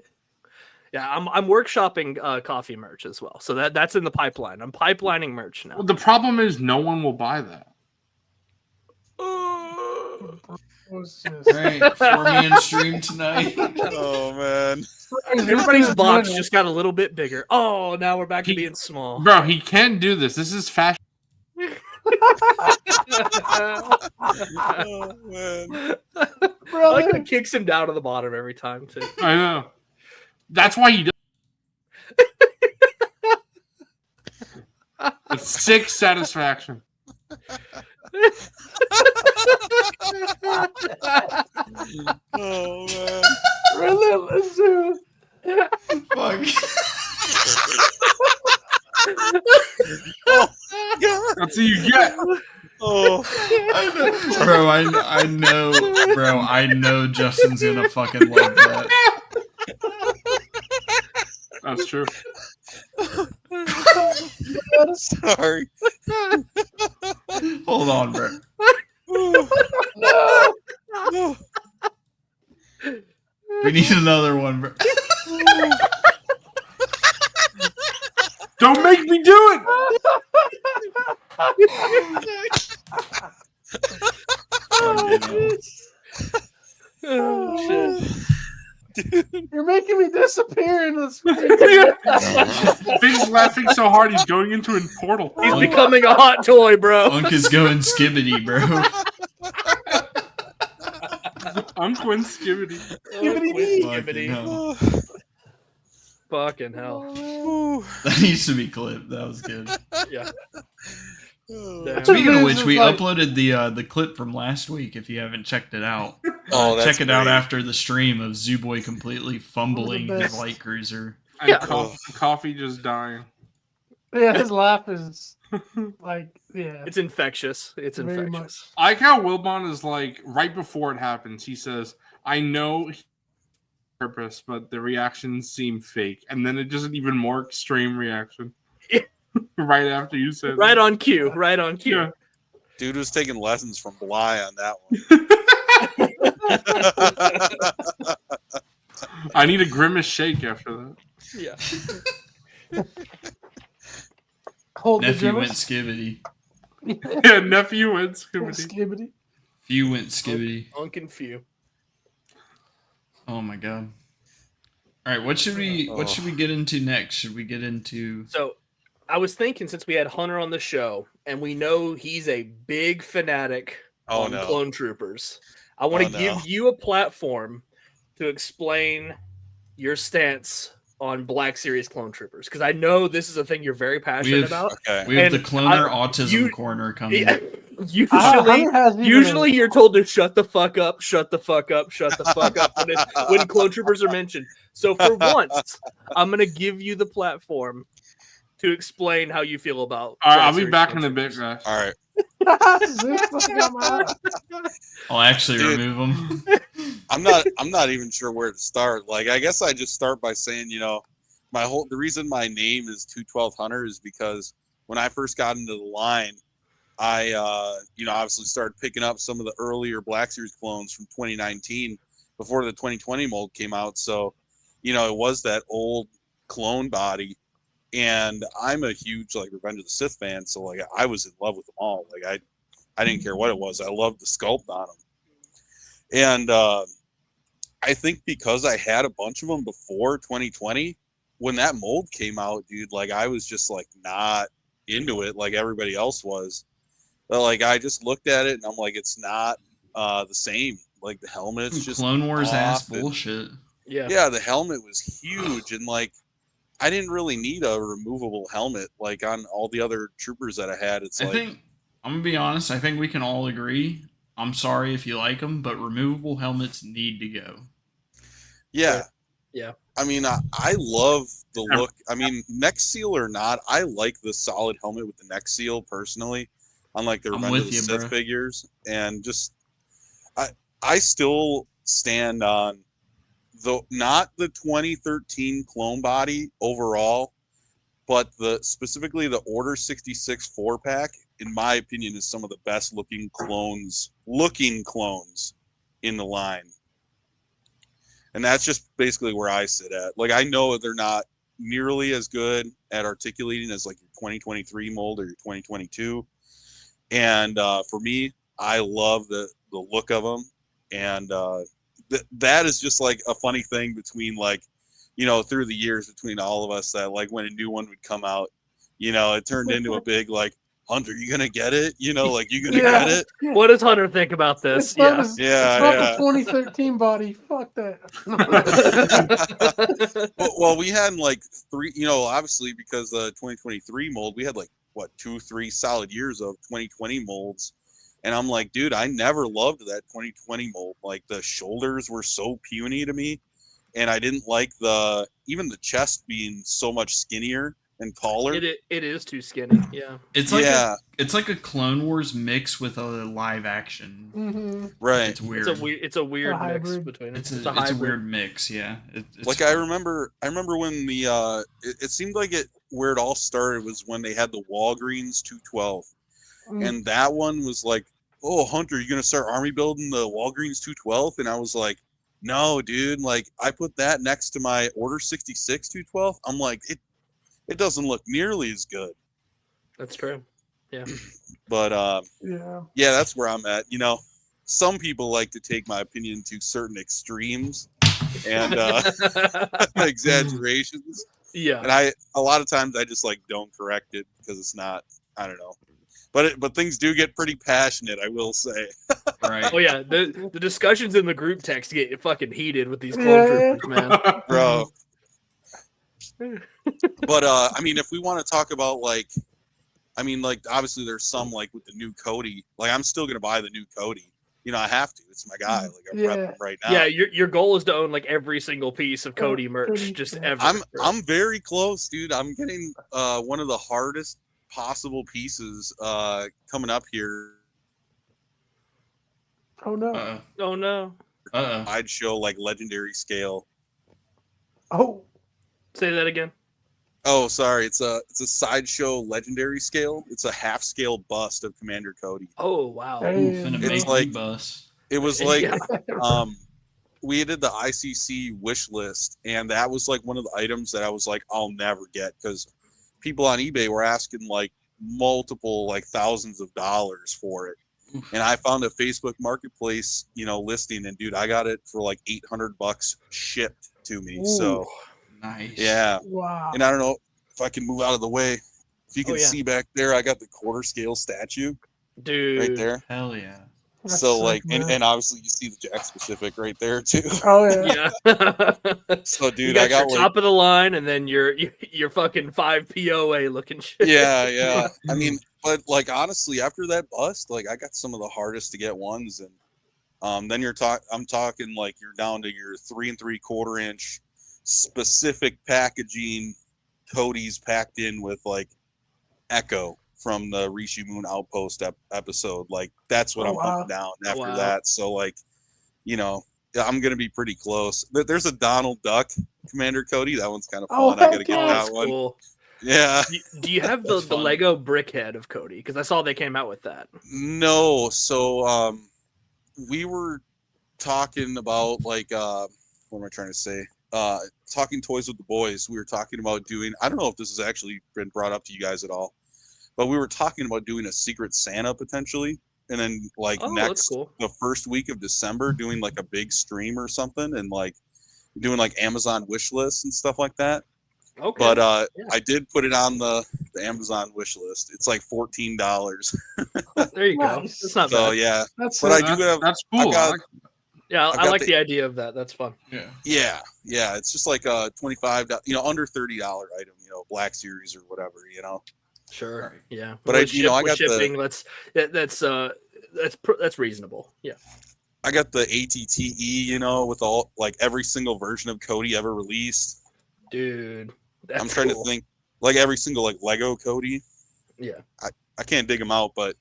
Yeah, I'm workshopping coffee merch as well. So that's in the pipeline. I'm pipelining merch now. Well, the problem is no one will buy that. All right, 4-man stream tonight. Oh man, everybody's box just got a little bit bigger. Oh, now we're back to being small. Bro, he can't do this. This is fashion. oh man. Bro, like it kicks him down to the bottom every time too. I know. That's why he does. With sick satisfaction. Oh man. Relentless Zoo. Fuck. Oh God. That's what you get. Oh, bro, I know Justin's gonna fucking love that. That's true. sorry. Hold on, bro. No. We need another one, bro. Don't make me do it. Oh, shit. You're making me disappear in this. Finn's laughing so hard he's going into a portal. He's becoming a hot toy, bro. Unk is going skibbity, bro. Uncle and Skibbity. Skibbity. Fucking hell. That needs to be clipped. That was good. Yeah. Speaking of which, we uploaded the clip from last week. If you haven't checked it out, check it out after the stream of Zooboy completely fumbling his light cruiser. And coffee just dying. Yeah, his laugh is like, yeah. It's infectious. It's Very infectious. I like how Wilbon is like, right before it happens, he says, I know purpose, but the reactions seem fake. And then it just an even more extreme reaction. Right after you said right that. On cue. Right on cue. Yeah. Dude was taking lessons from Bly on that one. I need a grimace shake after that. Yeah. Nephew went skibbity. Yeah, nephew went skibbity. Few went skibbity. Unk and few. Oh my god. All right, what should we get into next? Should we get into So I was thinking, since we had Hunter on the show, and we know he's a big fanatic on Clone Troopers, I want to give you a platform to explain your stance on Black Series Clone Troopers, because I know this is a thing you're very passionate about. Okay. We have the Cloner Autism Corner coming. Usually you're told to shut the fuck up, shut the fuck up, shut the fuck up when Clone Troopers are mentioned. So for once, I'm going to give you the platform to explain how you feel about. All right, I'll be back in a bit, guys. All right. I'll actually remove them. I'm not even sure where to start. Like, I guess I just start by saying, the reason my name is 212 Hunter is because when I first got into the line, I obviously started picking up some of the earlier Black Series clones from 2019 before the 2020 mold came out. So, it was that old clone body. And I'm a huge Revenge of the Sith fan, so I was in love with them all. I didn't care what it was. I loved the sculpt on them. And I think because I had a bunch of them before 2020, when that mold came out, dude, I was just not into it like everybody else was. But I just looked at it and I'm like, it's not the same. The helmet's just Clone Wars ass bullshit. Yeah, the helmet was huge and I didn't really need a removable helmet on all the other troopers that I had. I think I'm gonna be honest. I think we can all agree. I'm sorry if you like them, but removable helmets need to go. Yeah. Yeah. I mean, I love the look. I mean, neck seal or not, I like the solid helmet with the neck seal personally, unlike the Revenge of the Sith figures. And just, I still stand on not the 2013 clone body overall, but specifically the Order 66 4-pack, in my opinion, is some of the best looking clones in the line. And that's just basically where I sit at. Like, I know they're not nearly as good at articulating as like your 2023 mold or your 2022. And for me, I love the look of them. And that is just like a funny thing between, like, you know, through the years between all of us, that like when a new one would come out, you know, it turned into a big like, Hunter, you gonna get it? You know, like, you gonna get it? What does Hunter think about this? It's not the 2013 body. Fuck that. Well, we had like 3, you know, obviously because the 2023 mold, we had like, what, 2-3 solid years of 2020 molds. And I'm like, dude, I never loved that 2020 mold. Like, the shoulders were so puny to me. And I didn't like even the chest being so much skinnier and taller. It is too skinny. Yeah. It's like a Clone Wars mix with a live action. Mm-hmm. Right. It's weird. It's a weird mix between it. It's a weird mix. Yeah. It's like fun. I remember when the it seemed like where it all started was when they had the Walgreens 212, and that one was like, oh, Hunter, you gonna start army building the Walgreens 212? And I was like, no, dude. Like, I put that next to my Order 66 212. I'm like, it doesn't look nearly as good. That's true. Yeah. But yeah, that's where I'm at. You know, some people like to take my opinion to certain extremes and exaggerations. Yeah. And a lot of times I just like don't correct it because it's not, I don't know. But things do get pretty passionate, I will say. Right. Oh yeah, the discussions in the group text get fucking heated with these clone troopers, man. Bro. But I mean, if we want to talk about like, I mean, like, obviously there's some like with the new Cody. Like, I'm still gonna buy the new Cody. You know, I have to. It's my guy. Like, I'm repping him right now. Yeah, your goal is to own like every single piece of Cody merch, just ever. I'm very close, dude. I'm getting one of the hardest possible pieces coming up here. Oh no! Oh no! I'd show like legendary scale. Oh, say that again. Oh, sorry. It's a sideshow legendary scale. It's a half scale bust of Commander Cody. Oh wow! It's like bust. It was like we did the ICC wish list, and that was like one of the items that I was like, I'll never get, because people on eBay were asking like multiple, like thousands of dollars for it. And I found a Facebook marketplace, you know, listing, and dude, I got it for like $800 shipped to me. Ooh, so nice. Yeah. Wow. And I don't know if I can move out of the way. If you can see back there, I got the quarter scale statue. Dude. Right there. Hell yeah. That's so like, and obviously you see the Jack specific right there too. Oh yeah. So dude, I got your top of the line, and then your fucking 5 POA looking shit. Yeah. I mean, but like honestly, after that bust, like I got some of the hardest to get ones, and then I'm talking like you're down to your 3 3/4 inch specific packaging Cody's packed in with like Echo from the Rishi Moon Outpost episode. Like, that's what I'm hunting down after that. So like, you know, I'm gonna be pretty close. There's a Donald Duck Commander Cody. That one's kind of fun. I gotta get that one. Cool. Yeah. Do you have the Lego brickhead of Cody? Because I saw they came out with that. No. So we were talking about like what am I trying to say? Talking toys with the boys. We were talking about doing, I don't know if this has actually been brought up to you guys at all, but we were talking about doing a Secret Santa potentially, and then like the first week of December doing like a big stream or something, and like doing like Amazon wish lists and stuff like that. Okay. But I did put it on the Amazon wish list. It's like $14. There you go. It's not bad. So yeah, that's cool. I like the idea of that. That's fun. Yeah. It's just like a $25, under $30 item, Black Series or whatever, Sure. Yeah. But I got shipping. That's that's reasonable. Yeah. I got the ATTE, with all like every single version of Cody ever released. Dude, that's I'm trying to think, like every single like Lego Cody. Yeah. I can't dig him out, but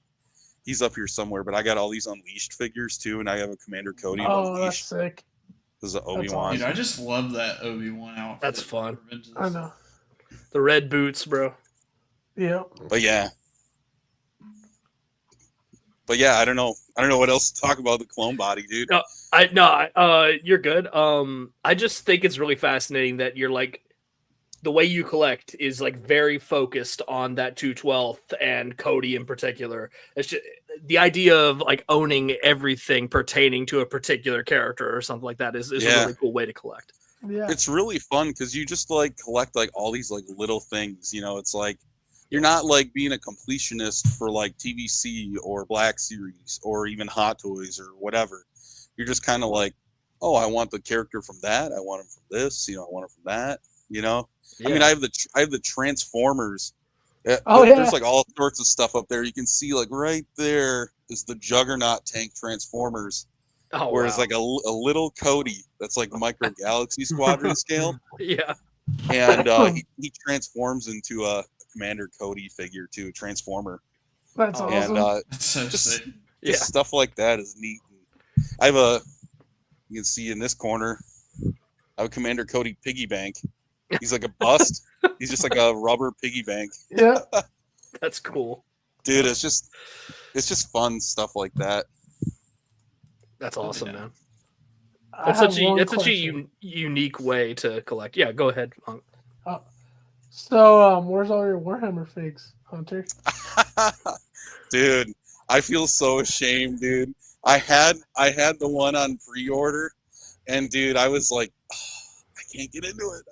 he's up here somewhere. But I got all these Unleashed figures too, and I have a Commander Cody of Oh, that's Unleashed. sick. This is an Obi-Wan. Dude, I just love that Obi-Wan outfit. That's fun. I know. The red boots, bro. Yeah. But yeah, I don't know what else to talk about the clone body, dude. You're good. I just think it's really fascinating that you're like, the way you collect is like very focused on that 212th and Cody in particular. It's just the idea of like owning everything pertaining to a particular character or something like that is a really cool way to collect. Yeah. It's really fun because you just like collect like all these like little things. It's like you're not like being a completionist for like TVC or Black Series or even Hot Toys or whatever. You're just kind of like, oh, I want the character from that. I want him from this. I want him from that. Yeah. I mean, I have the Transformers. There's like all sorts of stuff up there. You can see like right there is the Juggernaut tank Transformers. Oh, where it's like a little Cody that's like Micro Galaxy Squadron scale. Yeah. And he transforms into a Commander Cody figure too, Transformer. That's awesome. And That's so sick. just stuff like that is neat. I have you can see in this corner, I have a Commander Cody piggy bank. He's like a bust. He's just like a rubber piggy bank. Yeah. That's cool. Dude, it's just fun stuff like that. That's awesome, man. That's such a unique way to collect. Yeah, go ahead. So, where's all your Warhammer figs, Hunter? Dude, I feel so ashamed, dude. I had the one on pre-order, and dude, I was like, I can't get into it.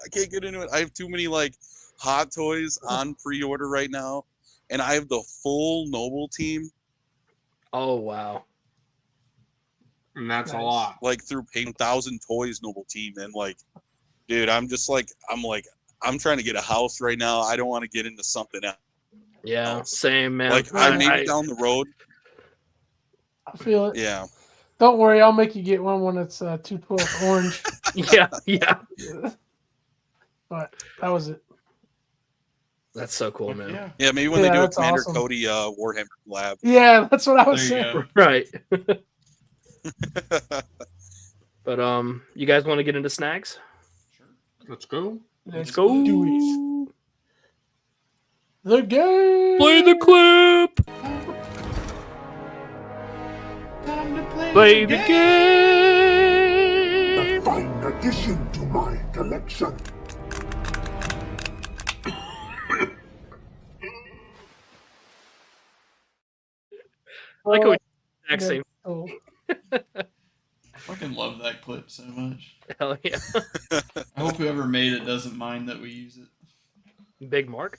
I have too many like Hot Toys on pre-order right now, and I have the full Noble team. Oh wow. And that's a lot. Like through paying 1,000 toys Noble team, and like, dude, I'm trying to get a house right now. I don't want to get into something else. Yeah, same, man. Like maybe down the road. I feel it. Yeah. Don't worry, I'll make you get one when it's 212 orange. Yeah. But that was it. That's so cool, man. Yeah, maybe when they do a Commander awesome. Cody Warhammer collab. Yeah, that's what I was saying. Go. Right. But you guys want to get into snags? Let's go. Let's go. Do it. The game. Play the clip. Time to Play the game. A fine addition to my collection. I like how we exact same. Oh, I fucking love that clip so much. Hell yeah. I hope whoever made it doesn't mind that we use it. Big Mark.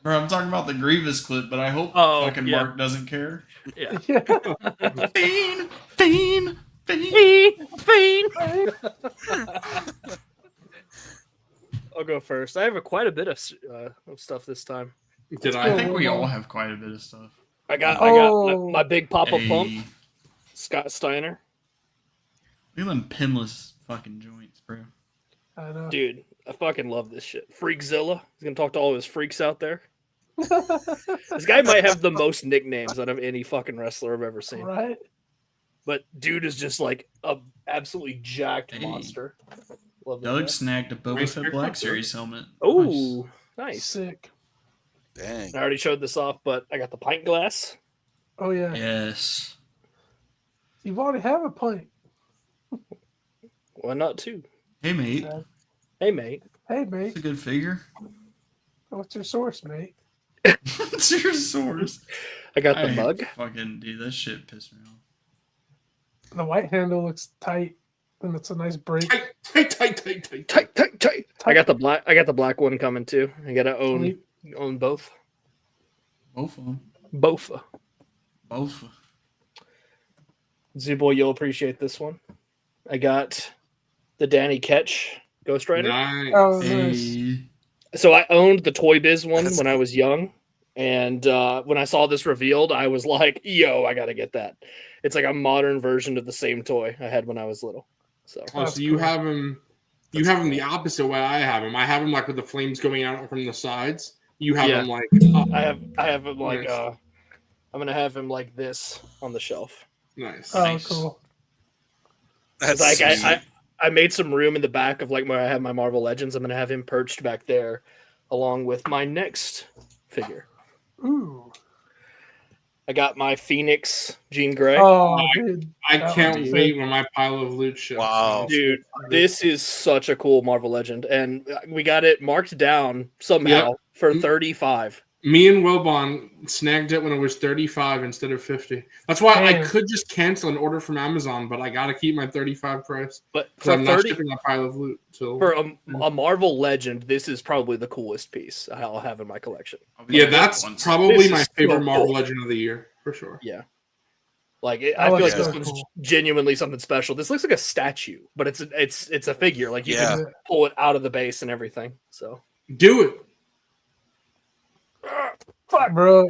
Bro, I'm talking about the Grievous clip, but I hope fucking Mark doesn't care. Yeah. Fiend. I'll go first. I have quite a bit of stuff this time. I think we all have quite a bit of stuff. I got my big Papa Pump, Scott Steiner. Look at them pinless fucking joints, bro. I know. Dude, I fucking love this shit. Freakzilla. He's gonna talk to all his freaks out there. This guy might have the most nicknames out of any fucking wrestler I've ever seen. Right? But dude is just like a absolutely jacked monster. Love that. Doug snagged a Boba Fett Black Series helmet. Oh, nice. Sick. Dang. I already showed this off, but I got the pint glass. Oh, yeah. Yes. You've already have a pint. Why not two? Hey, mate. Hey, mate. Hey, It's mate. a good figure. What's your source, mate? What's your source? I got the mug. Fucking dude, that shit pissed me off. The white handle looks tight, and it's a nice break. Tight. I got the black one coming too. I gotta own both. Both of them. Both. Both. Zuboy, you'll appreciate this one. I got the Danny Ketch Ghost Rider. Nice. Oh, nice. Hey. So I owned the Toy Biz one when I was young, And when I saw this revealed, I was like, "Yo, I gotta get that." It's like a modern version of the same toy I had when I was little. So, so you have him. You have him the opposite way I have him. I have him like with the flames going out from the sides. You have him like I have him like nice. I'm gonna have him like this on the shelf. Nice. Oh, Nice. cool. That's Like sweet. I made some room in the back of like where I have my Marvel Legends. I'm gonna have him perched back there, along with my next figure. Ooh. I got my Phoenix Jean Grey. Oh, dude. I That can't one's wait when my pile of loot ships. Wow. Dude, this is such a cool Marvel Legend, and we got it marked down somehow for 35. Me and Wilbon snagged it when it was 35 instead of 50. That's why I Damn. could just cancel an order from Amazon, but I got to keep my 35 price. But So for I'm not 30 shipping a pile of loot. So for a Marvel Legend, this is probably the coolest piece I'll have in my collection. yeah, that's Once. probably This my is favorite so Marvel cool. Legend of the year for sure. Yeah. Like I That feel like looks this so one's cool. genuinely something special. This looks like a statue, but it's a figure. Like you Yeah. can pull it out of the base and everything. So Do it. fuck, Bro,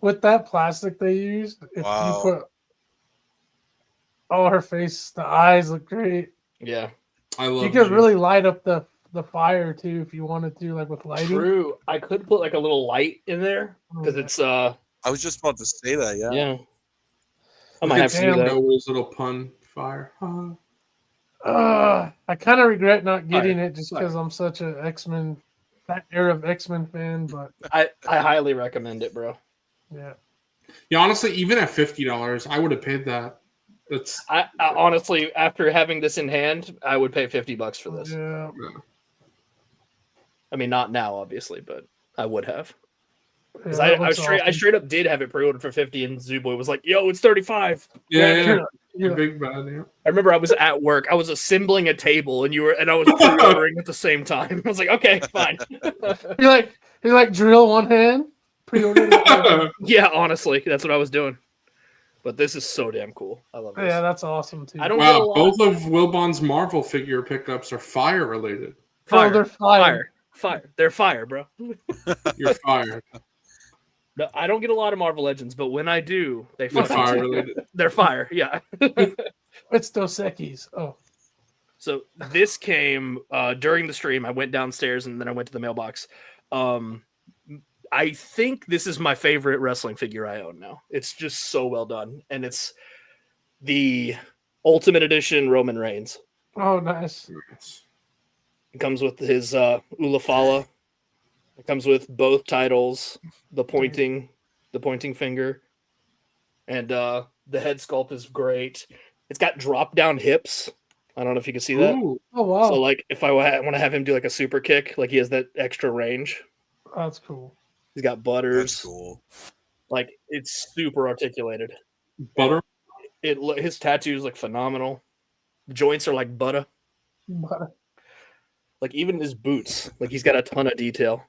with that plastic they used, if Wow. you put her face, the eyes look great. Yeah. I love You could Jean. really light up the fire too if you wanted to, like with lighting. True. I could put like a little light in there because it's I was just about to say that. Yeah. yeah. I Look might at have to do Damn. that. Noah's little pun fire. I kind of regret not getting Fire. it just because I'm such an X-Men, that era of X-Men fan. But I highly recommend it, bro. yeah, Yeah, honestly, even at $50, I would have paid that. That's I honestly, after having this in hand, I would pay $50 for this. yeah. I mean, not now, obviously, but I would have. Because Yeah, that I looks awesome. straight up did have it pre-ordered for 50, and Zooboy was like, "Yo, it's 35." yeah. Yeah. Big bad. Yeah. I remember I was at work. I was assembling a table, and I was pre-ordering at the same time. I was like, "Okay, fine." He like drill one hand, pre-order. Yeah, honestly, that's what I was doing. But this is so damn cool. I love this. Yeah, that's awesome too. I don't get a Wow, lot. both of Wilbon's Marvel figure pickups are fire related. Fire, they're fire. fire. They're fire, bro. You're fired. No, I don't get a lot of Marvel Legends, but when I do, They're fucking fire related. they're fire. Yeah. It's Dos Equis. Oh, So this came during the stream. I went downstairs and then I went to the mailbox. I think this is my favorite wrestling figure I own now. It's just so well done, and it's the Ultimate Edition Roman Reigns. oh, nice. It comes with his Ulafala. It comes with both titles, the pointing finger, and the head sculpt is great. It's got drop down hips. I don't know if you can see that. Ooh, Oh wow, So like if I want to have him do like a super kick, like he has that extra range. that's cool. He's got butters. That's cool. Like it's super articulated. butter. His tattoos look phenomenal. The joints are like butter. But Like even his boots, like he's got a ton of detail.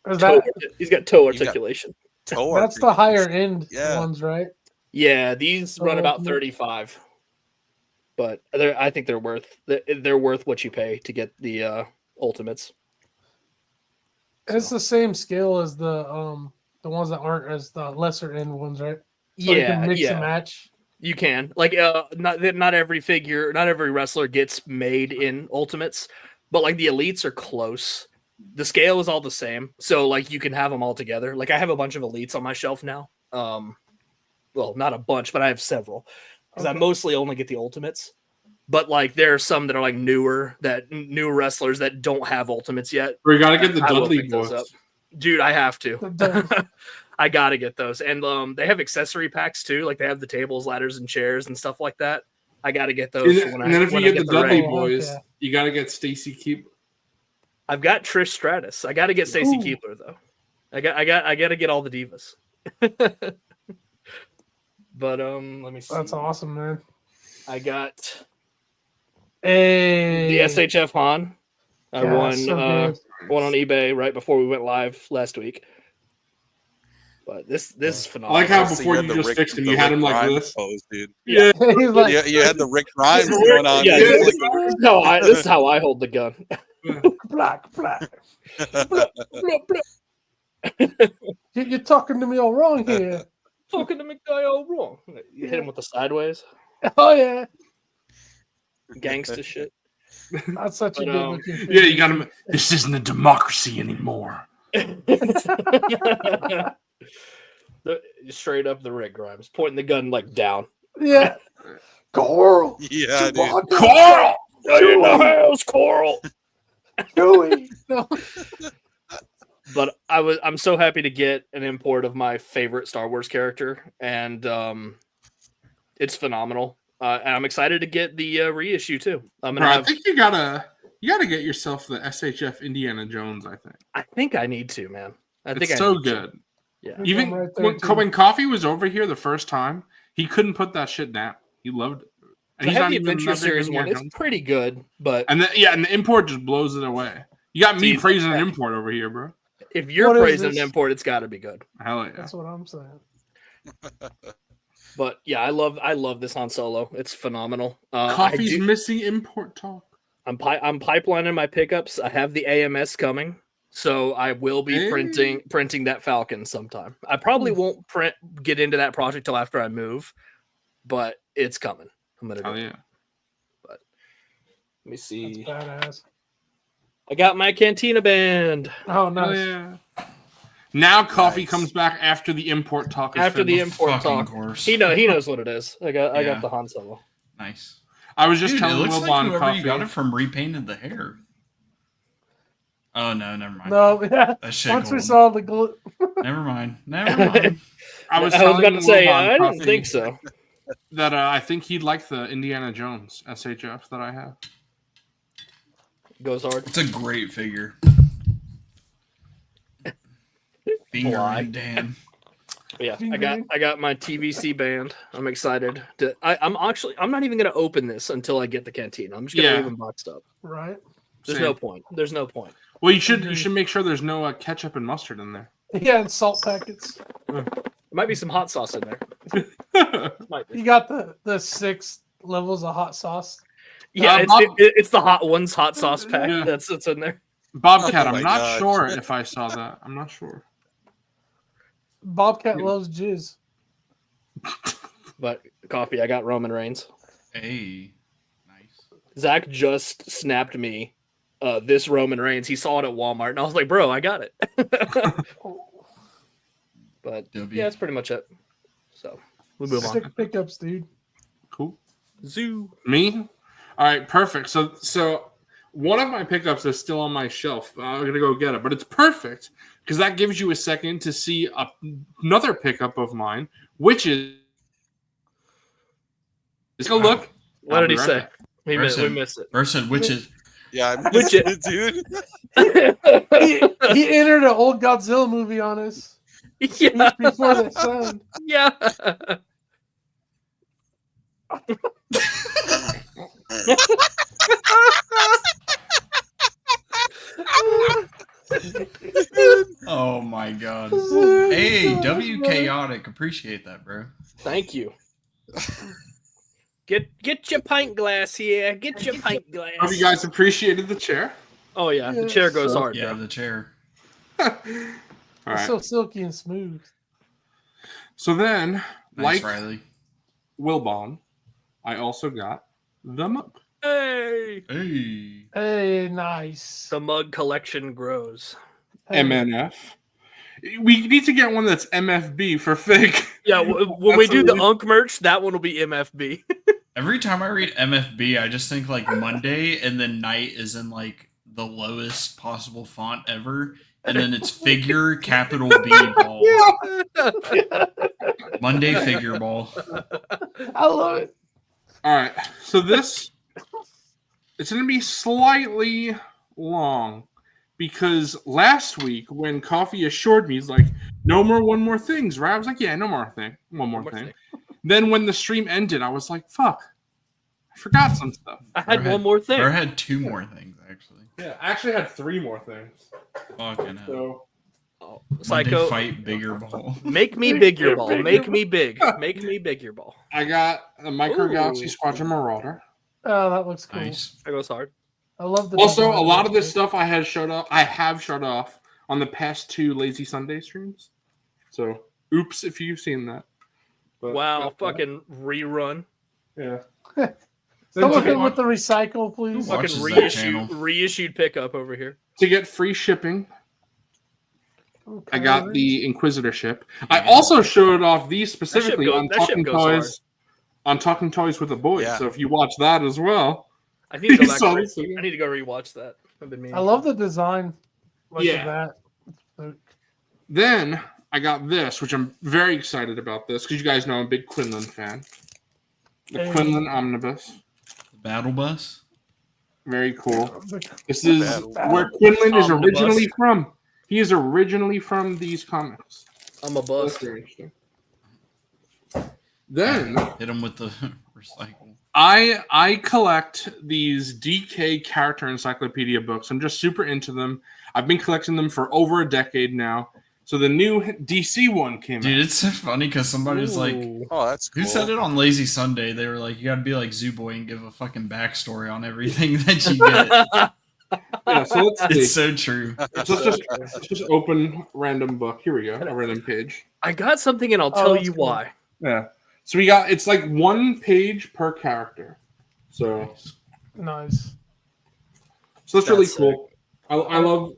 is that He's got toe He's got- articulation. Toe that's the higher end Yeah. ones, right? Yeah, these run Oh, about yeah. 35, but I think they're worth what you pay to get the ultimates. It's the same scale as the ones that aren't as the lesser end ones, right? So you Yeah, can mix yeah, and match. you can. Like not every figure, not every wrestler gets made in ultimates, but like the elites are close. The scale is all the same, so like you can have them all together. Like I have a bunch of elites on my shelf now. Well, not a bunch, but I have several because I Okay. mostly only get the ultimates. But like there are some that are like new wrestlers that don't have ultimates yet. We gotta get the I will Dudley pick those boys. up. Dude, I have to. The- I gotta get those. And they have accessory packs too. Like they have the tables, ladders, and chairs and stuff like that. I gotta get those. And then if you get the red. Dudley red. boys, Okay. you gotta get Stacy Keep. I've got Trish Stratus. I gotta get Stacey Ooh. Keebler though. I gotta get all the divas. But let me see. That's awesome, man. I got Hey, the SHF Han. I Yeah, won so good. one on eBay right before we went live last week. But this is I phenomenal. like how So before had you the just Rick- fixed him, the you had Rick him like Grimes this. pose, dude. Yeah. He's like, You had the Rick Grimes going on. Yeah, dude. this is how I hold the gun. black. You're talking to me all wrong here. Talking to me guy all wrong. You hit him with the sideways. Oh yeah, Gangsta shit. that's such a But, good looking. Yeah, you got to. This isn't a democracy anymore. Straight up the Rick Grimes, pointing the gun like down. Yeah, Coral. Yeah, dude. Coral! In the house, Coral. Chewie. No. But I'm so happy to get an import of my favorite Star Wars character, and it's phenomenal. And I'm excited to get the reissue too. I think you gotta get yourself the SHF Indiana Jones. I think I need to, man. It's so good. Yeah. Even Right there, when too. Coffee was over here the first time, he couldn't put that shit down. He loved it. And I he's have not the even Adventure that big Series of a one. It's Jones. pretty good, but And the import just blows it away. You got me See, praising an import over here, bro. if you're What is praising an this? import, it's got to be good. Hell yeah. That's what I'm saying. But yeah, I love this Han Solo. It's phenomenal. Coffee's missing import talk. I'm pipelining my pickups. I have the AMS coming, so I will be Hey. printing that Falcon sometime. I probably won't get into that project till after I move, but it's coming. I'm gonna do Hell it. yeah. Let me That's see. badass. I got my Cantina band. Oh, Hell nice. yeah. Now Coffee Nice. comes back after the import talk. Is After the finished. import Fucking talk, course. he knows what it is. I got Yeah. the Han Solo. Nice. I was just Dude, it telling looks Wilbon like whoever Coffee. you got it from repainted the hair. Oh no, never mind. No, yeah. That shit Once we gold. saw the glue. Never mind. Never mind. I was about telling to say Wilbon I didn't Coffee think so. that I think he'd like the Indiana Jones SHF that I have. Goes hard. It's a great figure. Finger Why? and Dan. But yeah, Fingering. I got my TVC band. I'm excited. I'm not even gonna open this until I get the Cantina. I'm just gonna Yeah. leave them boxed up. Right. There's Same. no point. There's no point. Well, you should Agreed. make sure there's no ketchup and mustard in there. Yeah, and salt packets. There might be some hot sauce in there. Might be. You got the 6 levels of hot sauce. Yeah, Bob- it's the hot ones hot sauce pack Yeah. that's in there. Bobcat, Oh I'm my not gosh. sure if I saw that. I'm not sure. Bobcat loves jizz. But Coffee, I got Roman Reigns. Hey. Nice. Zach just snapped me this Roman Reigns. He saw it at Walmart, and I was like, "Bro, I got it." But W. yeah, that's pretty much it. So we'll move on. Sick pickups, dude. Cool. Zoo. Me? All right, perfect. So one of my pickups is still on my shelf. I'm gonna go get it, but it's perfect because that gives you a second to see another pickup of mine, which is. Take a look. What I'll did be he right say? back. We Person. missed it. Person, which is Yeah, I Which missed it, dude. He entered an old Godzilla movie on us Yeah. before the sun. Yeah. oh my god. Hey, W Chaotic. Appreciate that, bro. Thank you. Get your pint glass here. Get your pint glass. Hope you guys appreciated the chair. Oh yeah, the Yeah, chair goes so- hard. Yeah, Bro. the chair. All It's right. so silky and smooth. So then, Nice, like Riley. Wilbon, I also got the mug. Hey, Hey. Hey, nice. the mug collection grows. Hey, MNF. We need to get one that's MFB for fake. Yeah, when we do the Absolutely. Unk merch, that one will be MFB. Every time I read MFB, I just think like Monday, and then night is in like the lowest possible font ever, and then it's figure capital B ball. Monday figure ball. I love it. All right. So this it's going to be slightly long because last week when Coffee assured me, he's like, "No more one more things," right? I was like, "Yeah, no more thing, one more thing." Then when the stream ended, I was like, "Fuck, I forgot some stuff." I had Or one more thing. Or I had 2 more things actually. Yeah, I actually had 3 more things. Fucking hell. So Oh, Monday Psycho, fight bigger ball. make me big your ball. Make me big. Make me big your ball. I got a Micro Galaxy Ooh. Squadron Marauder. Oh, that looks cool. Nice. That goes hard. I love the. Also, design a lot of it. this stuff I have showed off on the past 2 Lazy Sunday streams. So, oops if you've seen that. But, Wow, fucking rerun. yeah. Someone hit with the recycle, please. Fuck. Fucking Watches that channel. reissued pickup over here. To get free shipping, Okay. I got the Inquisitor ship. I also showed off these specifically on that ship Talking goes hard. Toys. On Talking Toys with the Boys. Yeah. So if you watch that as well, I need to go You back. saw And this again? I need to go rewatch that. I've been meaning. I love the design. Like Yeah. That. So- then I got this, which I'm very excited about this because you guys know I'm a big Quinlan fan. The Hey. Quinlan Omnibus. The battle bus. Very cool. the- This is Battle. where Quinlan is Omnibus. originally from. He is originally from these comics. I'm a That's bust. very interesting. Then Hit him with the recycle. I collect these DK character encyclopedia books. I'm just super into them. I've been collecting them for over a decade now. So the new DC one came Dude, out. it's so funny because somebody was like, Ooh. Oh, that's cool. who said it on Lazy Sunday? They were like, you gotta be like Zoo Boy and give a fucking backstory on everything that you get. Yeah, so let's see. It's so true. So let's just open random book. Here we go. A random page. I got something, and I'll Oh, tell that's you cool. why. Yeah. So we got it's like 1 page per character. So Nice. that's really That's cool. I love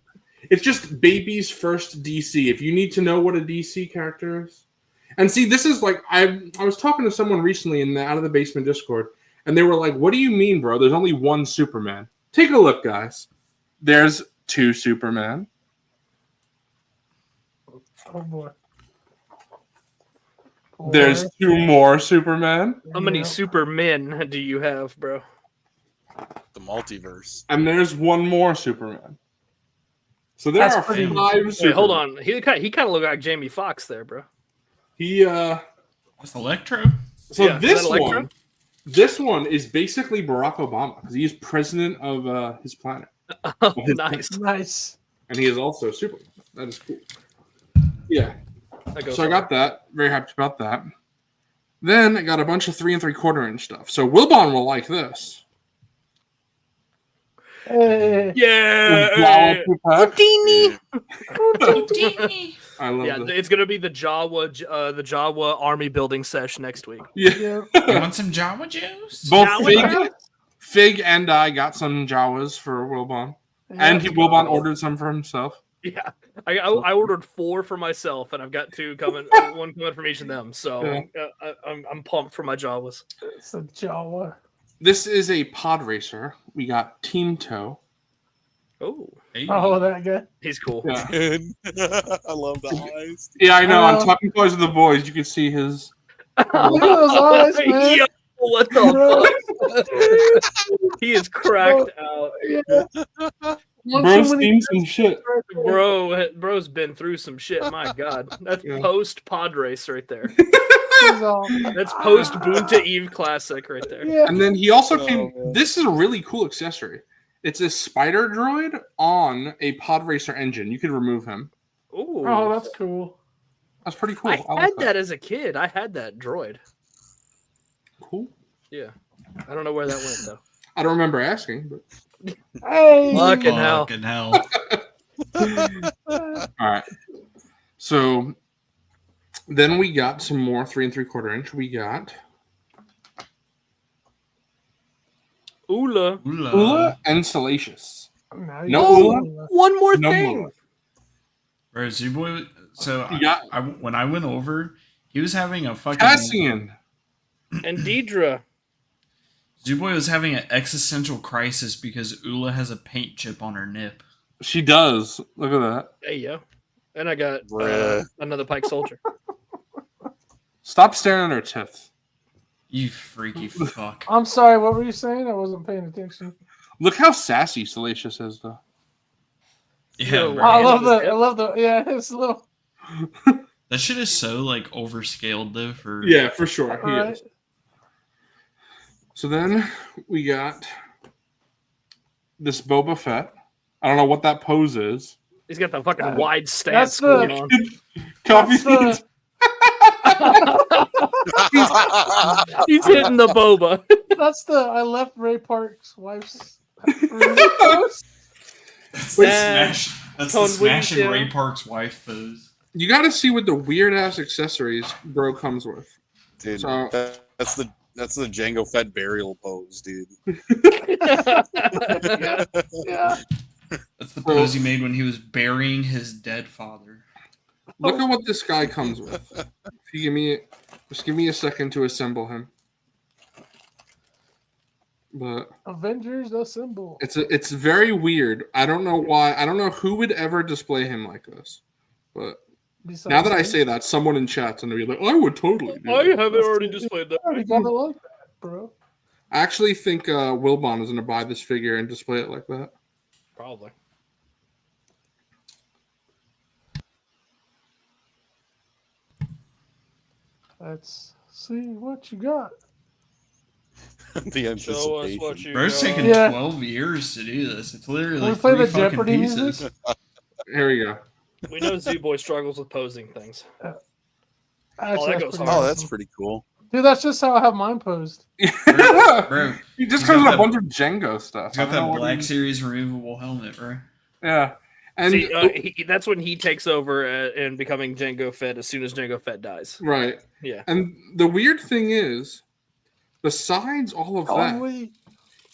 it's just baby's first DC. If you need to know what a DC character is. And see, this is like I was talking to someone recently in the Out of the Basement Discord, and they were like, "What do you mean, bro? There's only 1 Superman." Take a look, guys. There's 2 Superman. Oh boy. There's 2 more Superman. How many Yeah. Supermen do you have, bro? The multiverse. And there's 1 more Superman. So there That's are pretty- 5 Supermen. Wait, hold on. He kind of looked like Jamie Foxx there, bro. He That's Electro. so Yeah, is this that Electro? one this one is basically Barack Obama because he is president of his planet. Oh, nice. Nice. And he is also Superman. That is cool. Yeah. That goes So I got that. Very happy about that. Then I got a bunch of 3 3/4 inch stuff. So Wilbon will like this. Hey. Yeah. Jawa 2-pack. Yeah. I love Yeah, this. it's gonna be the Jawa army building sesh next week. Yeah. Yeah. You want some Java juice? Both Jawa? Fig and I got some Jawas for Wilbon. And Wilbon ordered some for himself. Yeah, I ordered 4 for myself, and I've got 2 coming, 1 coming from each of them. So I'm pumped for my Jawas. It's a Jawa. This is a pod racer. We got Team Toe. Oh, Hey. Oh, that guy. he's cool. Yeah. I love the eyes. Yeah, I know. On Oh. Talking Toys with the Boys, you can see his. Look at those eyes, man. Yo, what the fuck? He is cracked out. One Bro's too many seen some shit. Bro's been through some shit. My God, that's Yeah. post pod race right there. things off. That's post Boonta Eve classic right there. Yeah. And then he also Oh, came. man. This is a really cool accessory. It's a spider droid on a pod racer engine. You could remove him. Ooh, Oh, that's cool. That's pretty cool. I like had that as a kid. I had that droid. Cool. Yeah, I don't know where that went though. I don't remember asking, but Hey. Fucking hell. Fucking hell. all right. So then we got some more 3 3/4 inch. We got Oola. Oola. Ula and Salacious. Nice. No Oh, Ula? one more No thing. Ula. Bro, Zoo Boy. So You got when I went over, he was having a fucking. Cassian. And Deidre. Zoo Boy was having an existential crisis because Ula has a paint chip on her nip. She does. Look at that. There you go. And I got Bruh. another Pike Soldier. Stop staring at her tits. You freaky fuck. I'm sorry. What were you saying? I wasn't paying attention. Look how sassy Salacious is, though. Yeah, Right. I right. love the. I love the. Yeah, it's a little. That shit is so like overscaled though. For Yeah, for sure. He Alright. is. So then we got this Boba Fett. I don't know what that pose is. He's got the fucking wide stance That's the- going on. Coffee. That's He's hitting the boba. That's the. I left Ray Park's wife's That's the Tone smashing Williams, Ray Park's wife pose. You got to see what the weird ass accessories bro comes with. Dude, So- that's the Jango Fett burial pose, dude. Yeah. That's the pose he made when he was burying his dead father. Look at what this guy comes with. If you give me a second to assemble him. But Avengers Assemble. it's very weird. I don't know why. I don't know who would ever display him like this. But Besides now that I him, say that, someone in chat's gonna be like, "I would totally." Do I that." haven't already displayed that. I already got it like that, bro. I actually think Wilbon is gonna buy this figure and display it like that. Probably. Let's see what you got. The Show us anticipation. what you Bro, it's got. taking Yeah. 12 years to do this. It's literally Can we like play 3 the fucking Jeopardy pieces. music? Here we go. We know Zoo Boy struggles with posing things. Actually, that that's goes pretty Oh, awesome. that's pretty cool. Dude, that's just how I have mine posed. Bro, He just He's comes got with a that- bunch of Django stuff. he's got I don't know that what Black he- Series removable helmet, bro. Yeah, and See, that's when he takes over and becoming Jango Fett as soon as Jango Fett dies. right. Yeah. And the weird thing is, besides all of that, Only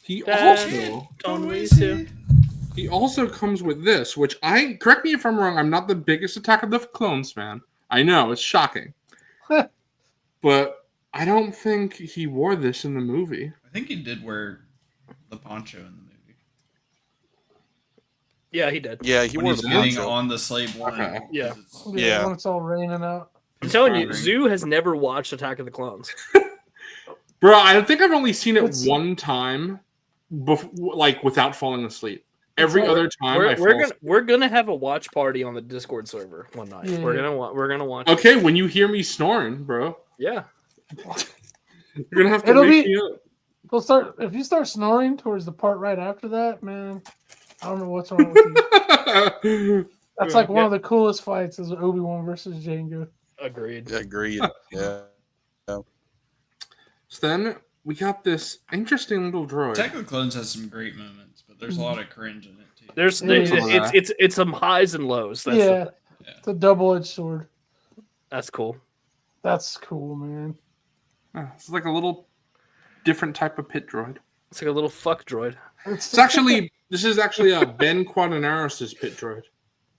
he Dad. also he also comes with this, which correct me if I'm wrong. I'm not the biggest Attack of the Clones fan. I know it's shocking, but I don't think he wore this in the movie. I think he did wear the poncho in the movie. Yeah, he did. Yeah, he When wore he's the getting poncho. on the slave one. Okay. Yeah. 'cause it's Yeah. when it's all raining out. I'm telling you, inspiring. Zoo has never watched Attack of the Clones. Bro, I think I've only seen it It's- one time, like without falling asleep. Every It's other time, We're gonna have a watch party on the Discord server one night. Yeah. We're gonna watch. Okay, when you hear me snoring, bro, Yeah. you're gonna have to It'll wake be- me up. We'll start if you start snoring towards the part right after that, man. I don't know what's wrong with you. That's like one of the coolest fights is Obi-Wan versus Jango. Agreed. Agreed. Yeah. So then we got this interesting little droid. Attack of the Clones has some great moments, but there's a lot of cringe in it too. There's Yeah. it's some highs and lows. That's Yeah, Yeah. it's a double-edged sword. that's cool. That's cool, man. It's like a little different type of pit droid. It's like a little fuck droid. This is actually Ben Quadanaros's pit droid.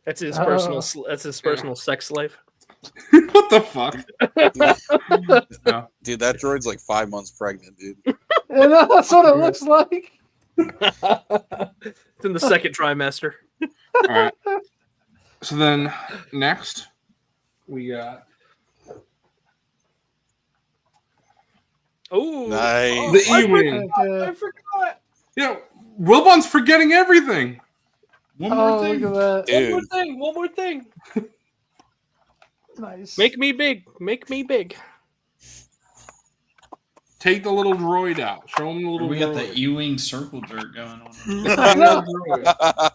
That's his Oh. personal sex slave. What the fuck? No. Dude, that droid's like 5 months pregnant, dude. And that's what it looks like. It's in the second trimester. All right. So then next we got Oh, Nice. the E-wing. I forgot. Yeah, Wilbon's forgetting everything. One Oh, more look thing. at that. Dude, One more thing. Nice. Make me big. Make me big. Take the little droid out. Show him the little We got the droid. E-wing circle jerk going on. I know. Droid.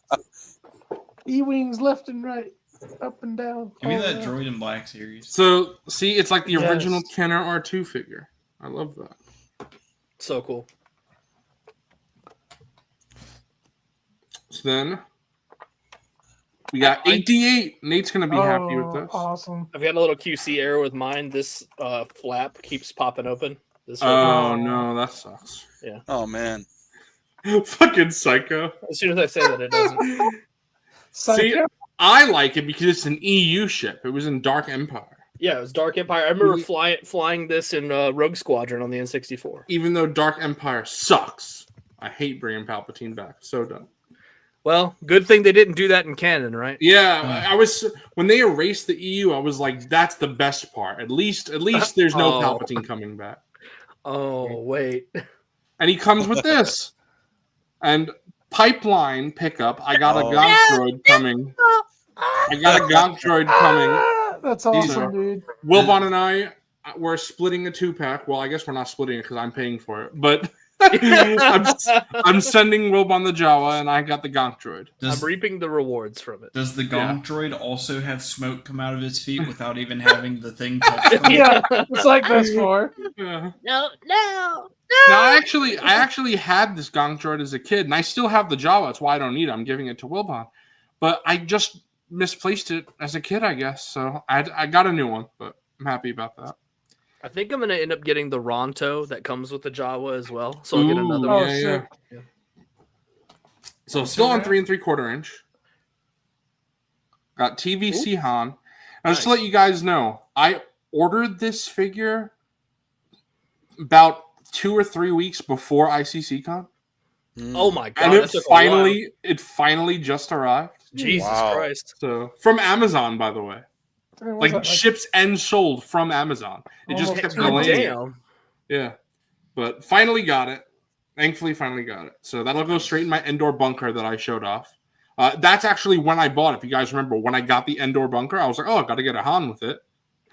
E-wings left and right, up and down. Give me Oh, that yeah. droid in black series. So, see, it's like the Yes. original Kenner R2 figure. I love that. So cool. So then we got 88. Nate's going to be happy with this. Awesome. I've got a little QC error with mine. This flap keeps popping open. This Oh, no, that sucks. oh man. Fucking psycho. as soon as I say that, it doesn't. See, Psycho. I like it because it's an EU ship. It was in Dark Empire. Yeah, it was Dark Empire. I remember flying this in Rogue Squadron on the N64. Even though Dark Empire sucks. I hate bringing Palpatine back. So dumb. Well, good thing they didn't do that in canon, right? Yeah, I was when they erased the EU, I was like, that's the best part. At least there's no Oh. Palpatine coming back. Oh, wait. And he comes with this. And pipeline pickup. I got a Oh. Gonk droid coming. I got a Gonk droid coming. Ah, that's awesome, dude. Wilbon and I we're splitting a 2-pack. Well, I guess we're not splitting it because I'm paying for it. But I'm sending Wilbon the Jawa, and I got the Gonk droid. Does, I'm reaping the rewards from it. does the Gonk droid also have smoke come out of his feet without even having the thing touch him? Yeah, it's like this far. Yeah. No. Now, I actually had this Gonk droid as a kid, and I still have the Jawa. That's why I don't need it. I'm giving it to Wilbon. But I just misplaced it as a kid, I guess. So I got a new one, but I'm happy about that. I think I'm going to end up getting the Ronto that comes with the Jawa as well. So I'll get another one. Yeah. So still on 3 3/4 inch. Got TVC Han. Now, just to let you guys know, I ordered this figure about 2 or 3 weeks before ICCCon. Oh my god! And it finally just arrived. Jesus Christ! So from Amazon, by the way, like ships and sold from Amazon. It just kept delaying. Yeah, but finally got it. Thankfully, finally got it. So that'll go straight in my Andor bunker that I showed off. That's actually when I bought it. If you guys remember, when I got the Andor bunker, I was like, "Oh, I got to get a Han with it."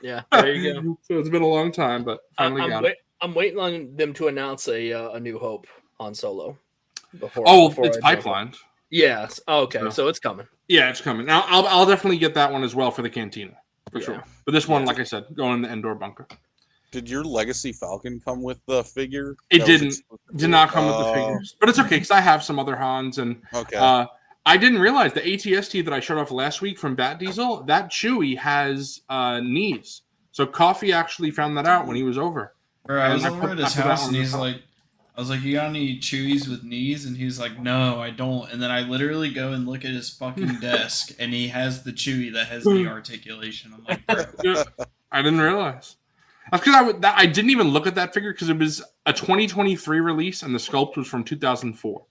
Yeah, there you go. So it's been a long time, but finally got it. I'm waiting on them to announce a New Hope on Solo. Before it's pipelined. Yes. Oh, okay, so it's coming. Yeah, it's coming. Now I'll definitely get that one as well for the Cantina for sure. But this one, like I said, going in the Andor bunker. Did your Legacy Falcon come with the figure? It didn't. Did not come with the figures, but it's okay because I have some other Hans and I didn't realize the ATST that I showed off last week from Bat Diesel, that Chewie has knees. So Coffee actually found that out when he was over. Bro, I was over at his house and he's like, I was like, "You got any Chewies with knees?" And he's like, "No, I don't." And then I literally go and look at his fucking desk, and he has the Chewie that has knee articulation. I'm like, bro. I didn't realize. That's because I didn't even look at that figure because it was a 2023 release, and the sculpt was from 2004.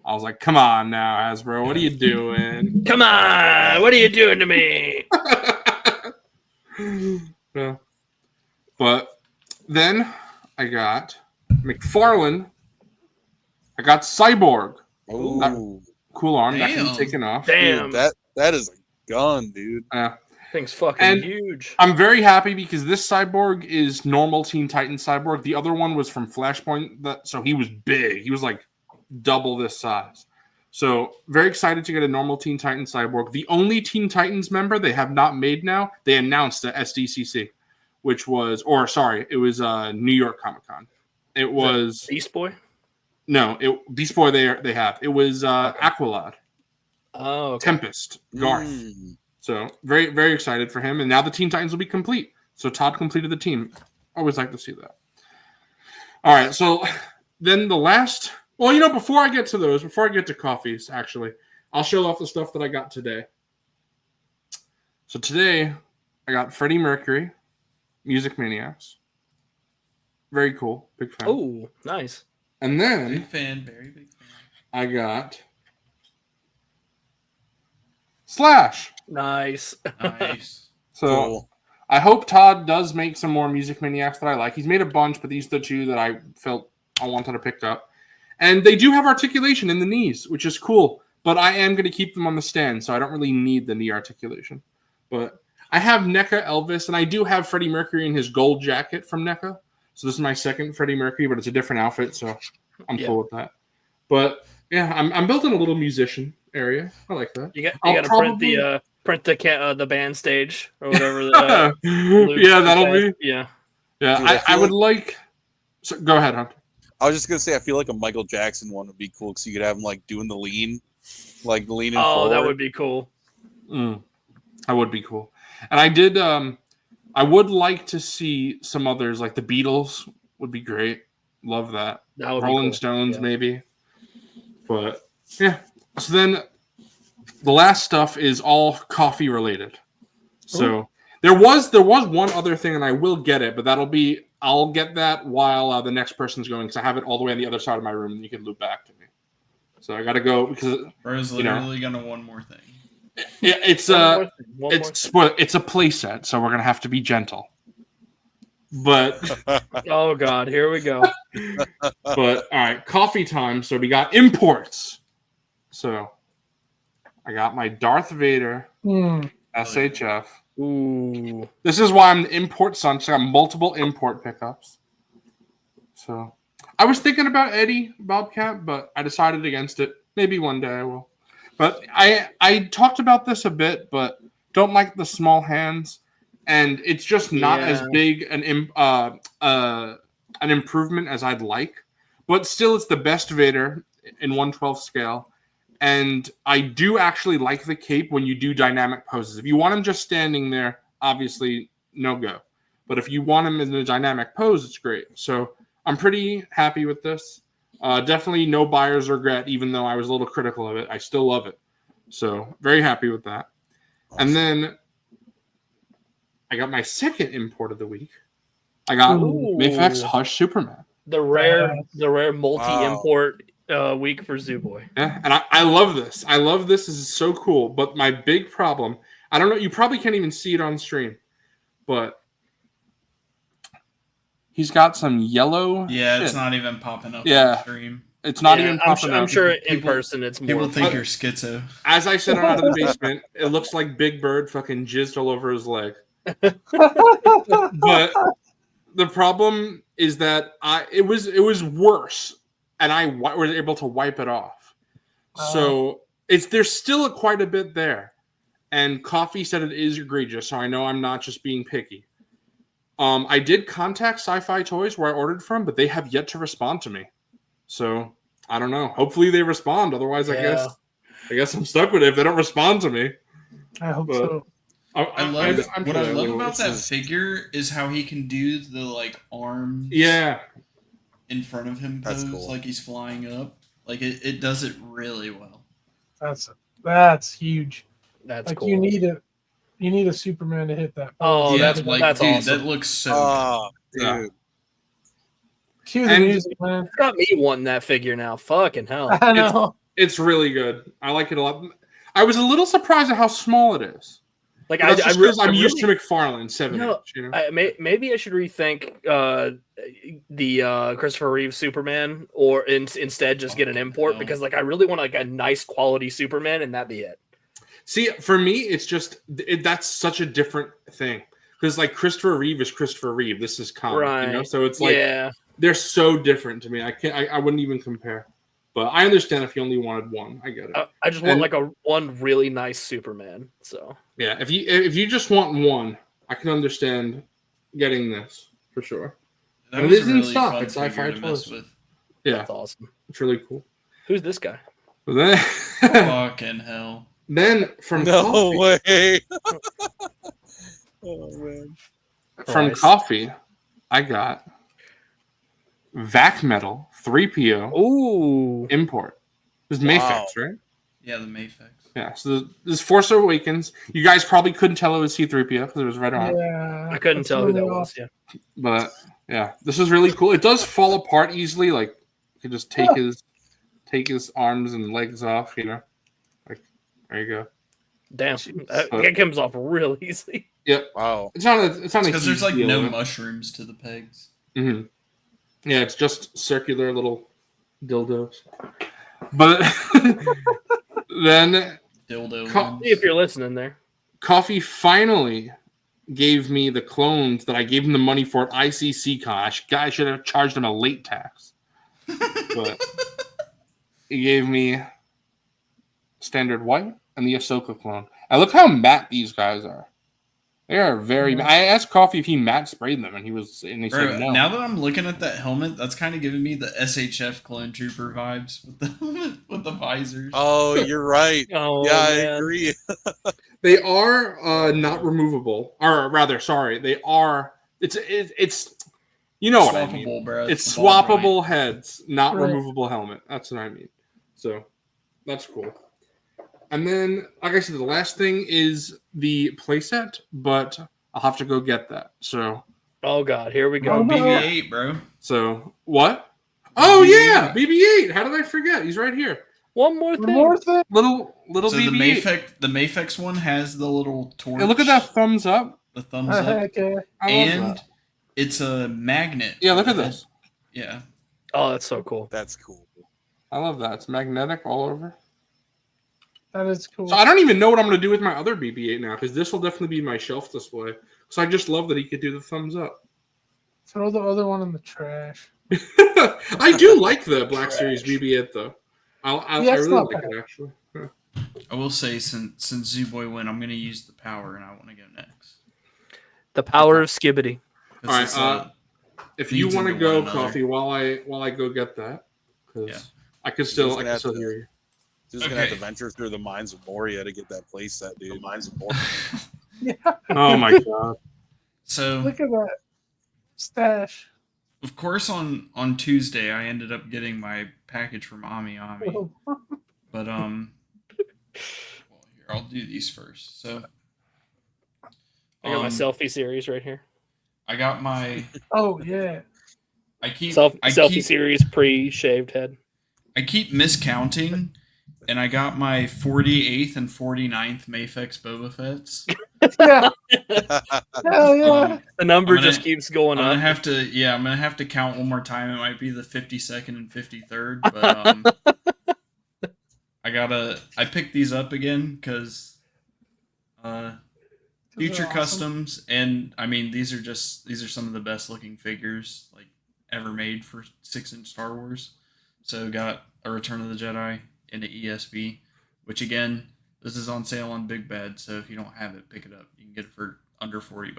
I was like, "Come on now, Hasbro, what are you doing? Come on, what are you doing to me?" Yeah. But then I got McFarlane. I got Cyborg. Oh, cool arm. That can be taken off. Damn, dude, that is a gun, dude. Thing's fucking huge. I'm very happy because this Cyborg is normal Teen Titans Cyborg. The other one was from Flashpoint, so he was big. He was like double this size. So very excited to get a normal Teen Titans Cyborg. The only Teen Titans member they have not made now, they announced at SDCC, which was, it was New York Comic Con. It was Beast Boy. No, Beast Boy. They have. It was Aqualad. Oh, okay. Tempest Garth. So very very excited for him, and now the Teen Titans will be complete. So Todd completed the team. Always like to see that. All right, so then the last. Well, before I get to coffees, actually, I'll show off the stuff that I got today. So today, I got Freddie Mercury, Music Maniacs. Very cool. Big fan. Oh, nice. And then... Big fan, very big fan. I got... Slash. Nice. Nice. So, cool. I hope Todd does make some more Music Maniacs that I like. He's made a bunch, but these are the two that I felt I wanted to pick up. And they do have articulation in the knees, which is cool. But I am going to keep them on the stand, so I don't really need the knee articulation. But I have NECA Elvis, and I do have Freddie Mercury in his gold jacket from NECA. So this is my second Freddie Mercury, but it's a different outfit, so I'm cool with that. But yeah, I'm building a little musician area. I like that. You got to print the band stage or whatever. Yeah, that'll be. Yeah. Yeah, Dude, I would like. So, go ahead, Hunter. I was just gonna say, I feel like a Michael Jackson one would be cool because you could have him like doing the lean, like leaning. Oh, forward. that would be cool. That would be cool. And I did. I would like to see some others, like the Beatles would be great. Love that. Rolling Stones, maybe. But yeah. So then, the last stuff is all coffee related. So there was one other thing, and I will get it, but I'll get that while the next person's going because I have it all the way on the other side of my room, and you can loop back to me. So I got to go because Bro's literally gonna one more thing. Yeah, it's a playset, so we're gonna have to be gentle. But oh god, here we go. But all right, coffee time. So we got imports. So I got my Darth Vader SHF. Ooh, this is why I'm the import son. So I got multiple import pickups. So I was thinking about Eddie Bobcat, but I decided against it. Maybe one day I will. But I talked about this a bit, but don't like the small hands, and it's just not as big an improvement as I'd like. but still, it's the best Vader in 1/12 scale. And I do actually like the cape when you do dynamic poses. If you want him just standing there, obviously no go. But if you want him in a dynamic pose, it's great. So I'm pretty happy with this. Definitely no buyer's regret, even though I was a little critical of it. I still love it. So very happy with that. And then I got my second import of the week. I got Mayfex Hush Superman. The rare multi-import week for Zoo Boy. Yeah, and I love this. I love this. This is so cool. But my big problem, I don't know, you probably can't even see it on stream, but he's got some yellow. Yeah, shit. It's not even popping up on stream. It's not even popping up. I'm sure in person it's more. People think you're schizo. As I said out of the basement, it looks like Big Bird fucking jizzed all over his leg. But the problem is that it was worse, and I was able to wipe it off. So there's still quite a bit there, and Coffee said it is egregious. So I know I'm not just being picky. I did contact Sci-Fi Toys where I ordered from, but they have yet to respond to me. So I don't know. Hopefully they respond. Otherwise, I guess I'm stuck with it if they don't respond to me. I hope so. I love about that figure is how he can do the like arms in front of him pose, cool. Like he's flying up. Like it does it really well. That's huge. That's like cool. You need a Superman to hit that. Oh, yeah, that's dude, awesome. that looks so good. Dude. Cue the music, man. It's got me wanting that figure now. Fucking hell. I know. It's really good. I like it a lot. I was a little surprised at how small it is. Like I'm used to McFarlane 7 inch. You know? Maybe I should rethink the Christopher Reeve Superman, or instead just get an import because like I really want like a nice quality Superman, and that be it. See, for me, it's just that's such a different thing because like Christopher Reeve is Christopher Reeve. This is comic, right. You know. So it's like they're so different to me. I wouldn't even compare. But I understand if you only wanted one. I get it. I just want like one really nice Superman. So yeah, if you just want one, I can understand getting this for sure. That was it is in stock. It's Sci-Fi Toys. Yeah, that's awesome. It's really cool. Who's this guy? Then, fucking hell. Then from Coffee, way. Oh man. From Coffee, I got Vac Metal 3PO. Ooh, import. This is Mayfex, right? Yeah, the Mayfex. Yeah, so this is Force Awakens. You guys probably couldn't tell it was C-3PO because it was right on. Yeah, I couldn't tell who that was. Yeah, but yeah, this is really cool. It does fall apart easily. Like you can just take his arms and legs off. You know, like there you go. Damn, it comes off real easy. Yep. Wow. It's not because there's like no mushrooms to the pegs. Mm-hmm. Yeah, it's just circular little dildos. But then dildo. If you're listening there, Coffee finally gave me the clones that I gave him the money for at ICC-Con. I should have charged him a late tax. But he gave me standard white and the Ahsoka clone. And look how matte these guys are. They are very. I asked Coffee if he matte sprayed them, and he said no. Now that I'm looking at that helmet, that's kind of giving me the SHF Clone Trooper vibes with the visors. Oh, you're right. Oh, yeah, man. I agree. They are not removable, or rather, sorry, they are. It's you know what I mean. Bro. It's swappable heads, not removable helmet. That's what I mean. So that's cool. And then, like I said, the last thing is the playset, but I'll have to go get that. So, oh god, here we go. BB-8, bro. So what? Oh yeah, BB-8. How did I forget? He's right here. One more thing. Little so BB-8. The Mayfex one has the little torch. Hey, look at that thumbs up. The thumbs up. And it's a magnet. Yeah, look at this. Yeah. Oh, that's so cool. That's cool. I love that. It's magnetic all over. That is cool. So I don't even know what I'm going to do with my other BB-8 now, because this will definitely be my shelf display. So I just love that he could do the thumbs up. Throw the other one in the trash. I do like the Black Series BB-8 though. I really like it actually. Huh. I will say since Zooboy went, I'm going to use the power, and I want to go next. The power of Skibbity. All right. If you want to go, Coffee, while I go get that, because I could still hear you. Just gonna have to venture through the mines of Moria to get that place set, dude. The mines of Moria. Oh my god! So look at that stash. Of course, on Tuesday, I ended up getting my package from Ami. But well, here, I'll do these first. So I got my selfie series right here. I got my. Oh yeah. I keep selfie series pre-shaved head. I keep miscounting, and I got my 48th and 49th Mayfex Boba Fetts. Yeah. Hell yeah. The number just keeps going up. I'm gonna have to count one more time. It might be the 52nd and 53rd, but I picked these up again because future customs, and I mean these are some of the best looking figures like ever made for 6-inch Star Wars. So got a Return of the Jedi and an ESB, which again, this is on sale on Big Bad, so if you don't have it, pick it up. You can get it for under $40.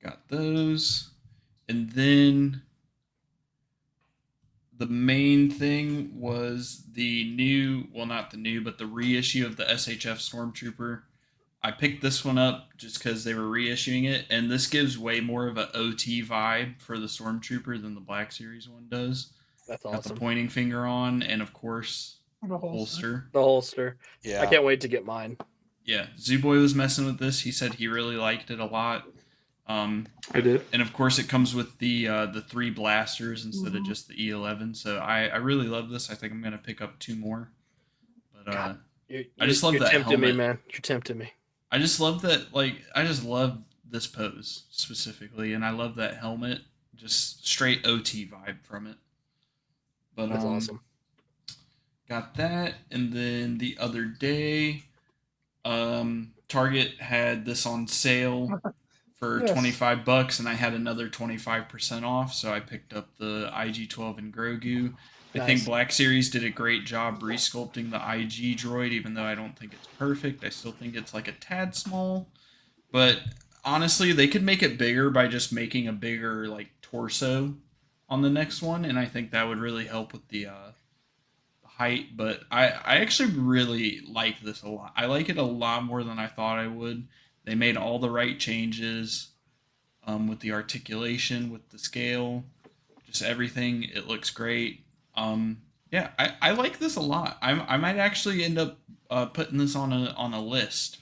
Got those. And then the main thing was the reissue of the SHF Stormtrooper. I picked this one up just because they were reissuing it, and this gives way more of an OT vibe for the Stormtrooper than the Black Series one does. That's awesome. Got the pointing finger on, and of course, the holster. The holster. Yeah. I can't wait to get mine. Yeah, Zooboy was messing with this. He said he really liked it a lot. I did. And of course, it comes with the 3 blasters instead of just the E11. So I really love this. I think I'm gonna pick up 2 more. But I just love that helmet. Me, man. You're tempting me. I just love that. I just love this pose specifically, and I love that helmet. Just straight OT vibe from it. But that's awesome. Got that, and then the other day, Target had this on sale for $25, and I had another 25% off, so I picked up the IG-12 and Grogu. I think Black Series did a great job resculpting the IG droid, even though I don't think it's perfect. I still think it's like a tad small, but honestly, they could make it bigger by just making a bigger torso on the next one, and I think that would really help with the height. But I actually really like this a lot. I like it a lot more than I thought I would. They made all the right changes with the articulation, with the scale, just everything. It looks great. Yeah, I like this a lot. I might actually end up putting this on a list.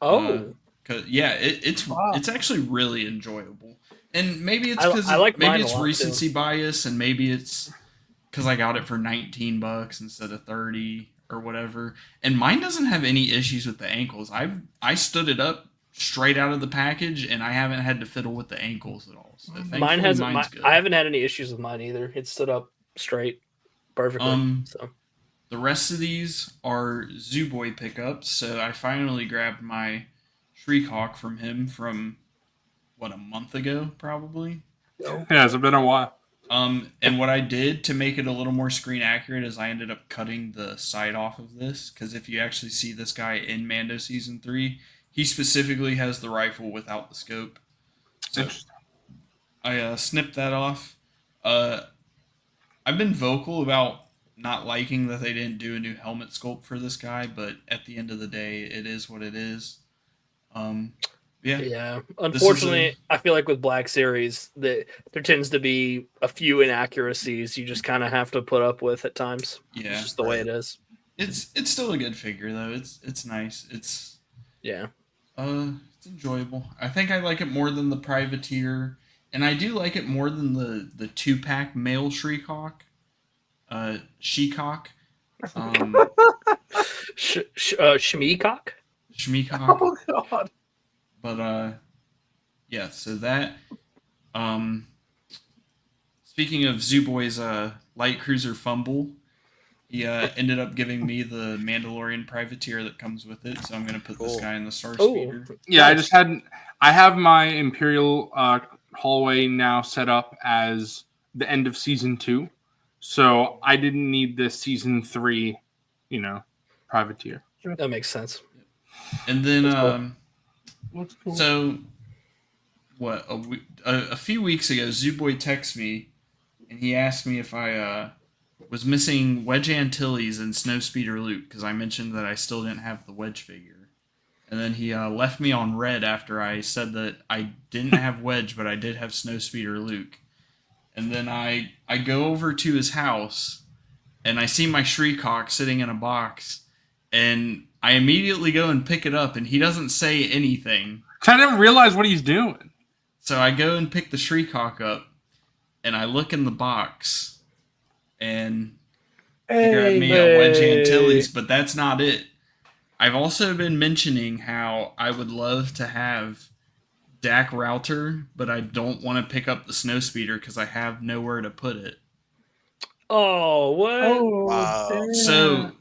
Oh, it's actually really enjoyable. And maybe it's because maybe it's recency bias, and maybe it's because I got it for $19 instead of $30 or whatever. And mine doesn't have any issues with the ankles. I stood it up straight out of the package, and I haven't had to fiddle with the ankles at all. So mine hasn't. I haven't had any issues with mine either. It stood up straight perfectly. So the rest of these are Zooboy pickups. So I finally grabbed my Shriek from him from a month ago, probably. Yeah, it's been a while. And what I did to make it a little more screen accurate is I ended up cutting the sight off of this, because if you actually see this guy in Mando Season 3, he specifically has the rifle without the scope. So I snipped that off. I've been vocal about not liking that they didn't do a new helmet sculpt for this guy, but at the end of the day, it is what it is. Yeah. Unfortunately, I feel like with Black Series, there tends to be a few inaccuracies you just kind of have to put up with at times. Yeah, it's just the way it is. It's still a good figure though. It's nice. It's enjoyable. I think I like it more than the Privateer, and I do like it more than the 2-pack male Shriek-Hawk. She-Cock. Shmeecock? Shmeecock. Oh god. But so that speaking of Zooboy's light cruiser fumble, he ended up giving me the Mandalorian Privateer that comes with it, so I'm gonna put this guy in the Star Speeder. Yeah, I have my Imperial hallway now set up as the end of season 2, so I didn't need the season 3, Privateer. That makes sense. And then Looks cool. So, what a few weeks ago, Zooboy texted me, and he asked me if I was missing Wedge Antilles and Snowspeeder Luke because I mentioned that I still didn't have the Wedge figure, and then he left me on red after I said that I didn't have Wedge, but I did have Snowspeeder Luke, and then I go over to his house, and I see my Shriekawk sitting in a box, and I immediately go and pick it up, and he doesn't say anything. I didn't realize what he's doing. So I go and pick the Shriekawk up, and I look in the box, and figure out me a Wedge Antilles, but that's not it. I've also been mentioning how I would love to have Dak Router, but I don't want to pick up the Snowspeeder because I have nowhere to put it. Oh, what? Oh, Wow. damn. So,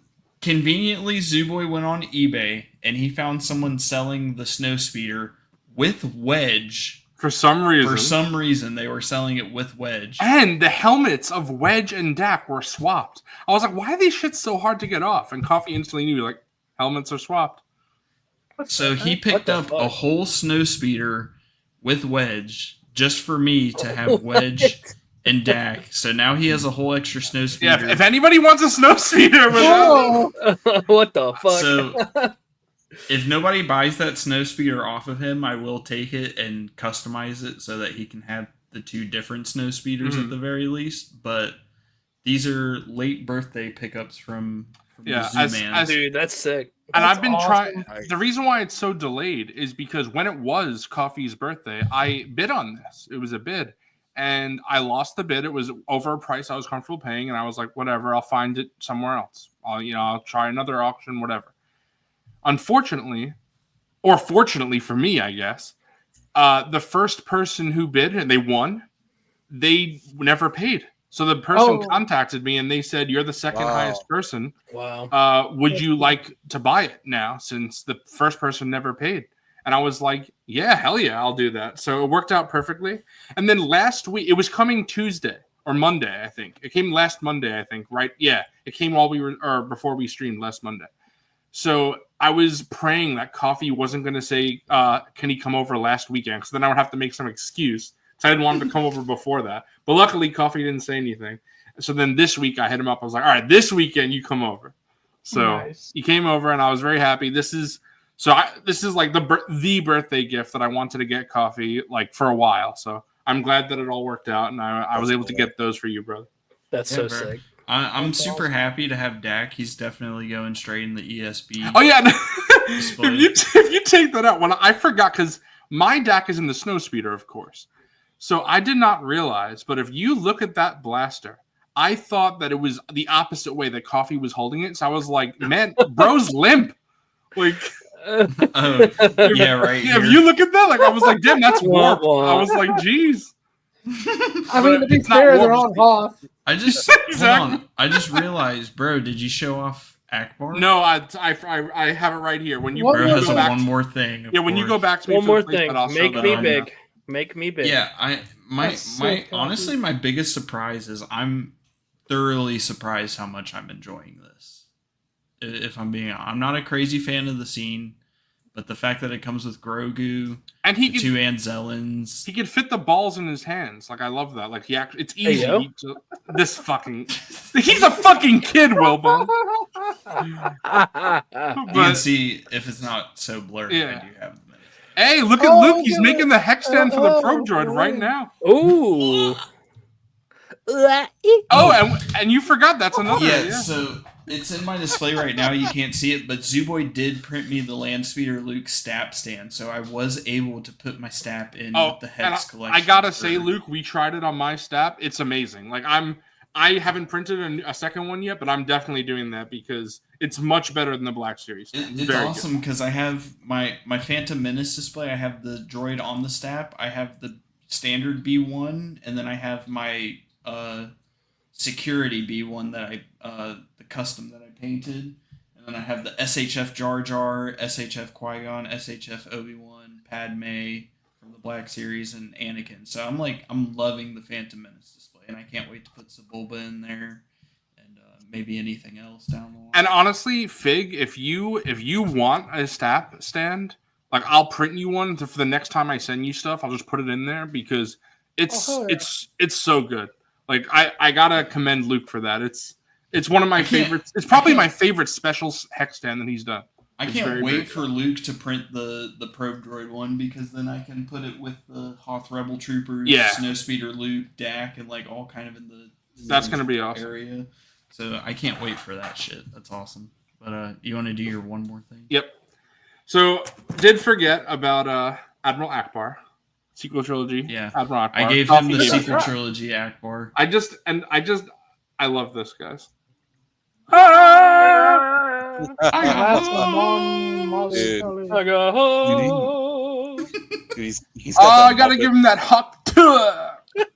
conveniently, Zooboy went on eBay, and he found someone selling the Snowspeeder with Wedge. For some reason. For some reason, they were selling it with Wedge. And the helmets of Wedge and Dak were swapped. I was like, why are these shits so hard to get off? And Coffee instantly knew, like, helmets are swapped. So he picked up a whole Snowspeeder with Wedge just for me to have Wedge and Dak. So now he has a whole extra Snowspeeder. Yeah, if anybody wants a Snowspeeder without What the fuck? So if nobody buys that Snowspeeder off of him, I will take it and customize it so that he can have the two different Snowspeeders at the very least. But these are late birthday pickups from the Zoo-Man. Dude, that's sick. And That's I've been awesome. trying. The reason why it's so delayed is because when it was Coffee's birthday, I bid on this. It was a bid, and I lost the bid. It was over a price I was comfortable paying, and I was like, "Whatever, I'll find it somewhere else. I'll try another auction, whatever." Unfortunately, or fortunately for me, I guess, the first person who bid and they won, they never paid. So the person contacted me and they said, "You're the second highest person. Wow. Would you like to buy it now since the first person never paid?" And I was like, "Yeah, hell yeah, I'll do that." So it worked out perfectly. And then last week, it was coming Tuesday or Monday, I think. It came last Monday, I think, right? Yeah, it came before we streamed last Monday. So I was praying that Coffee wasn't going to say, "Can he come over last weekend?" Because then I would have to make some excuse. So I didn't want him to come over before that. But luckily, Coffee didn't say anything. So then this week, I hit him up. I was like, "All right, this weekend, you come over." So he came over, and I was very happy. This is like the birthday gift that I wanted to get Coffee like for a while. So I'm glad that it all worked out, and I was able to get those for you, brother. That's so sick. I'm super happy to have Dak. He's definitely going straight in the ESB. Oh yeah, if you take that out, when I forgot because my Dak is in the Snowspeeder, of course. So I did not realize, but if you look at that blaster, I thought that it was the opposite way that Coffee was holding it. So I was like, "Man, bro's limp." Like, yeah, right. Yeah, if you look at that, like I was like, "Damn, that's warped." I was like, "Geez." I mean, to be fair, they're on Hoth. I just hold on. I just realized, bro. Did you show off Akbar? No, I have it right here. When you bro has go back one more thing. Yeah, when you go back to me one for more the place, thing, but I'll make show me that big. Make me big. Yeah, my honestly, my biggest surprise is I'm thoroughly surprised how much I'm enjoying this. If I'm being honest, I'm not a crazy fan of the scene, but the fact that it comes with Grogu and two Anzellans, he could fit the balls in his hands. Like I love that. Like it's easy. Hey, This fucking he's a fucking kid, Wilbon. You can see if it's not so blurry. Yeah. I do have them. Hey, look at Luke. He's making the hex stand for the Probe Droid right now. Ooh. And you forgot that's another. Yeah, so it's in my display right now. You can't see it, but Zooboy did print me the Landspeeder Luke stap stand, so I was able to put my stap in with the hex collection. I gotta say, Luke, we tried it on my stap. It's amazing. Like I haven't printed a second one yet, but I'm definitely doing that because it's much better than the Black Series. It's awesome because I have my Phantom Menace display. I have the droid on the stap. I have the standard B1, and then I have my security B1 that the custom that I painted, and then I have the SHF Jar Jar, SHF Qui-Gon, SHF Obi-Wan, Padme from the Black Series, and Anakin. So I'm loving the Phantom Menace display, and I can't wait to put Sebulba in there, and maybe anything else down the line. And honestly, Fig, if you want a stap stand, Like I'll print you one for the next time I send you stuff. I'll just put it in there because it's so good. Like I gotta commend Luke for that. It's one of my favorites. It's probably my favorite special hex stand that he's done. I can't wait for Luke to print the Probe Droid one because then I can put it with the Hoth Rebel Troopers, Snowspeeder Luke, Dak, and like all kind of in the that's gonna be awesome area. So I can't wait for that shit. That's awesome. But you want to do your one more thing? Yep. So did forget about Admiral Akbar sequel trilogy. Yeah, Admiral Akbar. I gave him the sequel trilogy Akbar. I love this, guys. Dude, he's I gotta give him that hot tour. No,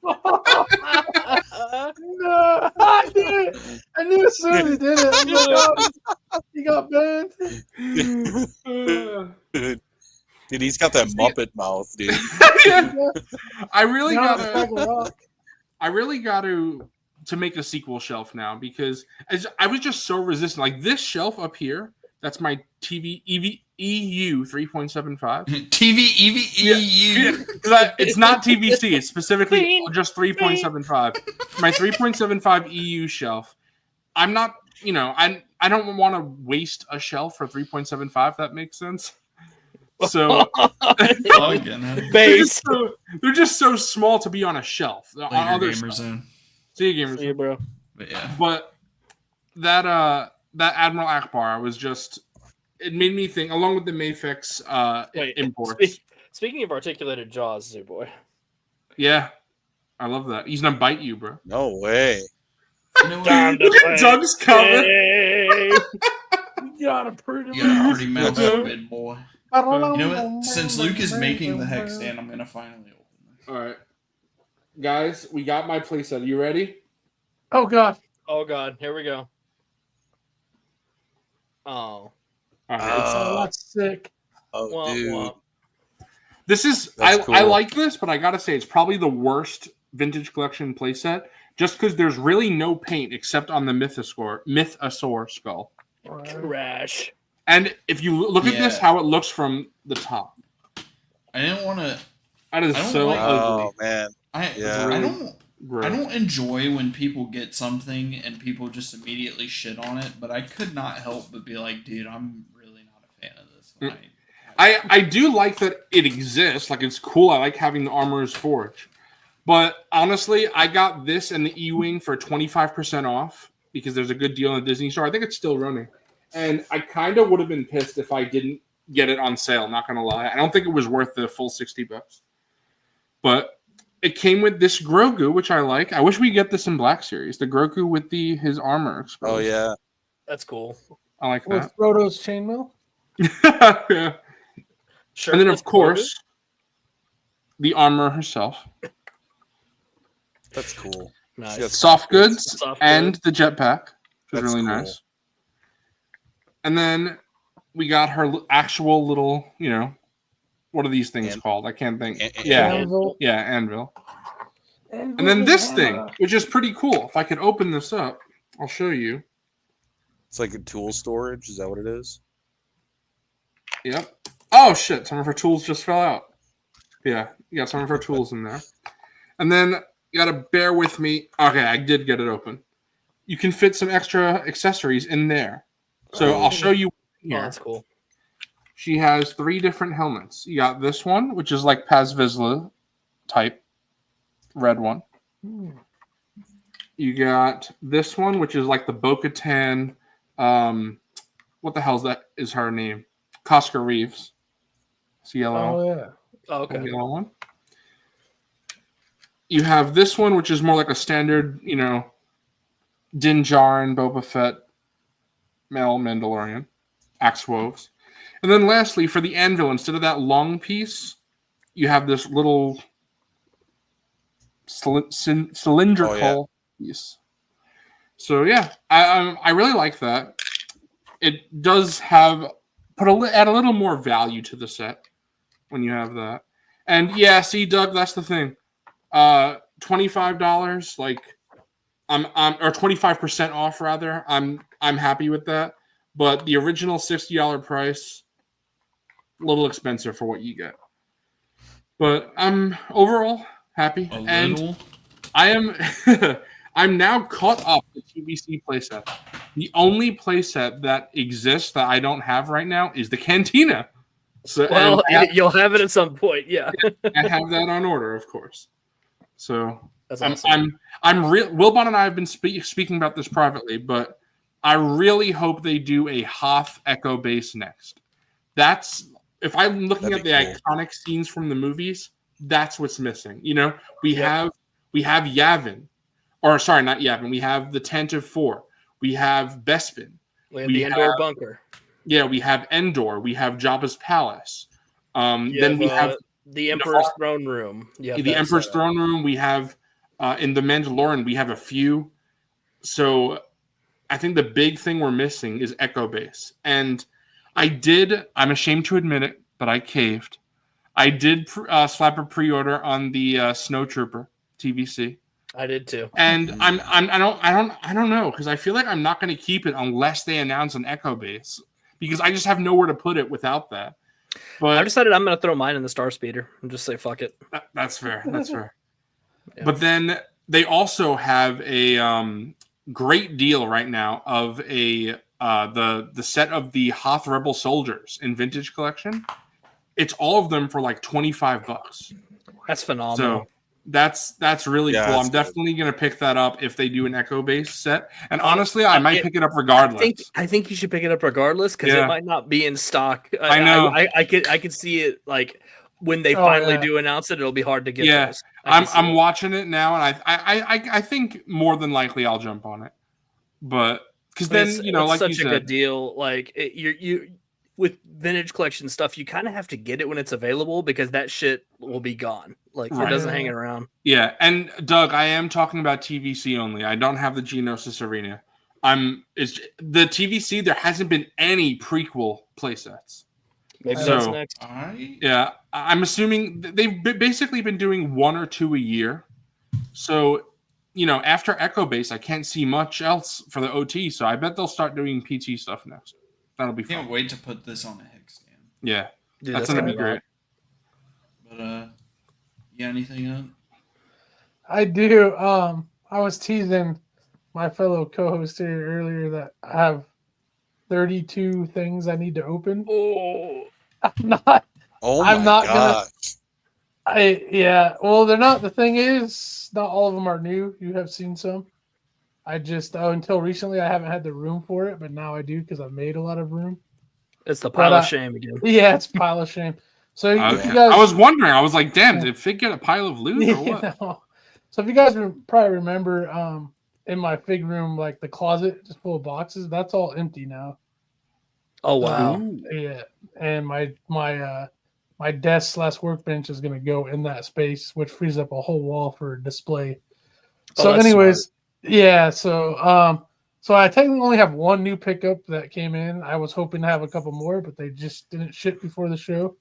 I knew it. I knew as soon as he did it. I'm like, oh, he got banned. Dude, he's got that Muppet mouth, dude. I really got to make a sequel shelf now because I was just so resistant. Like this shelf up here, that's my TV EU 3.75. TV EU. It's not TVC. It's specifically just 3.75. My 3.75 EU shelf. I'm not, I don't want to waste a shelf for 3.75. That makes sense. So they're just so small to be on a shelf. On other Gamer Zone. See you, Gamers. See you, bro. But that Admiral Akbar was just. It made me think, along with the Mafex imports. Speaking of articulated jaws, Zoo Boy. Yeah, I love that. He's gonna bite you, bro. No way. Look at Doug's cover. You got a pretty mouth, big boy. You know what? Since Luke is making the hex stand, I'm gonna finally open this. All right, guys, we got my playset. Are you ready? Oh god. Oh god. Here we go. Oh. That's sick. Oh, dude. This is cool. I like this, but I gotta say it's probably the worst vintage collection playset, just because there's really no paint except on the Mythosaur skull. Trash. And if you look at this, how it looks from the top. I didn't want to. That is so ugly. Oh man. I don't enjoy when people get something and people just immediately shit on it, but I could not help but be like, dude, I'm really not a fan of this. I do like that it exists. Like, it's cool. I like having the Armorer's Forge. But honestly, I got this and the E-Wing for 25% off because there's a good deal in the Disney store. I think it's still running. And I kind of would have been pissed if I didn't get it on sale, not going to lie. I don't think it was worth the full $60. But it came with this Grogu, which I like. I wish we get this in Black Series. The Grogu with his armor exposed. Oh, yeah. That's cool. I like with that. Frodo's chainmail? Yeah. Sure. And then, of course, the armor herself. That's cool. Nice. Soft goods and the jetpack, which is really nice. And then we got her actual little, what are these things called? I can't think. Anvil. Yeah, anvil. And then this thing, which is pretty cool. If I could open this up, I'll show you. It's like a tool storage. Is that what it is? Yep. Oh, shit. Some of her tools just fell out. Yeah, you got some of her tools in there. And then you got to bear with me. Okay, I did get it open. You can fit some extra accessories in there. So I'll show you here. Oh, that's cool. She has 3 different helmets. You got this one, which is like Paz Vizsla type. Red one. You got this one, which is like the Bo-Katan. What the hell's that? Is her name? Cosca Reeves. It's yellow. Oh, yeah. Oh, okay. Yellow one. You have this one, which is more like a standard, Din Djarin, Boba Fett, male Mandalorian, axe woves. And then lastly, for the anvil, instead of that long piece, you have this little cylindrical piece. So yeah, I really like that. It does add a little more value to the set when you have that. And yeah, see, Doug, that's the thing. $25, like I'm or 25% off rather. I'm happy with that. But the original $60 price, little expensive for what you get. But I'm overall happy, and I am. I'm now caught up with TBC playset. The only playset that exists that I don't have right now is the Cantina. So, well, you'll have it at some point. Yeah, I have that on order, of course. So that's awesome. Wilbon and I have been speaking about this privately, but I really hope they do a Hoth Echo base next. That's if I'm looking at the iconic scenes from the movies, that's what's missing. You know, we have Yavin, or sorry, not Yavin. We have the Tent of Four. We have Bespin. We have the Andor bunker. Yeah, we have Endor. We have Jabba's palace. Then we have the Emperor's throne room. Yeah, the Emperor's throne room. We have in the Mandalorian. We have a few. So I think the big thing we're missing is Echo Base. And I'm ashamed to admit it, but I caved. I did slap a pre-order on the Snowtrooper TVC. I did too. And I don't know, because I feel like I'm not going to keep it unless they announce an Echo Base, because I just have nowhere to put it without that. But I decided I'm going to throw mine in the Star Speeder and just say fuck it. That's fair. That's fair. Yeah. But then they also have a great deal right now of the set of the Hoth Rebel Soldiers in Vintage Collection. It's all of them for like $25. That's phenomenal. So that's really cool. I'm definitely going to pick that up if they do an Echo Base set. And honestly, I might pick it up regardless. I think you should pick it up regardless, because it might not be in stock. I know. I could see it, like when they finally do announce it, it'll be hard to get those. I'm watching it now, and I think more than likely I'll jump on it. But because then it's like such you said, a good deal. Like you with Vintage Collection stuff, you kind of have to get it when it's available, because that shit will be gone. Like it doesn't hang around. Yeah, and Doug, I am talking about TVC only. I don't have the Geonosis Arena. It's the TVC. There hasn't been any prequel playsets. Maybe that's next. Yeah, I'm assuming they've basically been doing 1 or 2 a year. So, after Echo Base, I can't see much else for the OT. So I bet they'll start doing PT stuff next. That'll be fun. Can't wait to put this on a hex stand. Yeah, dude, that's gonna be great. But anything up? I do. I was teasing my fellow co-host here earlier that I have 32 things I need to open. Oh, I'm not. Oh I'm my not God. Well, they're not. The thing is, not all of them are new. You have seen some. I just until recently I haven't had the room for it, but now I do because I've made a lot of room. It's the pile of shame again. Yeah, it's pile of shame. So if you guys, I was wondering. I was like, damn, did Fig get a pile of loot or what? So if you guys probably remember, in my Fig room, like the closet just full of boxes, that's all empty now. Oh wow! Yeah, and my desk / workbench is going to go in that space, which frees up a whole wall for display. So, anyways. Smart. Yeah, so I technically only have one new pickup that came in. I was hoping to have a couple more, but they just didn't ship before the show.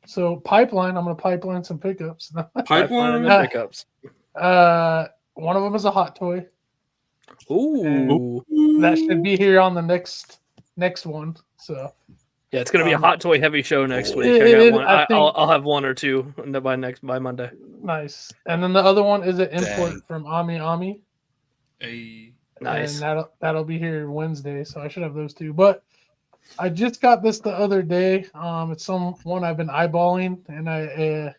So I'm going to pipeline some pickups. Pipeline pickups. One of them is a hot toy. Ooh, that should be here on the next one. So yeah, it's going to be a hot toy heavy show next week. I'll have 1 or 2 by Monday. Nice. And then the other one is an import from Ami. Nice. And that'll be here Wednesday, so I should have those 2. But I just got this the other day. It's one I've been eyeballing, and I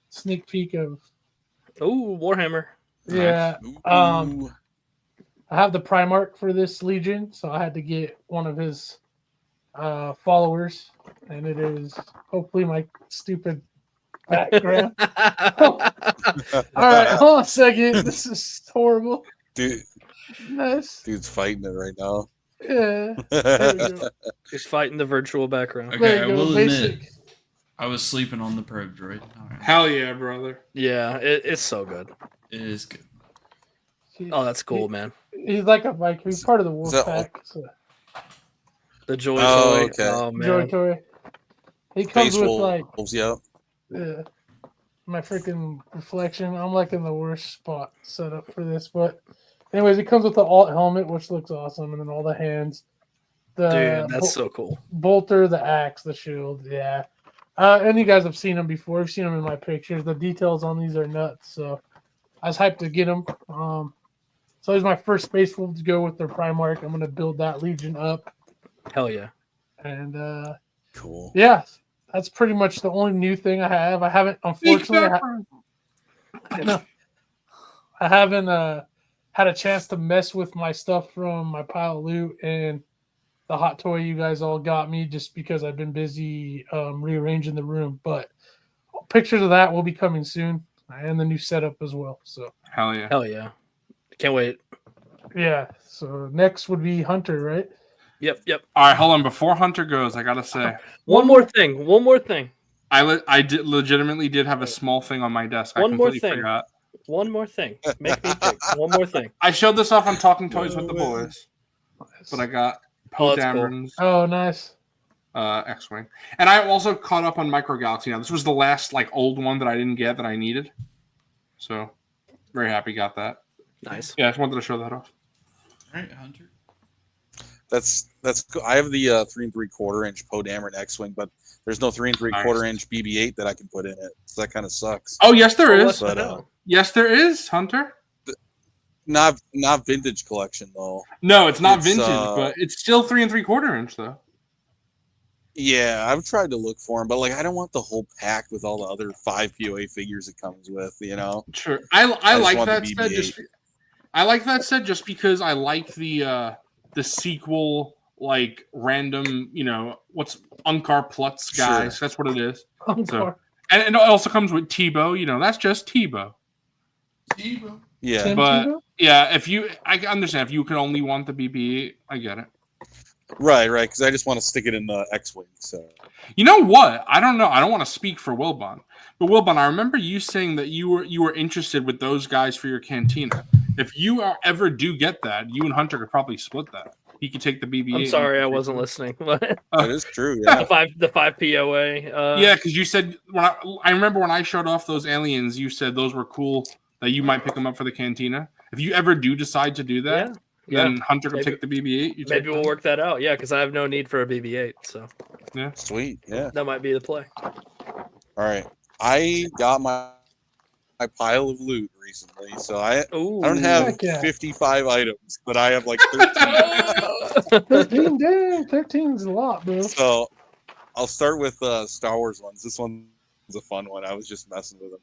sneak peek of. Oh, Warhammer. Yeah. I have the Primarch for this Legion, so I had to get one of his followers, and it is hopefully my stupid background. All right, hold on a second. This is horrible. Dude, nice. Dude's fighting it right now. Yeah. He's fighting the virtual background. Okay, I will admit, I was sleeping on the probe droid. Right. Hell yeah, brother. Yeah, it's so good. It is good. Oh, that's cool, man. He's like he's part of the wolf pack. So. The Joy Toy. Okay. Oh, man. Joy Toy. He comes with yeah. My freaking reflection. I'm like in the worst spot set up for this, but anyways, it comes with the alt helmet, which looks awesome, and then all the hands. Dude, that's so cool. Bolter, the axe, the shield, yeah. And you guys have seen them before. You've seen them in my pictures. The details on these are nuts. So I was hyped to get them. So it's my first Space Wolf to go with their Primarch. I'm going to build that Legion up. Hell yeah. And Cool. yeah, that's pretty much the only new thing I have. I haven't, unfortunately, I haven't had a chance to mess with my stuff from my pile of loot and the hot toy you guys all got me just because I've been busy rearranging the room. But pictures of that will be coming soon and the new setup as well. So Hell yeah. Hell yeah. Can't wait. yeah. So next would be Hunter, right? Yep. All right, hold on. Before Hunter goes, I gotta say One more thing. I did legitimately did have a small thing on my desk. I One more completely thing. forgot. One more thing. Make me pick. One more thing. I showed this off on Talking Toys with the Boys, but I got Poe that's cool. Dameron's Oh, nice. X-Wing. And I also caught up on Micro Galaxy now. This was the last like old one that I didn't get that I needed. So very happy got that. Nice. Yeah, I just wanted to show that off. All right, Hunter. That's cool. I have the 3 3/4 inch Poe Dameron X-Wing, but there's no 3 3/4 inch BB-8 that I can put in it. So that kind of sucks. Oh yes, there is. But, Yes, there is, Hunter. not vintage collection though. No, it's not It's, vintage, but it's still 3 3/4 inch though. Yeah, I've tried to look for them, but like I don't want the whole pack with all the other 5 POA figures it comes with. You know. Sure, I just like want that the set. I like that set just because I like the sequel, like random, what's Unkar Plutz guys. Sure. That's what it is. Encore. And it also comes with Tebow. That's just Tebow. Yeah. Tim But Tebow? yeah, I understand if you can only want the BB-8, I get it. Right. Because I just want to stick it in the X-Wing. So. You know what? I don't know. I don't want to speak for Wilbon, but Wilbon, I remember you saying that you were interested with those guys for your cantina. If you ever do get that, you and Hunter could probably split that. He could take the BB-8. I'm sorry, I wasn't listening. That is true. Yeah. the five POA. Yeah, because you said I remember when I showed off those aliens, you said those were cool. That you might pick them up for the cantina. If you ever do decide to do that, then Hunter can take the BB-8. Maybe we'll work that out. Yeah, because I have no need for a BB-8. So yeah, sweet. Yeah, that might be the play. All right, I got my pile of loot recently, so I don't have 55 items, but I have like 13. 13, damn, 13 is a lot, bro. So I'll start with Star Wars ones. This one's a fun one. I was just messing with them.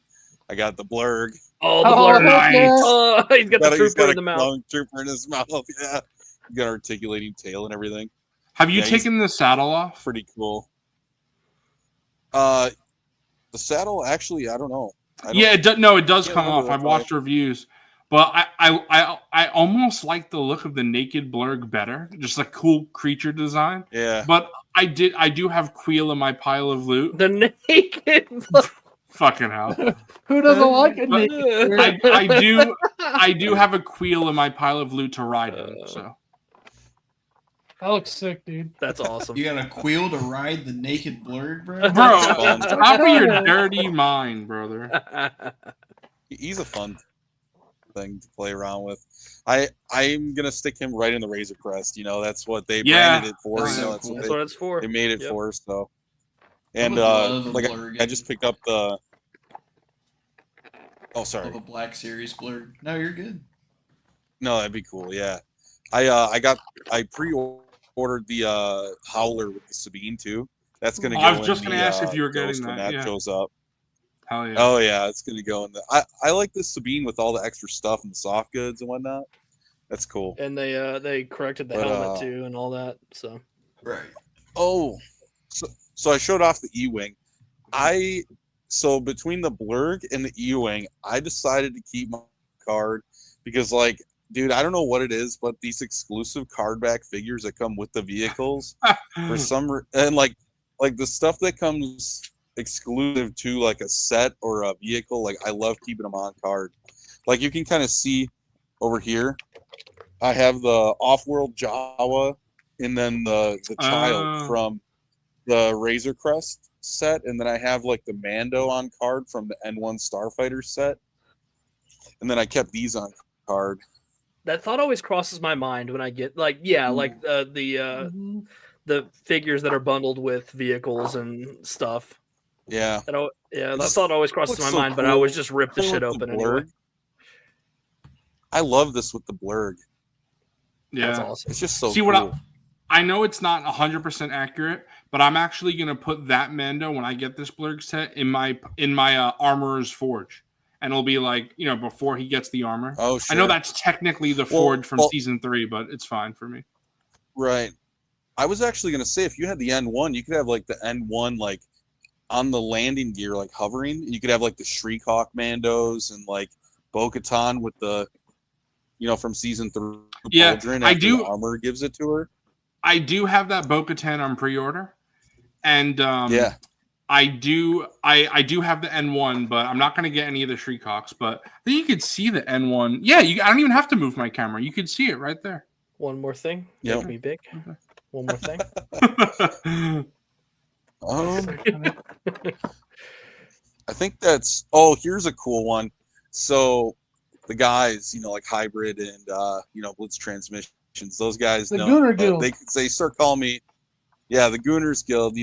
I got the Blurg. Oh, the Blurg. Nice. Oh, he's got the trooper in the mouth. Trooper in his mouth. Yeah, he's got an articulating tail and everything. Have you taken the saddle off? Pretty cool. The saddle, actually, I don't know. It does come off. I've watched reviews, but I almost like the look of the naked Blurg better. Just a cool creature design. Yeah. But I do have Queel in my pile of loot. The naked. Fucking hell. Who doesn't like a naked? I do have a Queel in my pile of loot to ride in. So that looks sick, dude. That's awesome. You got a Queel to ride the naked Blurg, bro? Bro, stop with your dirty mind, brother. He's a fun thing to play around with. I'm gonna stick him right in the Razor Crest. That's what they branded it for. That's what it's for. They made it for. So, and I just picked up the. Oh, sorry. A Black Series Blurg. No, you're good. No, that'd be cool. Yeah, I pre-ordered the Howler with the Sabine too. That's gonna go. I was just gonna ask if you were getting when that. That shows up. Hell yeah. Oh yeah, it's gonna go in the. I like this Sabine with all the extra stuff and the soft goods and whatnot. That's cool. And they corrected the helmet too and all that. So right. Oh, so I showed off the E-wing. So between the Blurg and the E-wing, I decided to keep my card because, like, dude, I don't know what it is, but these exclusive card back figures that come with the vehicles for some and like the stuff that comes exclusive to like a set or a vehicle, like I love keeping them on card. Like you can kind of see over here, I have the Off-World Jawa and then the child from the Razor Crest set, and then I have like the Mando on card from the N1 Starfighter set, and then I kept these on card. That thought always crosses my mind when I get like the figures that are bundled with vehicles and stuff. Yeah. That thought always crosses my mind, but I cool. always just rip the shit With open the anyway. blurg. I love this with the blurg. Yeah, That's awesome. It's just so See cool. what I know it's not 100% accurate, but I'm actually gonna put that Mando when I get this blurg set in my armorer's forge, and it'll be like before he gets the armor. Oh, sure. I know that's technically the forge from season 3, but it's fine for me. Right. I was actually gonna say if you had the N1, you could have like the N1 like on the landing gear, like hovering. You could have like the Shriek-Hawk Mandos and like Bo-Katan with the, from season 3. Yeah, I do. The armor gives it to her. I do have that Bo-Katan on pre-order, and yeah, I do have the N1, but I'm not going to get any of the Shriek-Hawks. But I think you could see the N1. Yeah, I don't even have to move my camera. You could see it right there. One more thing. Yep. Make me big. Okay. One more thing. I think that's. Oh, here's a cool one. So the guys, like Hybrid and Blitz Transmissions, those guys The know. Gooner Guild. They start calling me. Yeah, the Gooners Guild.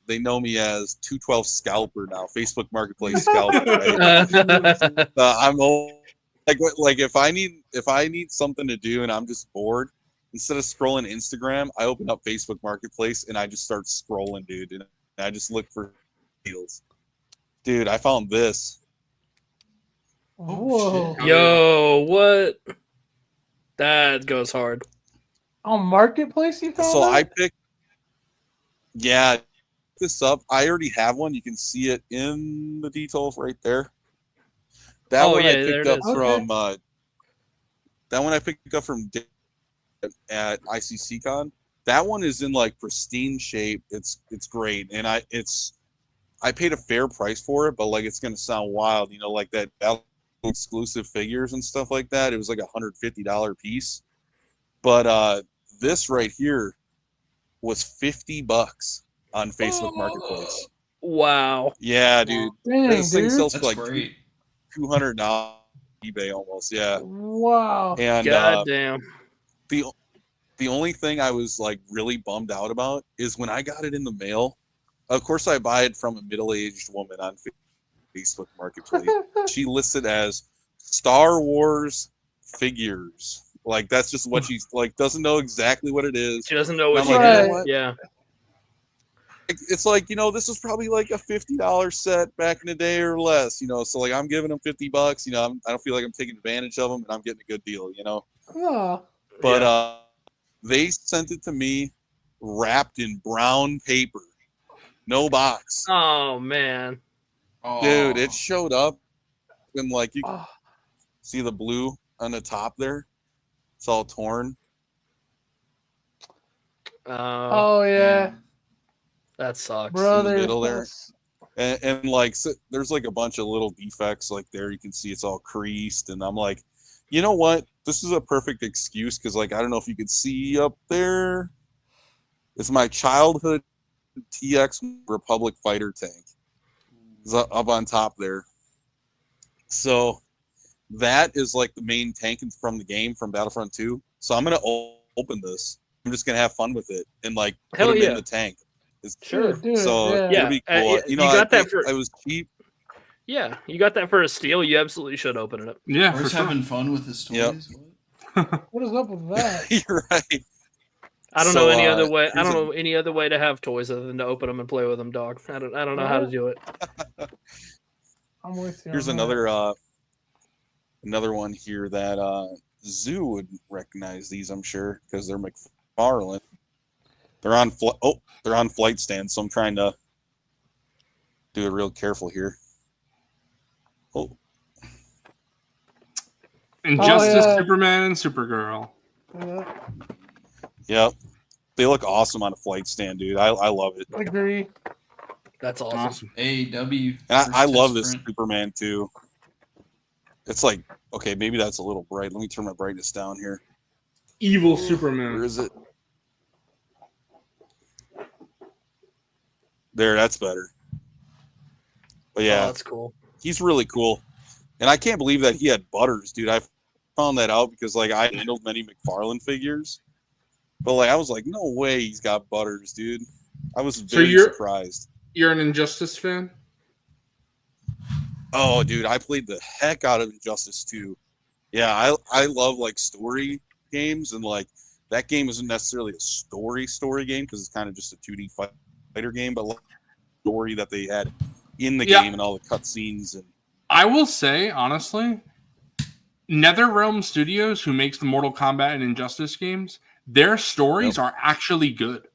They know me as 212 Scalper now. Facebook Marketplace Scalper. Right? I'm old. Like if I need something to do and I'm just bored, instead of scrolling Instagram, I open up Facebook Marketplace and I just start scrolling, dude, and I just look for deals. Dude, I found this. Whoa. shit. Yo, what? That goes hard. On Marketplace, you found So that? I picked. Yeah, this up. I already have one. You can see it in the details right there. That one I picked up from. That one I picked up from at ICCCon. That one is in like pristine shape. It's great, and I paid a fair price for it, but like it's gonna sound wild, like that exclusive figures and stuff like that. It was like $150 piece, but this right here was $50 on Facebook Marketplace. Wow. Yeah, dude. Dang, This thing dude. sells That's for like great. $200 eBay almost. Yeah. Wow. And Goddamn. the only thing I was like really bummed out about is when I got it in the mail. Of course, I buy it from a middle-aged woman on Facebook Marketplace. She listed as Star Wars figures. Like that's just what she's like. Doesn't know exactly what it is. She doesn't know what I'm she like, Right. you know what? Yeah. It's like, this was probably like a $50 set back in the day or less. So like I'm giving them $50. I don't feel like I'm taking advantage of them, and I'm getting a good deal. Oh. But they sent it to me wrapped in brown paper, no box. Oh man. Oh. Dude, it showed up, and like you Oh. see the blue on the top there. It's all torn. Oh, yeah. That sucks. Brother. middle there. that's- And like so there's like a bunch of little defects like there. You can see it's all creased, and I'm like, you know what? This is a perfect excuse because like I don't know if you could see up there. It's my childhood TX Republic fighter tank. It's up on top there. So that is like the main tank from the game from Battlefront 2. So I'm gonna open this. I'm just gonna have fun with it and like Hell put them yeah. in the tank. Sure, dude. So yeah. it'll be cool. you got that for- I was cheap. Yeah, you got that for a steal. You absolutely should open it up. Yeah, Or for just sure. having fun with his toys. Yep. What? What is up with that? You're right. I don't So, know any other way. I here's don't know any other way to have toys other than to open them and play with them, dog. I don't know how to do it. I'm with you. Here's on that. another one here that Zoo would recognize these, I'm sure, because they're McFarlane. They're on they're on flight stands, so I'm trying to do it real careful here. Oh, Injustice, yeah. Superman, and Supergirl. Yeah, yep. They look awesome on a flight stand, dude. I love it. agree. That's awesome. Awesome. AEW. And I love this sprint. Superman too. It's like, okay, maybe that's a little bright. Let me turn my brightness down here. Evil Where Superman. is it? There, that's better. But Oh, yeah, that's cool. he's really cool. And I can't believe that he had butters, dude. I found that out because like I handled many McFarlane figures, but like I was like, no way he's got Butters, dude. I was very surprised. You're an Injustice fan? Oh, dude, I played the heck out of Injustice 2. Yeah, I love like story games, and like that game isn't necessarily a story game because it's kind of just a 2D fighter game, but like the story that they had in the game and all the cutscenes. And I will say honestly, NetherRealm Studios, who makes the Mortal Kombat and Injustice games, their stories are actually good.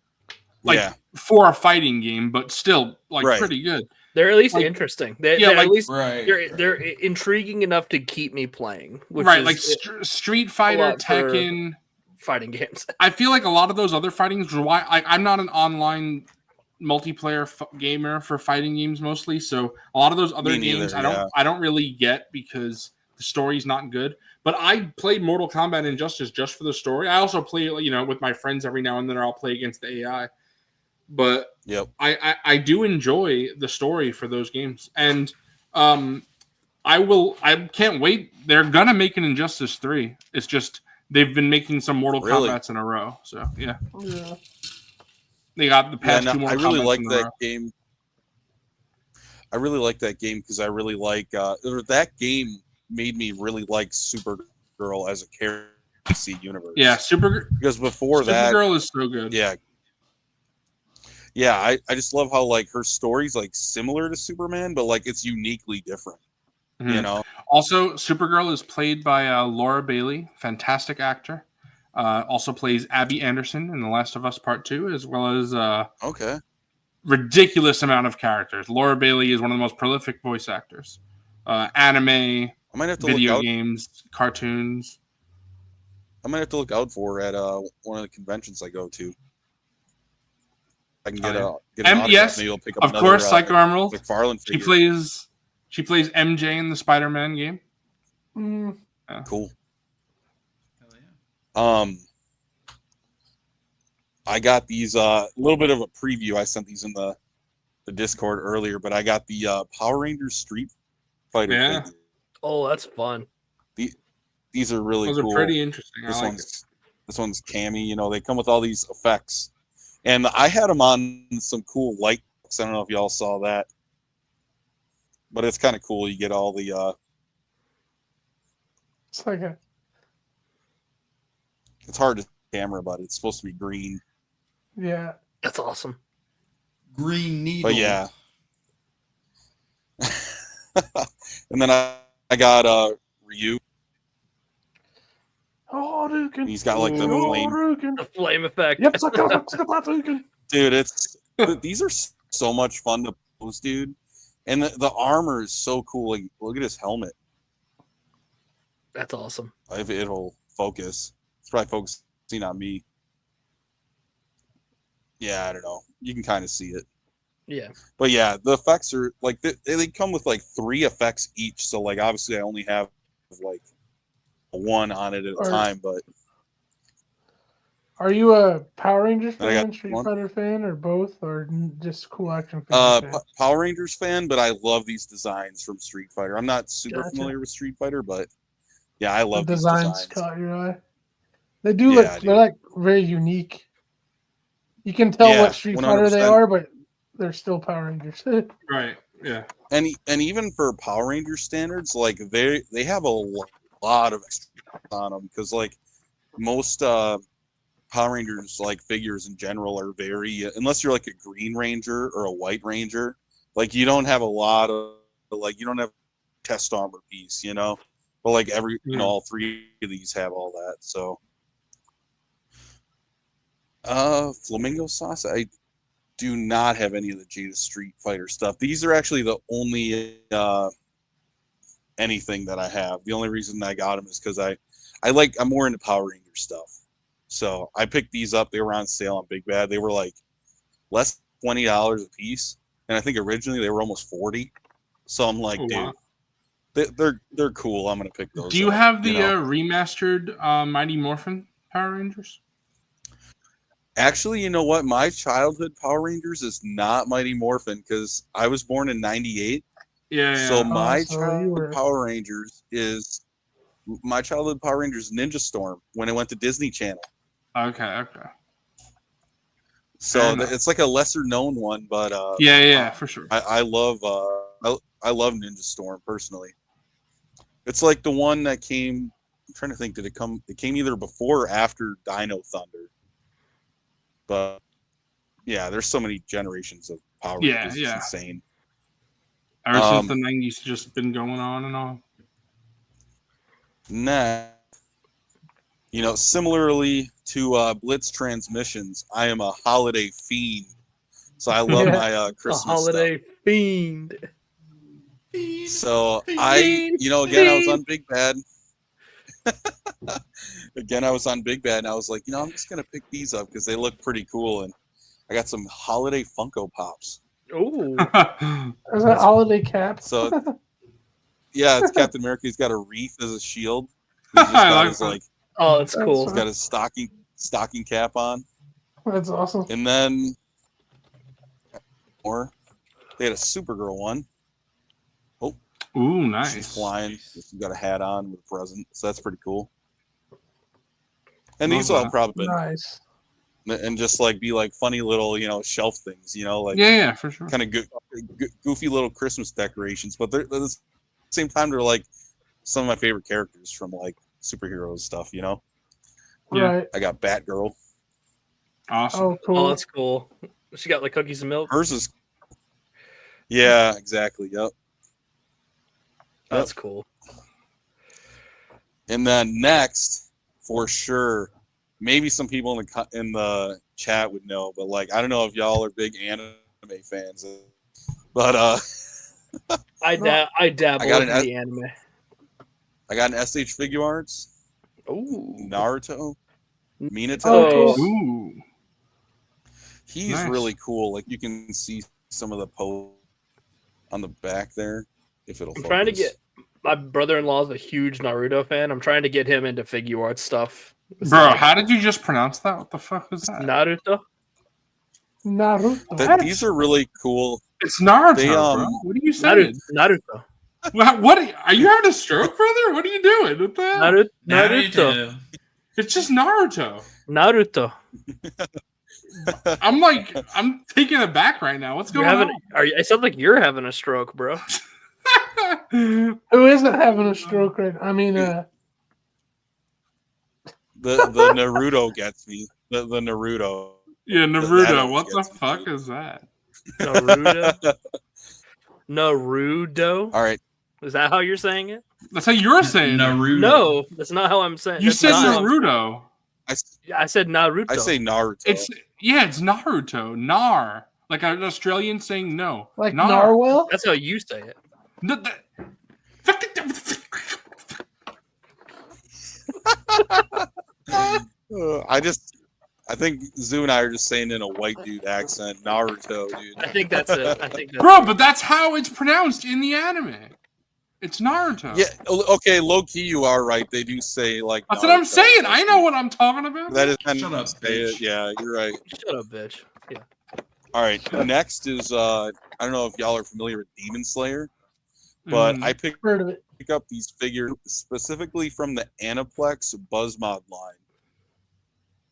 Like for a fighting game, but still like pretty good. They're at least interesting. They're like, at least they're intriguing enough to keep me playing. Which is like Street Fighter, Tekken, fighting games. I feel like a lot of those other fighting games. Why I'm not an online multiplayer gamer for fighting games mostly. So a lot of those other games I don't really get because the story's not good. But I played Mortal Kombat and Injustice just for the story. I also play with my friends every now and then. I'll play against the AI. But I do enjoy the story for those games, and I can't wait. They're gonna make an Injustice 3. It's just they've been making some Mortal Kombats in a row. So yeah. They got the past two Mortal Kombat. I really like that game. I really like that game because I really like that game made me really like Supergirl as a character in the DC universe. Yeah, because before that, Supergirl is so good. Yeah, I just love how like her story's like similar to Superman, but like it's uniquely different. You know. Also, Supergirl is played by Laura Bailey, fantastic actor. Also plays Abby Anderson in The Last of Us Part 2, as well as ridiculous amount of characters. Laura Bailey is one of the most prolific voice actors. Anime, video games, cartoons. I might have to look out for her at one of the conventions I go to. I can get an autograph. Yes, maybe I'll pick up of course, Psycho Emerald. McFarlane figure. She plays MJ in the Spider-Man game. Cool. I got these a little bit of a preview. I sent these in the Discord earlier, but I got the Power Rangers Street Fighter figure. Oh, that's fun. These are really cool. Those are pretty interesting. This one's Cammy. You know, they come with all these effects. And I had them on some cool lights. I don't know if y'all saw that. But it's kind of cool. You get all the... It's like a... It's hard to camera, but it's supposed to be green. Yeah. That's awesome. Green needle. But yeah. And then I got Ryu. Oh, Dukin. He's got like the flame effect. Yep, it's like Dukin. Dude, these are so much fun to pose, dude. And the armor is so cool. Like, look at his helmet. That's awesome. If it'll focus. It's probably focusing on me. Yeah, I don't know. You can kind of see it. Yeah. But yeah, the effects are like they come with like 3 effects each. So like obviously I only have like one on it at a time, but are you a Power Rangers fan, Street Fighter fan, or both, or just cool action fan? Power Rangers fan, but I love these designs from Street Fighter. I'm not super familiar with Street Fighter, but yeah, I love the these designs. Caught your eye. They do look. They're like very unique. You can tell what Street 100%. Fighter they are, but they're still Power Rangers. Right. Yeah. And even for Power Ranger standards, like they have a lot of extra on them because like most Power Rangers like figures in general are very unless you're like a Green Ranger or a White Ranger, like you don't have a lot of like you don't have test armor piece, you know. But like all 3 of these have all that. So Flamingo Sauce, I do not have any of the Jada Street Fighter stuff. These are actually the only anything that I have. The only reason I got them is because I'm more into Power Ranger stuff. So I picked these up. They were on sale on Big Bad. They were like less than $20 a piece, and I think originally they were almost $40. So I'm like, they're cool. I'm gonna pick those. Do you have the remastered Mighty Morphin Power Rangers? Actually, you know what? My childhood Power Rangers is not Mighty Morphin because I was born in '98. Yeah. So my childhood Power Rangers is my childhood Power Rangers Ninja Storm when it went to Disney Channel. Okay. So it's like a lesser known one, but yeah, for sure. I love Ninja Storm personally. It's like the one that came. I'm trying to think. Did it come? It came either before or after Dino Thunder. But yeah, there's so many generations of Power Rangers. It's insane. Ever since the 90s, just been going on and on. Nah. Similarly to Blitz Transmissions, I am a holiday fiend. So I love my Christmas holiday stuff. Fiend. So I was on Big Bad. Again, I was on Big Bad, and I was like, I'm just going to pick these up because they look pretty cool. And I got some holiday Funko Pops. Oh. Is that holiday cap? So, yeah, it's Captain America. He's got a wreath as a shield. He's just got his, oh, that's cool. He's got his stocking cap on. That's awesome. And then, they had a Supergirl one. Oh. Ooh, nice. She's flying. She's got a hat on with a present. So that's pretty cool. And these will have probably been nice. And just be funny little shelf things, yeah, for sure, kind of goofy little Christmas decorations, but they're at the same time they're some of my favorite characters from superhero stuff, Right. I got Batgirl. Awesome. Oh, cool. Oh, that's cool. She got cookies and milk. Hers is exactly. Yep. That's cool. And then next, for sure, maybe some people in the chat would know, but I don't know if y'all are big anime fans, but I dabble in the anime. I got an SH Figure Arts. Ooh. Naruto. Minato. Oh, cool. Ooh. He's really cool. You can see some of the pose on the back there. If it'll focus. Trying to get my brother-in-law is a huge Naruto fan. I'm trying to get him into figure art stuff. Bro, how did you just pronounce that? What the fuck was that? Naruto. These are really cool. It's Naruto, bro. What are you saying? Naruto. What are you having a stroke, brother? What are you doing? What the hell? Naruto. It's just Naruto. Naruto. I'm taken aback right now. What's going on? It sounds like you're having a stroke, bro. Who isn't having a stroke right now? I mean, the Naruto gets me. The Naruto. Yeah, Naruto. What the fuck is that? Naruto. All right. Is that how you're saying it? That's how you're saying Naruto. No, that's not how I'm saying. You said Naruto. I said Naruto. I say Naruto. It's Naruto. Nar. Like an Australian saying no. Like Narwhal? That's how you say it. I think Zoo and I are just saying in a white dude accent, Naruto, dude. I think that's it. Bro, but that's how it's pronounced in the anime. It's Naruto. Yeah, okay, low key, you are right. They do say That's Naruto. what I'm saying. I know what I'm talking about. That is Shut up, bitch. Yeah, you're right. Shut up, bitch. Yeah. All right, next is I don't know if y'all are familiar with Demon Slayer, but I pick up these figures specifically from the Aniplex Buzzmod line.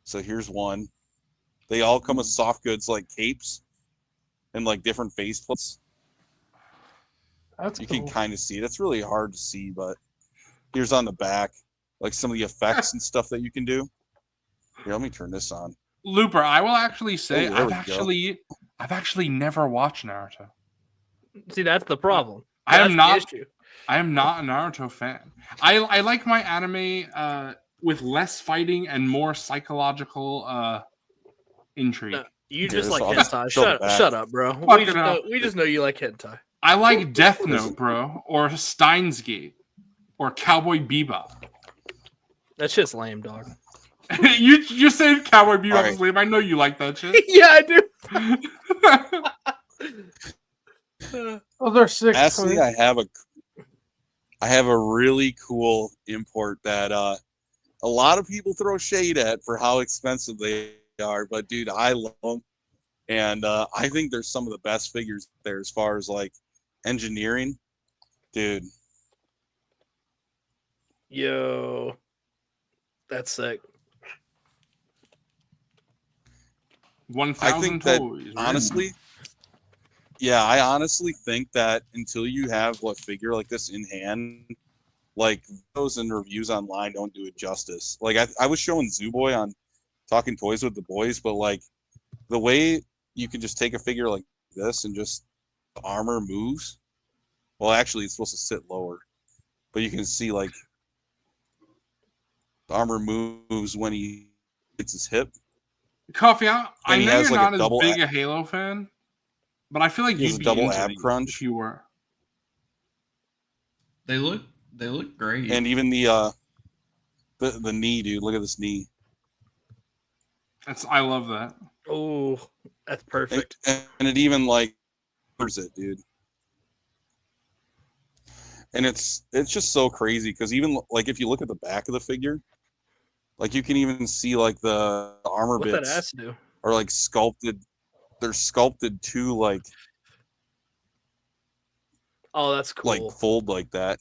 So here's one. They all come with soft goods like capes and different face plates. You can kind of see it. It's really hard to see, but here's on the back, some of the effects and stuff that you can do. Here, let me turn this on. Looper, I will actually say I've actually never watched Naruto. See, that's the problem. I am not a Naruto fan. I like my anime with less fighting and more psychological intrigue. No, you just like hentai. Shut up, bro. We just know you like hentai. I like Death Note, bro, or Steins Gate, or Cowboy Bebop. That shit's lame, dog. you said Cowboy Bebop is lame. I know you like that shit. Yeah, I do. Oh, they're sick. Lastly, I have a really cool import that a lot of people throw shade at for how expensive they are, but dude, I love them, and I think there's some of the best figures there as far as engineering, dude. Yo, that's sick. 1,000 I think toys. that honestly, yeah, I honestly think that until you have a figure like this in hand, like those and reviews online don't do it justice. Like I was showing Zooboy on Talking Toys with the Boys, but like the way you can just take a figure like this and just the armor moves. Well, actually, it's supposed to sit lower, but you can see like the armor moves when he hits his hip. Coffee, I And he know has, you're like, not a as double big a Halo fan, but I feel like He has you'd a be double into ab these crunch. if you were. They look great. And even the knee, dude. Look at this knee. I love that. Oh, that's perfect. And it even like covers it, dude. And it's just so crazy because even like if you look at the back of the figure, like you can even see like the armor What that bits ass do? are like sculpted. They're sculpted to like Oh, that's cool. fold like that.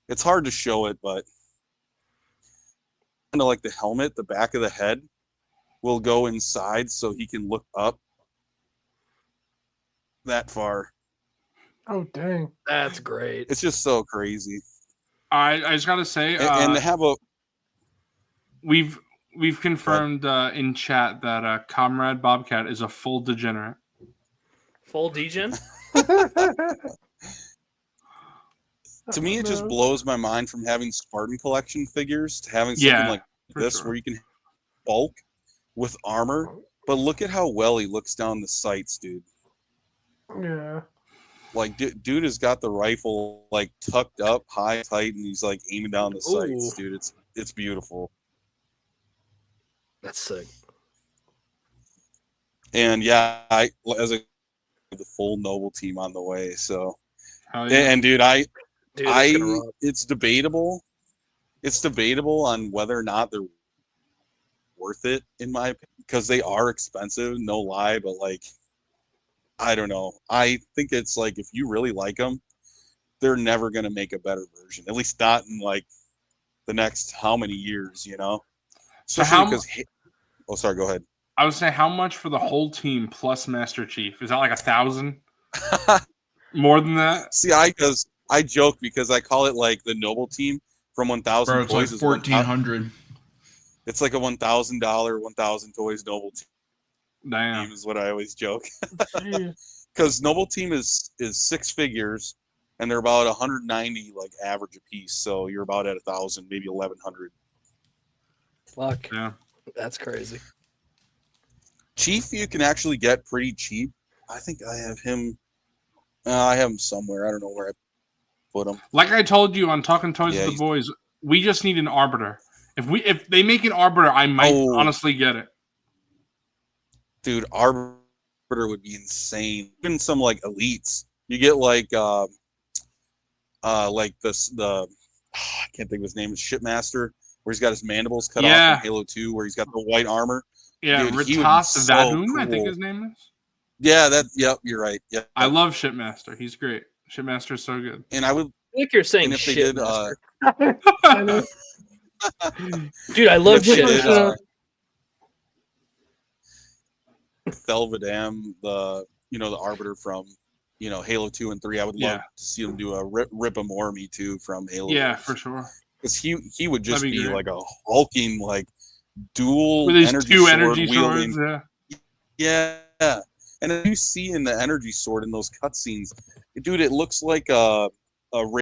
It's hard to show it, but kind of like the helmet, the back of the head will go inside so he can look up that far. Oh dang! That's great. It's just so crazy. I just gotta say, And to have a we've confirmed in chat that Comrade Bobcat is a full degenerate. Full degen? to me, it just blows my mind from having Spartan collection figures to having something like this sure. where you can bulk with armor. But look at how well he looks down the sights, dude. Yeah. Like, dude has got the rifle like tucked up high, tight, and he's like aiming down the sights, dude. It's beautiful. That's sick. And yeah, the full Noble team on the way. So, Hell yeah. and dude, Dude, it's debatable. It's debatable on whether or not they're worth it, in my opinion, because they are expensive, no lie. But like, I don't know. I think it's like if you really like them, they're never gonna make a better version. At least not in like the next how many years, you know? Especially because. Oh, sorry. Go ahead. I would say how much for the whole team plus Master Chief? Is that like 1,000? More than that? See, I joke because I call it like the Noble team from 1,000 Bro, it's toys. like 1,400. It's like a $1,000, 1,000 toys Noble Damn. team is what I always joke. Because Noble team is 6 figures, and they're about 190 like average a piece. So you're about at 1,000, maybe 1,100. Fuck. Yeah. That's crazy. Chief, you can actually get pretty cheap. I think I have him. I have him somewhere. I don't know where I put him. Like I told you on Talking Toys with the Boys, we just need an Arbiter. If they make an Arbiter, I might honestly get it. Dude, Arbiter would be insane. Even some like elites. You get like this I can't think of his name. It's Shipmaster, where he's got his mandibles cut off in Halo 2, where he's got the white armor. Yeah, dude, Ritas Vadum, cool. I think his name is. Yeah, you're right. Yeah, I love Shipmaster. He's great. Shipmaster is so good. And I would like you're saying if they shit, did dude, I love shit. Thelvadam, the Arbiter from Halo 2 and 3. I would love to see him do a Rip 'em or me too from Halo. Yeah, for sure. Because he would just be great. like a hulking like dual with his energy 2 sword energy wielding. swords. Yeah. And if you see in the energy sword in those cutscenes, dude, it looks like a